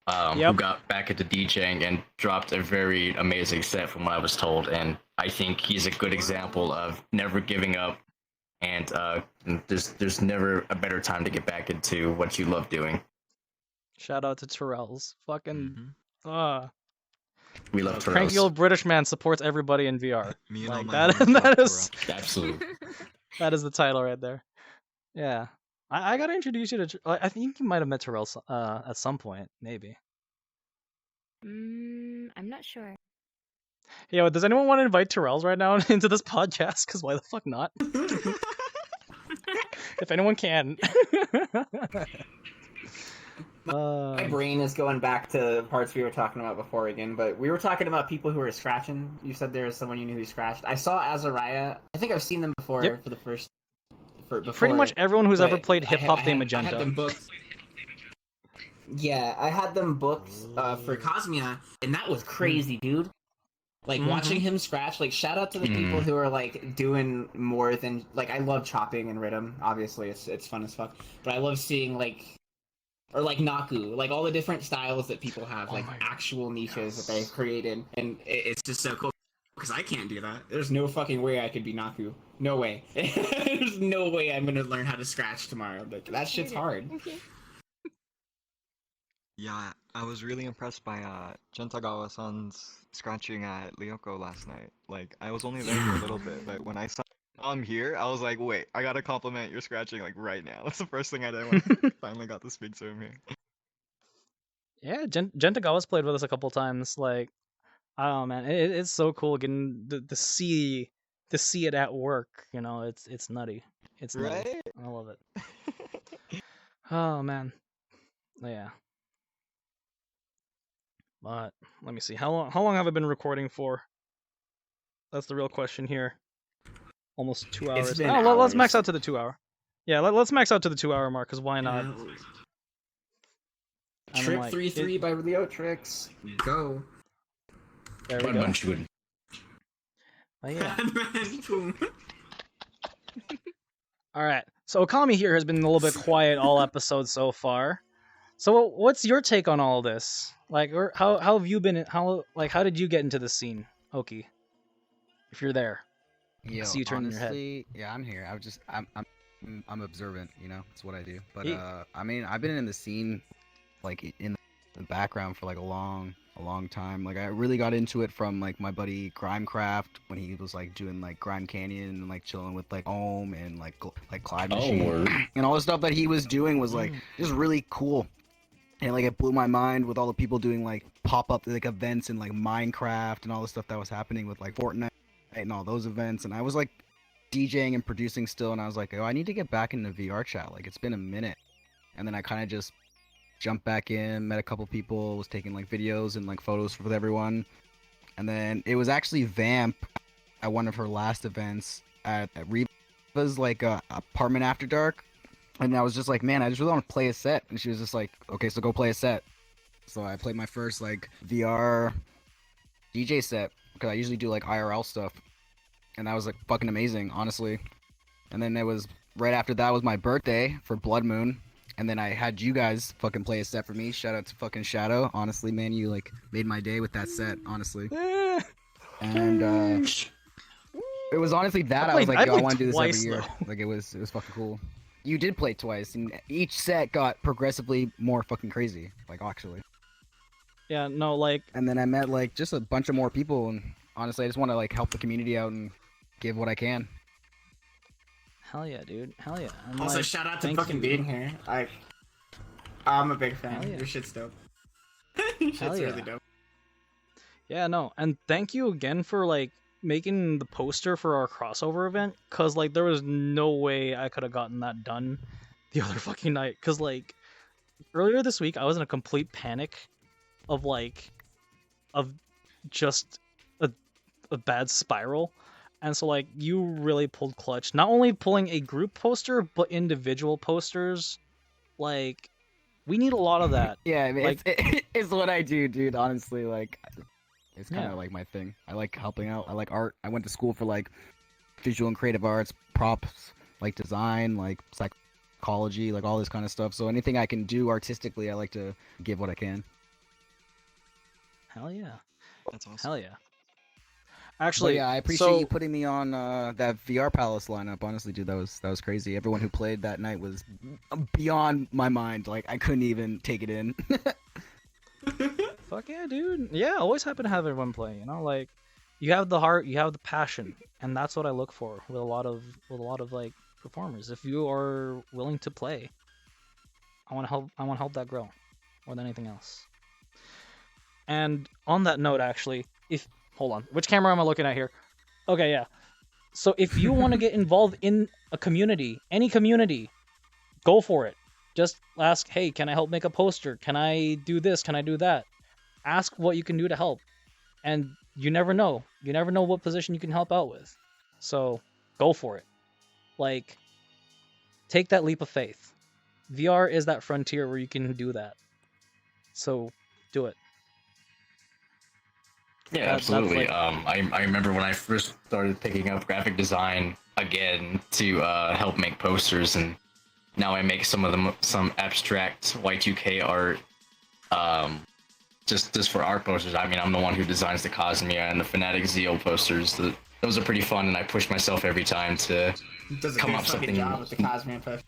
[SPEAKER 5] who got back into DJing and dropped a very amazing set from what I was told, and I think he's a good example of never giving up. And there's never a better time to get back into what you love doing.
[SPEAKER 1] Shout out to Terrell's. Fucking
[SPEAKER 5] we love Terrell's.
[SPEAKER 1] Cranky old British man supports everybody in VR.
[SPEAKER 10] Me and
[SPEAKER 1] like
[SPEAKER 10] all
[SPEAKER 1] that is
[SPEAKER 5] absolutely.
[SPEAKER 1] That is the title right there. Yeah. I gotta introduce you to I think you might have met Terrell at some point, maybe.
[SPEAKER 8] I'm not sure.
[SPEAKER 1] Yeah, does anyone want to invite Terrell's right now into this podcast? Because why the fuck not? If anyone can.
[SPEAKER 2] My brain is going back to parts we were talking about before again, but we were talking about people who were scratching. You said there was someone you knew who scratched. I saw Azariah. I think I've seen them before for the first. Before,
[SPEAKER 1] Pretty much everyone who's ever
[SPEAKER 2] but
[SPEAKER 1] played Hip Hop
[SPEAKER 2] I
[SPEAKER 1] de
[SPEAKER 2] had
[SPEAKER 1] Magenta.
[SPEAKER 2] them booked. Yeah, I had them booked for Cosmia, and that was crazy, dude. Like watching him scratch. Like shout out to the people who are like doing more than like. I love chopping and rhythm. Obviously, it's fun as fuck. But I love seeing like. Or like Naku, like all the different styles that people have, like actual niches that they've created, and it's just so cool because I can't do that. There's no fucking way I could be Naku. No way. There's no way I'm gonna learn how to scratch tomorrow. But that shit's hard.
[SPEAKER 7] Yeah, I was really impressed by Gentagawa-san's scratching at Lyoko last night. Like, I was only there for a little bit, but when I saw him here, I was like, wait, I gotta compliment your scratching like right now. That's the first thing I did when I finally got to speak to him here.
[SPEAKER 1] Yeah, Gentagawa's played with us a couple times. Like, oh man, it's so cool getting to see it at work. You know, it's nutty. It's nutty.
[SPEAKER 7] Right?
[SPEAKER 1] I love it. Oh man, yeah. But let me see. How long have I been recording for? That's the real question here. Almost 2 hours.
[SPEAKER 2] It's been
[SPEAKER 1] Oh, let's max
[SPEAKER 2] hours.
[SPEAKER 1] out to the 2 hour. Yeah, let's max out to the 2 hour mark, because why not? And then,
[SPEAKER 2] Trip
[SPEAKER 1] like,
[SPEAKER 2] 3-3 by Leo Tricks. Go.
[SPEAKER 1] There we
[SPEAKER 5] One
[SPEAKER 1] go.
[SPEAKER 5] bunch would.
[SPEAKER 1] Oh, yeah. Alright, so Okami here has been a little bit quiet all episode so far. So what's your take on all this? Like, how have you been? How did you get into the scene, Oki? If you're there.
[SPEAKER 9] Yo,
[SPEAKER 1] I see you turning your head.
[SPEAKER 9] honestly, yeah, I'm here. I'm observant, you know. It's what I do. But
[SPEAKER 1] Yeah.
[SPEAKER 9] I mean, I've been in the scene, like in the background for like a long time. Like I really got into it from like my buddy Grimecraft when he was like doing like Grime Canyon and like chilling with like Ohm and like Clyde Machine
[SPEAKER 5] word.
[SPEAKER 9] and all the stuff that he was doing was like just really cool. And like it blew my mind with all the people doing like pop-up like events in like Minecraft and all the stuff that was happening with like Fortnite and all those events. And I was like DJing and producing still, and I was like, oh, I need to get back into VR chat. Like it's been a minute. And then I kind of just jumped back in, met a couple people, was taking like videos and like photos with everyone. And then it was actually Vamp at one of her last events at Reva's like apartment after dark. And I was just like, man, I just really want to play a set. And she was just like, okay, so go play a set. So I played my first like VR DJ set because I usually do like IRL stuff. And that was like fucking amazing, honestly. And then it was right after that was my birthday for Blood Moon. And then I had you guys fucking play a set for me. Shout out to fucking Shadow. Honestly, man, you like made my day with that set, honestly. And it was honestly that I was like, yo, I want to do this every year. Like it was fucking cool. You did play twice, and each set got progressively more fucking crazy. Like actually.
[SPEAKER 1] Yeah, no, like.
[SPEAKER 9] And then I met like just a bunch of more people, and honestly, I just want to like help the community out and give what I can.
[SPEAKER 1] Hell yeah, dude. Hell yeah. I'm
[SPEAKER 2] Also,
[SPEAKER 1] like,
[SPEAKER 2] shout out to
[SPEAKER 1] thank
[SPEAKER 2] fucking
[SPEAKER 1] you.
[SPEAKER 2] being here. I'm a big fan.
[SPEAKER 1] Hell yeah.
[SPEAKER 2] Your shit's dope. Your shit's
[SPEAKER 1] Hell yeah.
[SPEAKER 2] really dope.
[SPEAKER 1] Yeah, no, and thank you again for like making the poster for our crossover event, cause like there was no way I could have gotten that done the other fucking night, cause like earlier this week I was in a complete panic of just a bad spiral, and so like you really pulled clutch, not only pulling a group poster but individual posters. Like we need a lot of that.
[SPEAKER 9] Yeah, I mean,
[SPEAKER 1] like,
[SPEAKER 9] it's what I do, dude. Honestly, like. It's kind of
[SPEAKER 1] Yeah.
[SPEAKER 9] like my thing. I like helping out. I like art. I went to school for like visual and creative arts, props, like design, like psychology, like all this kind of stuff. So anything I can do artistically, I like to give what I can.
[SPEAKER 1] Hell yeah.
[SPEAKER 7] That's awesome.
[SPEAKER 1] Hell yeah.
[SPEAKER 9] But
[SPEAKER 1] Actually,
[SPEAKER 9] yeah, I appreciate
[SPEAKER 1] so,
[SPEAKER 9] you putting me on that VR Palace lineup. Honestly, dude, that was crazy. Everyone who played that night was beyond my mind. Like I couldn't even take it in.
[SPEAKER 1] Fuck yeah, dude. Yeah, always happy to have everyone play. You know, like you have the heart, you have the passion, and that's what I look for with a lot of like performers. If you are willing to play, I want to help that grow more than anything else. And on that note, actually, hold on, which camera am I looking at here? Okay, yeah. So if you want to get involved in a community, any community, go for it. Just ask, hey, can I help make a poster? Can I do this? Can I do that? Ask what you can do to help. And you never know. You never know what position you can help out with. So go for it. Like, take that leap of faith. VR is that frontier where you can do that. So do it.
[SPEAKER 5] Yeah, absolutely. I remember when I first started picking up graphic design again to help make posters, and now I make some abstract Y2K art, just for art posters. I mean, I'm the one who designs the Cosmia and the Fnatic Zeal posters. Those are pretty fun, and I push myself every time to come up with something.
[SPEAKER 2] Job with the Cosmia push.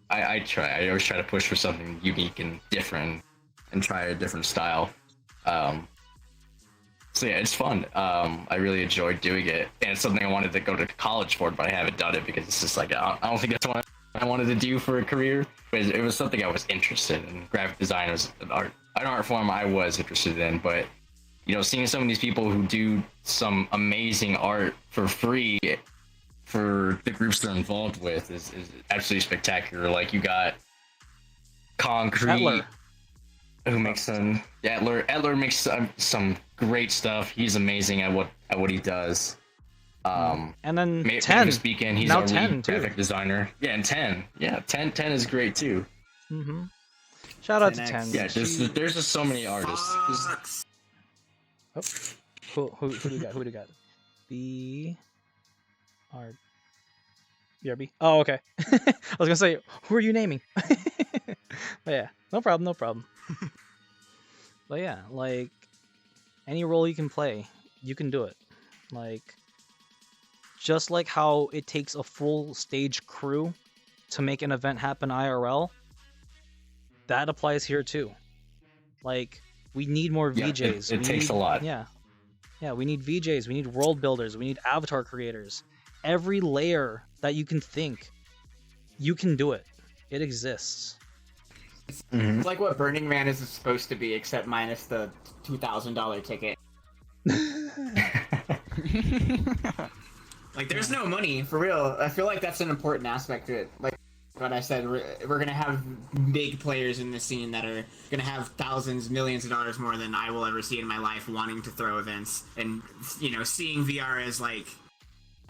[SPEAKER 5] I try. I always try to push for something unique and different, and try a different style. So yeah, it's fun. I really enjoyed doing it, and it's something I wanted to go to college for, but I haven't done it because it's just like I don't think that's what I wanted to do for a career. But it was something I was interested in. Graphic design was an art form I was interested in. But you know, seeing some of these people who do some amazing art for free for the groups they're involved with is absolutely spectacular. Like you got Concrete.
[SPEAKER 1] Etler.
[SPEAKER 5] Who makes some Etler makes some great stuff. He's amazing at what he does.
[SPEAKER 1] And then
[SPEAKER 5] 10 speaking, he's
[SPEAKER 1] now
[SPEAKER 5] our
[SPEAKER 1] 10
[SPEAKER 5] lead graphic designer. Yeah, and 10. Yeah, 10 is great too.
[SPEAKER 1] Shout out to
[SPEAKER 2] 10X.
[SPEAKER 1] 10.
[SPEAKER 5] Yeah, there's just so many artists.
[SPEAKER 1] Oh, cool. Who do we got? Who do we got? BRB. Oh, okay. I was gonna say, who are you naming? But yeah, no problem. But yeah, like, any role you can play, you can do it. Like, just like how it takes a full stage crew to make an event happen IRL, that applies here too. Like, we need more VJs.
[SPEAKER 5] It takes a lot.
[SPEAKER 1] Yeah, we need VJs, we need world builders, we need avatar creators. Every layer that you can think, you can do it. It exists.
[SPEAKER 2] It's like what Burning Man is supposed to be, except minus the $2,000 ticket. Like, there's no money, for real. I feel like that's an important aspect to it. Like what I said, we're gonna have big players in the scene that are gonna have thousands, millions of dollars more than I will ever see in my life wanting to throw events. And, you know, seeing VR as, like,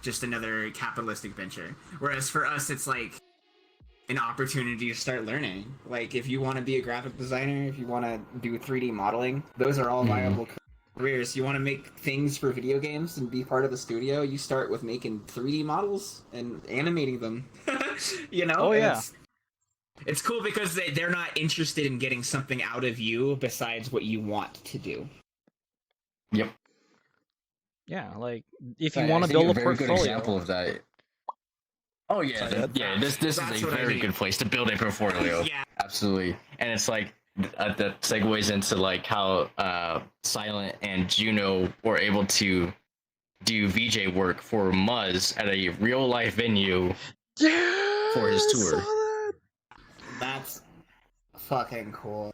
[SPEAKER 2] just another capitalistic venture. Whereas for us, it's like an opportunity to start learning. Like, if you want to be a graphic designer, if you want to do 3D modeling, those are all viable careers. You want to make things for video games and be part of the studio, you start with making 3D models and animating them. You know?
[SPEAKER 1] Oh, yeah.
[SPEAKER 2] It's cool because they're not interested in getting something out of you besides what you want to do.
[SPEAKER 5] Yep.
[SPEAKER 1] Yeah, like, if you want to build a
[SPEAKER 5] very
[SPEAKER 1] portfolio.
[SPEAKER 5] good example of that. Oh yeah, this is a very good place to build a portfolio.
[SPEAKER 2] Yeah,
[SPEAKER 5] absolutely. And it's like that segues into like how Silent and Juno were able to do VJ work for Muzz at a real life venue for his tour.
[SPEAKER 2] That's fucking cool.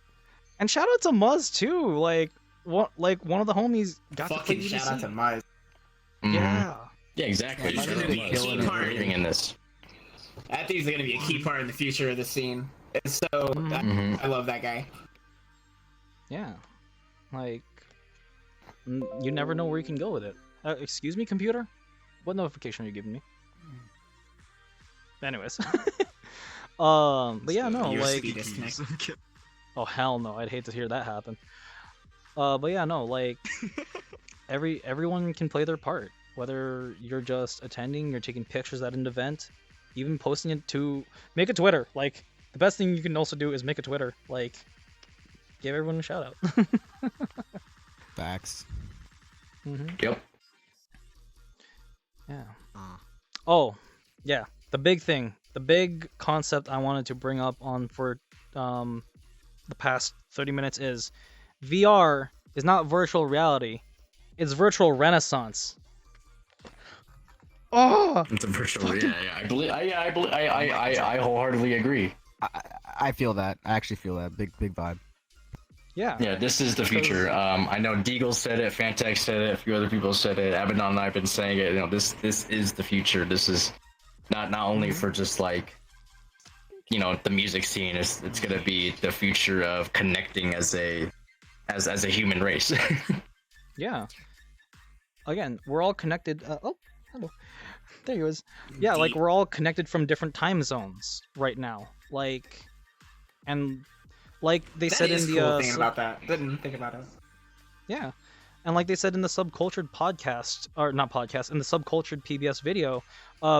[SPEAKER 1] And shout out to Muzz too. Like one of the homies got
[SPEAKER 2] fucking
[SPEAKER 1] to play
[SPEAKER 2] shout out to Muzz.
[SPEAKER 1] Yeah.
[SPEAKER 5] Yeah, exactly.
[SPEAKER 2] He's gonna be a key part
[SPEAKER 5] in this.
[SPEAKER 2] I think he's gonna be a key part in the future of the scene. It's so I love that guy.
[SPEAKER 1] Yeah. Like, you never know where you can go with it. Excuse me, computer? What notification are you giving me? Anyways. But yeah, no, like... Oh, hell no, I'd hate to hear that happen. But yeah, no, like... everyone can play their part. Whether you're just attending, you're taking pictures at an event, even posting it to... Make a Twitter. Like, the best thing you can also do is make a Twitter. Like, give everyone a shout out.
[SPEAKER 9] Facts.
[SPEAKER 5] Yep.
[SPEAKER 1] Yeah. Oh, yeah. The big thing, the big concept I wanted to bring up on for the past 30 minutes is VR is not virtual reality. It's virtual renaissance. Oh,
[SPEAKER 5] it's a virtual. I wholeheartedly agree.
[SPEAKER 9] I feel that. I actually feel that. Big vibe.
[SPEAKER 1] Yeah.
[SPEAKER 5] Yeah, this is the future. I know Deagle said it, Fantex said it, a few other people said it, Abbadon and I have been saying it. You know, this is the future. This is not only for just like the music scene it's gonna be the future of connecting as a human race.
[SPEAKER 1] Yeah. Again, we're all connected. Oh, hello. There he was. Yeah, like we're all connected from different time zones right now. Like, and like they
[SPEAKER 2] That
[SPEAKER 1] said
[SPEAKER 2] is
[SPEAKER 1] in the
[SPEAKER 2] cool thing about that. Didn't think about it.
[SPEAKER 1] yeah, and like they said in the Subcultured podcast, or not podcast, in the Subcultured PBS video.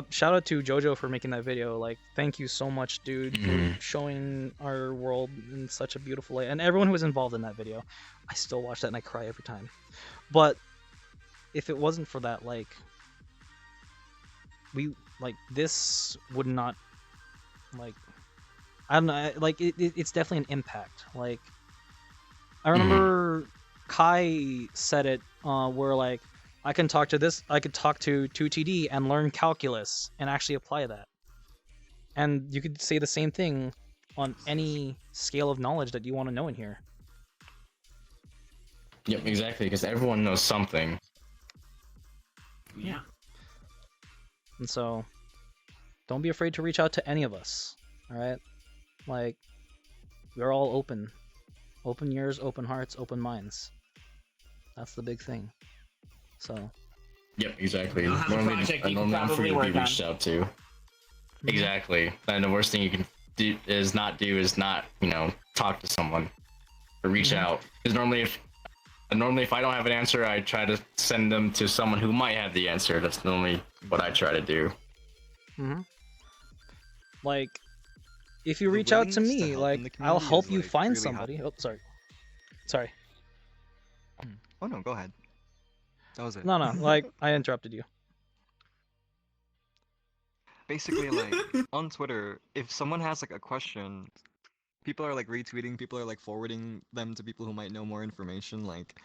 [SPEAKER 1] Shout out to JoJo for making that video. Like, thank you so much, dude, for showing our world in such a beautiful way, and everyone who was involved in that video. I still watch that and I cry every time. But if it wasn't for that, like, this would not, like, I don't know, like it's definitely an impact. Like, I remember Kai said it, where like I could talk to 2TD and learn calculus and actually apply that. And you could say the same thing on any scale of knowledge that you want to know in here.
[SPEAKER 5] Yep, exactly, because everyone knows something.
[SPEAKER 1] Yeah. And so, don't be afraid to reach out to any of us. All right, like, we're all open, open ears, open hearts, open minds. That's the big thing. So.
[SPEAKER 5] Yep, exactly.
[SPEAKER 2] I'll have a project you can
[SPEAKER 5] I'm free
[SPEAKER 2] probably
[SPEAKER 5] to be
[SPEAKER 2] work on.
[SPEAKER 5] reached out to. Exactly, and the worst thing you can do is not talk to someone or reach out. Because normally if I don't have an answer, I try to send them to someone who might have the answer. That's normally what I try to do.
[SPEAKER 1] Like, if you reach out to me, like, I'll help you find somebody. Oh, sorry.
[SPEAKER 7] Oh no, go ahead. That was it.
[SPEAKER 1] No, like, I interrupted you.
[SPEAKER 7] Basically, like, on Twitter, if someone has like a question, people are like retweeting, people are like forwarding them to people who might know more information. Like,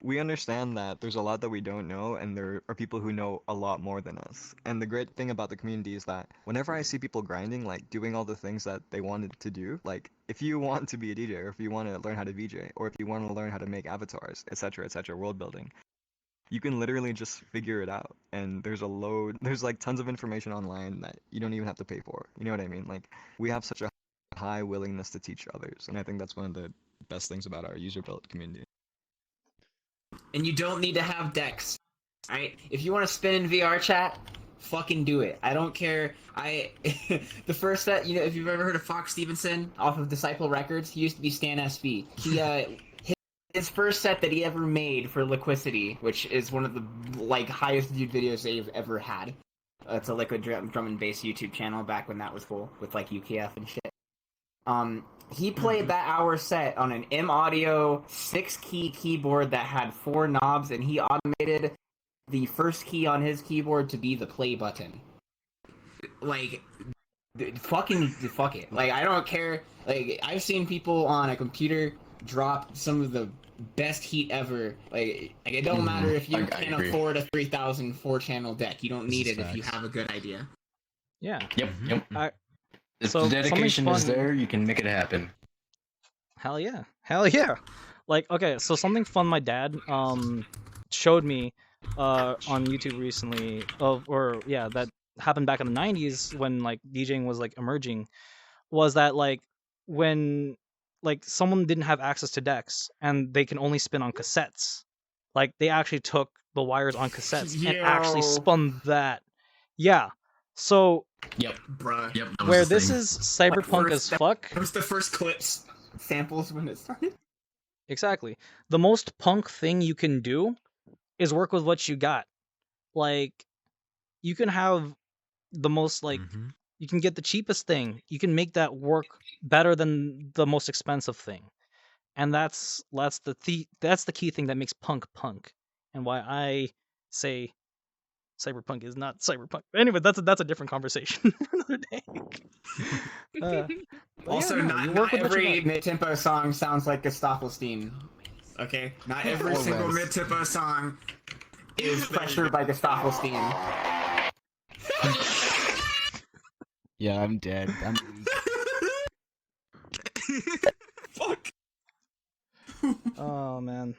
[SPEAKER 7] we understand that there's a lot that we don't know, and there are people who know a lot more than us. And the great thing about the community is that whenever I see people grinding, like doing all the things that they wanted to do, like if you want to be a DJ, or if you want to learn how to VJ, or if you want to learn how to make avatars, etc., etc., world building, you can literally just figure it out. And there's like tons of information online that you don't even have to pay for. You know what I mean? Like, we have such a high willingness to teach others, and I think that's one of the best things about our user built community.
[SPEAKER 2] And you don't need to have decks, right? If you want to spin in VR chat, fucking do it. I don't care. The first set, if you've ever heard of Fox Stevenson off of Disciple Records, he used to be Stan SB. His first set that he ever made for Liquidity, which is one of the like highest viewed videos they've ever had. It's a Liquid Drum and Bass YouTube channel back when that was cool with like UKF and shit. He played that hour set on an M Audio 6-key keyboard that had 4 knobs, and he automated the first key on his keyboard to be the play button. Like, fuck it. Like, I don't care. Like, I've seen people on a computer drop some of the best heat ever. Like it don't matter if you can afford a 3,000 4-channel deck. You don't need it if you have a good idea.
[SPEAKER 1] Yeah.
[SPEAKER 5] Yep. If the dedication is there, you can make it happen.
[SPEAKER 1] Hell yeah. Like, okay, so something fun my dad showed me on YouTube recently that happened back in the 90s when like DJing was like emerging, was that like when like someone didn't have access to decks and they can only spin on cassettes, like they actually took the wires on cassettes and actually spun that. Yeah. So
[SPEAKER 5] Yep.
[SPEAKER 2] Bruh.
[SPEAKER 5] Yep.
[SPEAKER 1] Where this is cyberpunk as fuck.
[SPEAKER 2] That was the first clips samples when it started.
[SPEAKER 1] Exactly. The most punk thing you can do is work with what you got. Like, you can have the most like you can get the cheapest thing. You can make that work better than the most expensive thing. And that's the key thing that makes punk, and why I say cyberpunk is not cyberpunk. Anyway, that's a different conversation for another day.
[SPEAKER 2] Also, not every mid-tempo song sounds like Gustaffelstein. Okay? Not every single mid-tempo song is pressured by Gustaffelstein.
[SPEAKER 9] Yeah, I'm dead.
[SPEAKER 2] Fuck.
[SPEAKER 1] Oh man.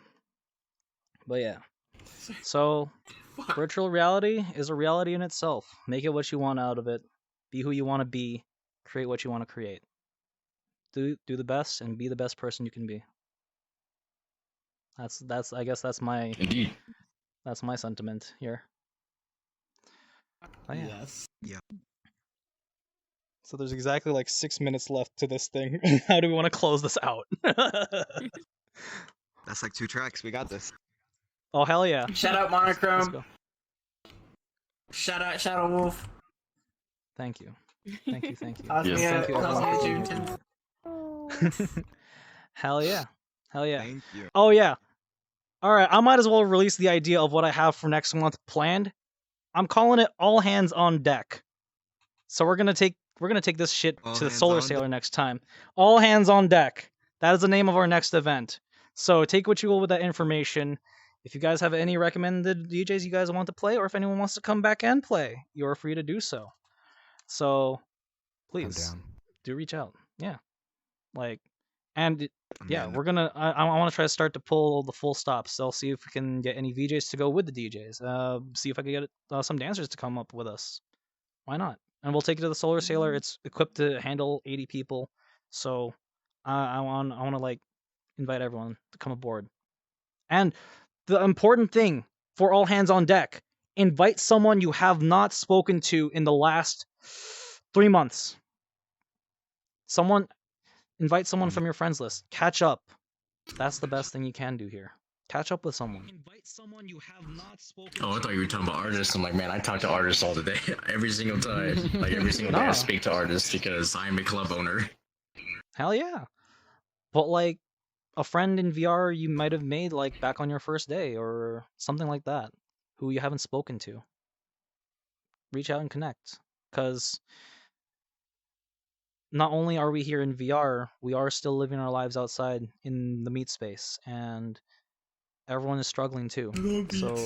[SPEAKER 1] But yeah. So virtual reality is a reality in itself. Make it what you want out of it. Be who you want to be. create what you want to create. Do the best and be the best person you can be. I guess that's my
[SPEAKER 5] Indeed.
[SPEAKER 1] sentiment here. Oh, yeah.
[SPEAKER 2] Yes.
[SPEAKER 10] Yeah.
[SPEAKER 1] So there's exactly like 6 minutes left to this thing. How do we want to close this out?
[SPEAKER 10] That's like 2 tracks. We got this.
[SPEAKER 1] Oh, hell yeah.
[SPEAKER 2] Shout out
[SPEAKER 1] Let's
[SPEAKER 2] Monochrome.
[SPEAKER 1] go.
[SPEAKER 2] Shout out Shadow Wolf.
[SPEAKER 1] Thank you. Thank you.
[SPEAKER 2] Osmia,
[SPEAKER 1] Thank you, everyone, for
[SPEAKER 2] June
[SPEAKER 1] tuning
[SPEAKER 2] 10th.
[SPEAKER 1] in. Hell yeah. Hell yeah.
[SPEAKER 10] Thank you.
[SPEAKER 1] Oh yeah. Alright, I might as well release the idea of what I have for next month planned. I'm calling it All Hands on Deck. So we're gonna take this shit
[SPEAKER 10] All
[SPEAKER 1] to the
[SPEAKER 10] hands
[SPEAKER 1] Solar
[SPEAKER 10] on
[SPEAKER 1] Sailor next time. All Hands on Deck. That is the name of our next event. So take what you will with that information. If you guys have any recommended DJs you guys want to play, or if anyone wants to come back and play, you're free to do so. So please do reach out. Yeah. Like, and yeah, we're gonna. I want to try to start to pull the full stops. So I'll see if we can get any VJs to go with the DJs. See if I can get some dancers to come up with us. Why not? And we'll take it to the Solar Sailor. It's equipped to handle 80 people. So I want to like invite everyone to come aboard. And the important thing for All Hands on Deck: invite someone you have not spoken to in the last 3 months. Invite someone from your friends list. Catch up. That's the best thing you can do here. Catch up with someone. Invite someone you have not spoken
[SPEAKER 5] Oh, I thought you were talking about artists. I'm like, man, I talk to artists all the day. Every single time. Like, every single day I speak to artists because I'm a club owner.
[SPEAKER 1] Hell yeah. But, like, a friend in VR you might have made, like, back on your first day or something like that, who you haven't spoken to. Reach out and connect. Because not only are we here in VR, we are still living our lives outside in the meat space, and everyone is struggling too. So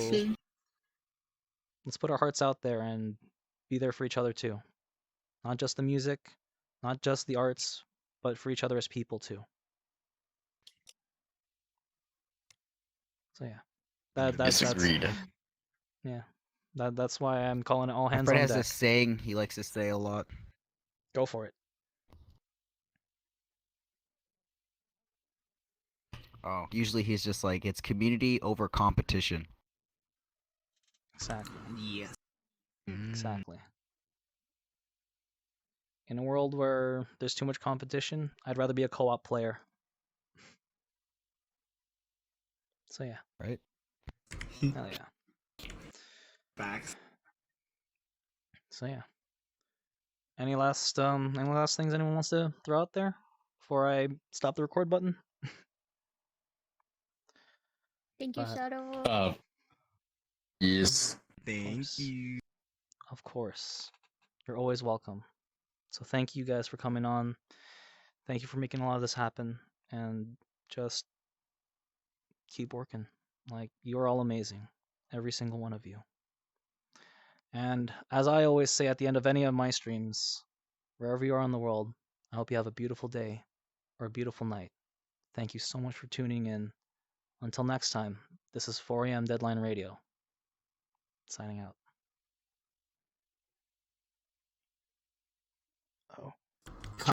[SPEAKER 1] let's put our hearts out there and be there for each other too. Not just the music, not just the arts, but for each other as people too. So yeah, that's
[SPEAKER 5] agreed.
[SPEAKER 1] Yeah, that's why I'm calling it All Hands
[SPEAKER 9] My friend
[SPEAKER 1] on
[SPEAKER 9] has
[SPEAKER 1] Deck.
[SPEAKER 9] this saying he likes to say a lot.
[SPEAKER 1] Go for it.
[SPEAKER 9] Oh, usually he's just like, it's community over competition.
[SPEAKER 1] Exactly.
[SPEAKER 10] Yes.
[SPEAKER 1] Exactly. In a world where there's too much competition, I'd rather be a co-op player. So yeah.
[SPEAKER 9] Right?
[SPEAKER 1] Hell yeah.
[SPEAKER 2] Facts.
[SPEAKER 1] So yeah. Any last things anyone wants to throw out there before I stop the record button?
[SPEAKER 8] Thank you,
[SPEAKER 1] Go ahead.
[SPEAKER 8] Shadow.
[SPEAKER 5] Yes.
[SPEAKER 10] Thank you.
[SPEAKER 1] Of course. You're always welcome. So thank you guys for coming on. Thank you for making a lot of this happen. And just keep working. Like, you're all amazing. Every single one of you. And as I always say at the end of any of my streams, wherever you are in the world, I hope you have a beautiful day or a beautiful night. Thank you so much for tuning in. Until next time, this is 4 a.m. Deadline Radio. Signing out.